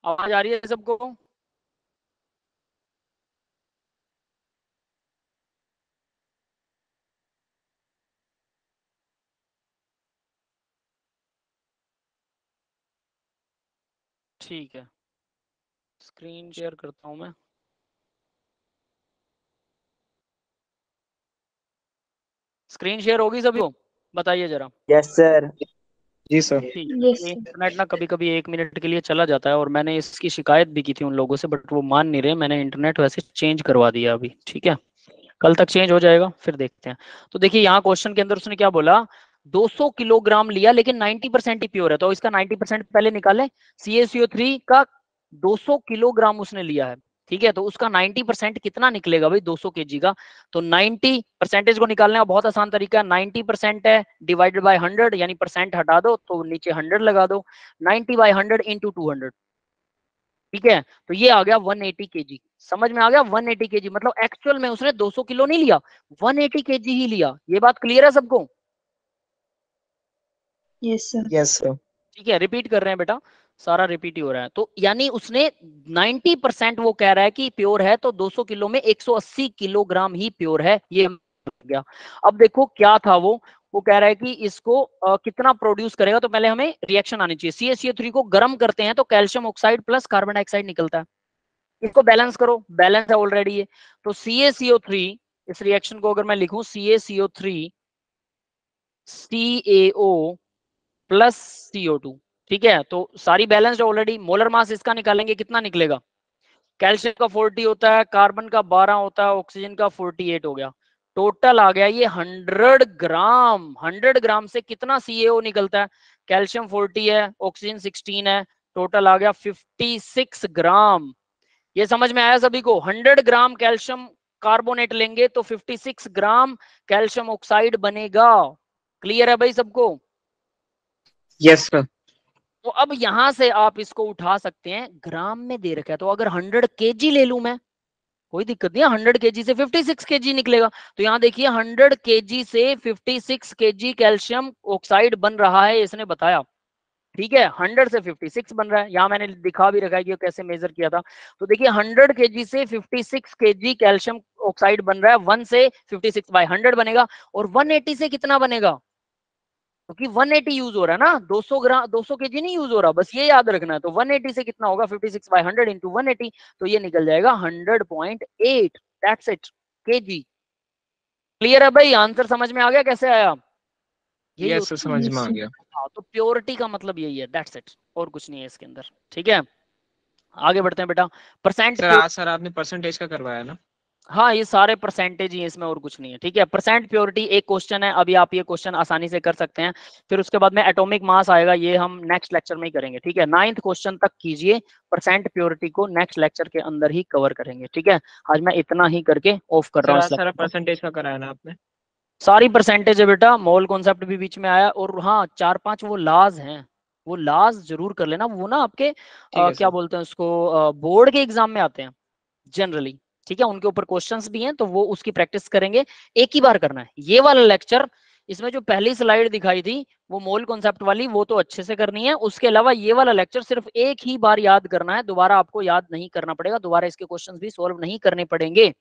आवाज आ रही है सबको? ठीक है, स्क्रीन शेयर करता हूं मैं। स्क्रीन शेयर होगी सभी को, बताइए जरा। Yes sir. जी सर। ठीक यस है, सर। इंटरनेट ना कभी कभी 1 मिनट के लिए चला जाता है, और मैंने इसकी शिकायत भी की थी उन लोगों से, बट वो मान नहीं रहे। मैंने इंटरनेट वैसे चेंज करवा दिया अभी, ठीक है। कल तक चेंज हो जाएगा, फिर देखते हैं। तो देखिए यहाँ क्वेश्चन के अंदर उसने क्या बोला, 200 किलोग्राम लिया लेकिन 90% ही प्योर है, तो इसका 90% पहले निकालें। CaCO3 का 200 किलोग्राम उसने लिया है, ठीक है, तो उसका 90% कितना निकलेगा भाई 200 केजी का। तो 90 परसेंटेज को निकालने का बहुत आसान तरीका है, 90% है डिवाइडेड बाय 100, यानी परसेंट हटा दो तो नीचे 100 लगा दो, 90/100 इंटू 200, ठीक है। तो ये आ गया 180 केजी, समझ में आ गया। 180 केजी मतलब एक्चुअल में उसने 200 किलो नहीं लिया, 180 केजी ही लिया। ये बात क्लियर है सबको? Yes sir. Yes sir. ठीक है, रिपीट कर रहे हैं बेटा, सारा रिपीट ही हो रहा है। तो यानी उसने 90% वो कह रहा है कि प्योर है, तो 200 किलो में 180 किलोग्राम ही प्योर है, ये हो गया। अब देखो क्या था वो वो कह रहा है कि इसको कितना प्रोड्यूस करेगा, तो पहले हमें रिएक्शन आनी चाहिए। CaCO3 को गर्म करते हैं तो calcium oxide plus carbon dioxide निकलता है, इसको बैलेंस करो, बैलेंस है ऑलरेडी ये। तो CaCO3, इस रिएक्शन को अगर मैं लिखूं CaCO3 CaO प्लस CO2, ठीक है, तो सारी बैलेंस्ड ऑलरेडी। मोलर मास इसका निकालेंगे, कितना निकलेगा, कैल्शियम का 40 होता है, कार्बन का 12 होता है, ऑक्सीजन का 48 हो गया, टोटल आ गया ये 100 ग्राम। 100 ग्राम से कितना CaO निकलता है, कैल्शियम 40 है, ऑक्सीजन 16 है, टोटल आ गया 56 ग्राम। ये समझ में आया सभी को? 100 ग्राम कैल्शियम कार्बोनेट लेंगे तो 56 ग्राम कैल्शियम ऑक्साइड बनेगा। क्लियर है भाई सबको? Yes sir. तो अब यहां से आप इसको उठा सकते हैं, ग्राम में दे रखा है, तो अगर 100 kg ले लूं मैं, कोई दिक्कत नहीं है, 100 kg से 56 kg निकलेगा। तो यहाँ देखिए 100 kg से 56 kg कैल्शियम ऑक्साइड बन रहा है, इसने बताया, ठीक है। 100 से 56 बन रहा है, यहाँ मैंने दिखा भी रखा है कि कैसे मेजर किया था। तो देखिए 100 kg से 56 kg कैल्शियम ऑक्साइड बन रहा है, 1 से 56 बाय 100 बनेगा। और 180 से कितना बनेगा, क्योंकि 180 यूज हो रहा है ना, 200 ग्राम 200 kg नहीं यूज हो रहा, बस ये याद रखना है। तो 180 से कितना होगा, 56 बाय 100 इंटू 180, तो ये निकल जाएगा 100.8, दैट्स इट, kg। क्लियर है भाई? आंसर समझ में आ गया कैसे आया? यही यस सर, समझ में आ गया। हाँ, तो प्योरिटी का मतलब यही है, दैट्स इट, और कुछ नहीं है इसके अंदर, ठीक है। आगे बढ़ते हैं बेटा। परसेंट सर आज सर आपने परसेंटेज का करवाया ना? हाँ, ये सारे परसेंटेज ही है इसमें, और कुछ नहीं है, ठीक है। परसेंट प्योरिटी एक क्वेश्चन है, अभी आप ये क्वेश्चन आसानी से कर सकते हैं। फिर उसके बाद में एटॉमिक मास आएगा, ये हम नेक्स्ट लेक्चर में ही करेंगे, ठीक है। 9th क्वेश्चन तक कीजिए, परसेंट प्योरिटी को नेक्स्ट लेक्चर के अंदर ही कवर करेंगे, ठीक है। आज मैं इतना ही करके ऑफ कर रहा हूँ। सारा परसेंटेज का कराया ना आपने? सारी परसेंटेज है बेटा, मोल कॉन्सेप्ट भी बीच में आया, और हाँ 4-5 वो लाज हैं, वो लाज जरूर कर लेना, वो ना आपके क्या बोलते हैं उसको, बोर्ड के एग्जाम में आते हैं जनरली, ठीक है। उनके ऊपर क्वेश्चंस भी हैं, तो वो उसकी प्रैक्टिस करेंगे, एक ही बार करना है ये वाला लेक्चर। इसमें जो पहली स्लाइड दिखाई थी वो मोल कॉन्सेप्ट वाली, वो तो अच्छे से करनी है। उसके अलावा ये वाला लेक्चर सिर्फ एक ही बार याद करना है, दोबारा आपको याद नहीं करना पड़ेगा, दोबारा इसके क्वेश्चंस भी सॉल्व नहीं करने पड़ेंगे।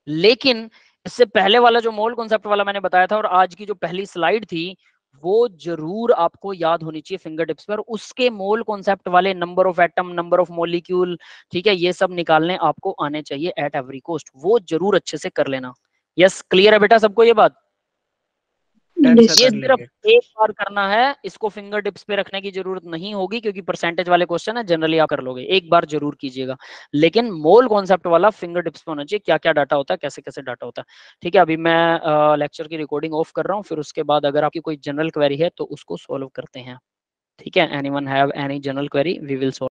लेकिन इससे पहले वाला जो मोल कॉन्सेप्ट वाला मैंने बताया था, और आज की जो पहली स्लाइड थी, वो जरूर आपको याद होनी चाहिए फिंगर टिप्स पर। उसके मोल कॉन्सेप्ट वाले number of atom, number of molecule, ठीक है, ये सब निकालने आपको आने चाहिए एट एवरी कॉस्ट, वो जरूर अच्छे से कर लेना। यस, क्लियर है बेटा सबको ये बात? ये सिर्फ एक बार करना है, इसको फिंगर टिप्स पे रखने की जरूरत नहीं होगी, क्योंकि परसेंटेज वाले क्वेश्चन है, जनरली आप कर लोगे, एक बार जरूर कीजिएगा। लेकिन मोल कॉन्सेप्ट वाला फिंगर टिप्स पे होना चाहिए, क्या क्या डाटा होता है, कैसे कैसे डाटा होता है, ठीक है। अभी मैं लेक्चर की रिकॉर्डिंग ऑफ कर रहा हूँ, फिर उसके बाद अगर आपकी कोई जनरल क्वेरी है तो उसको सॉल्व करते हैं, ठीक है। Anyone have any general query, we will solve.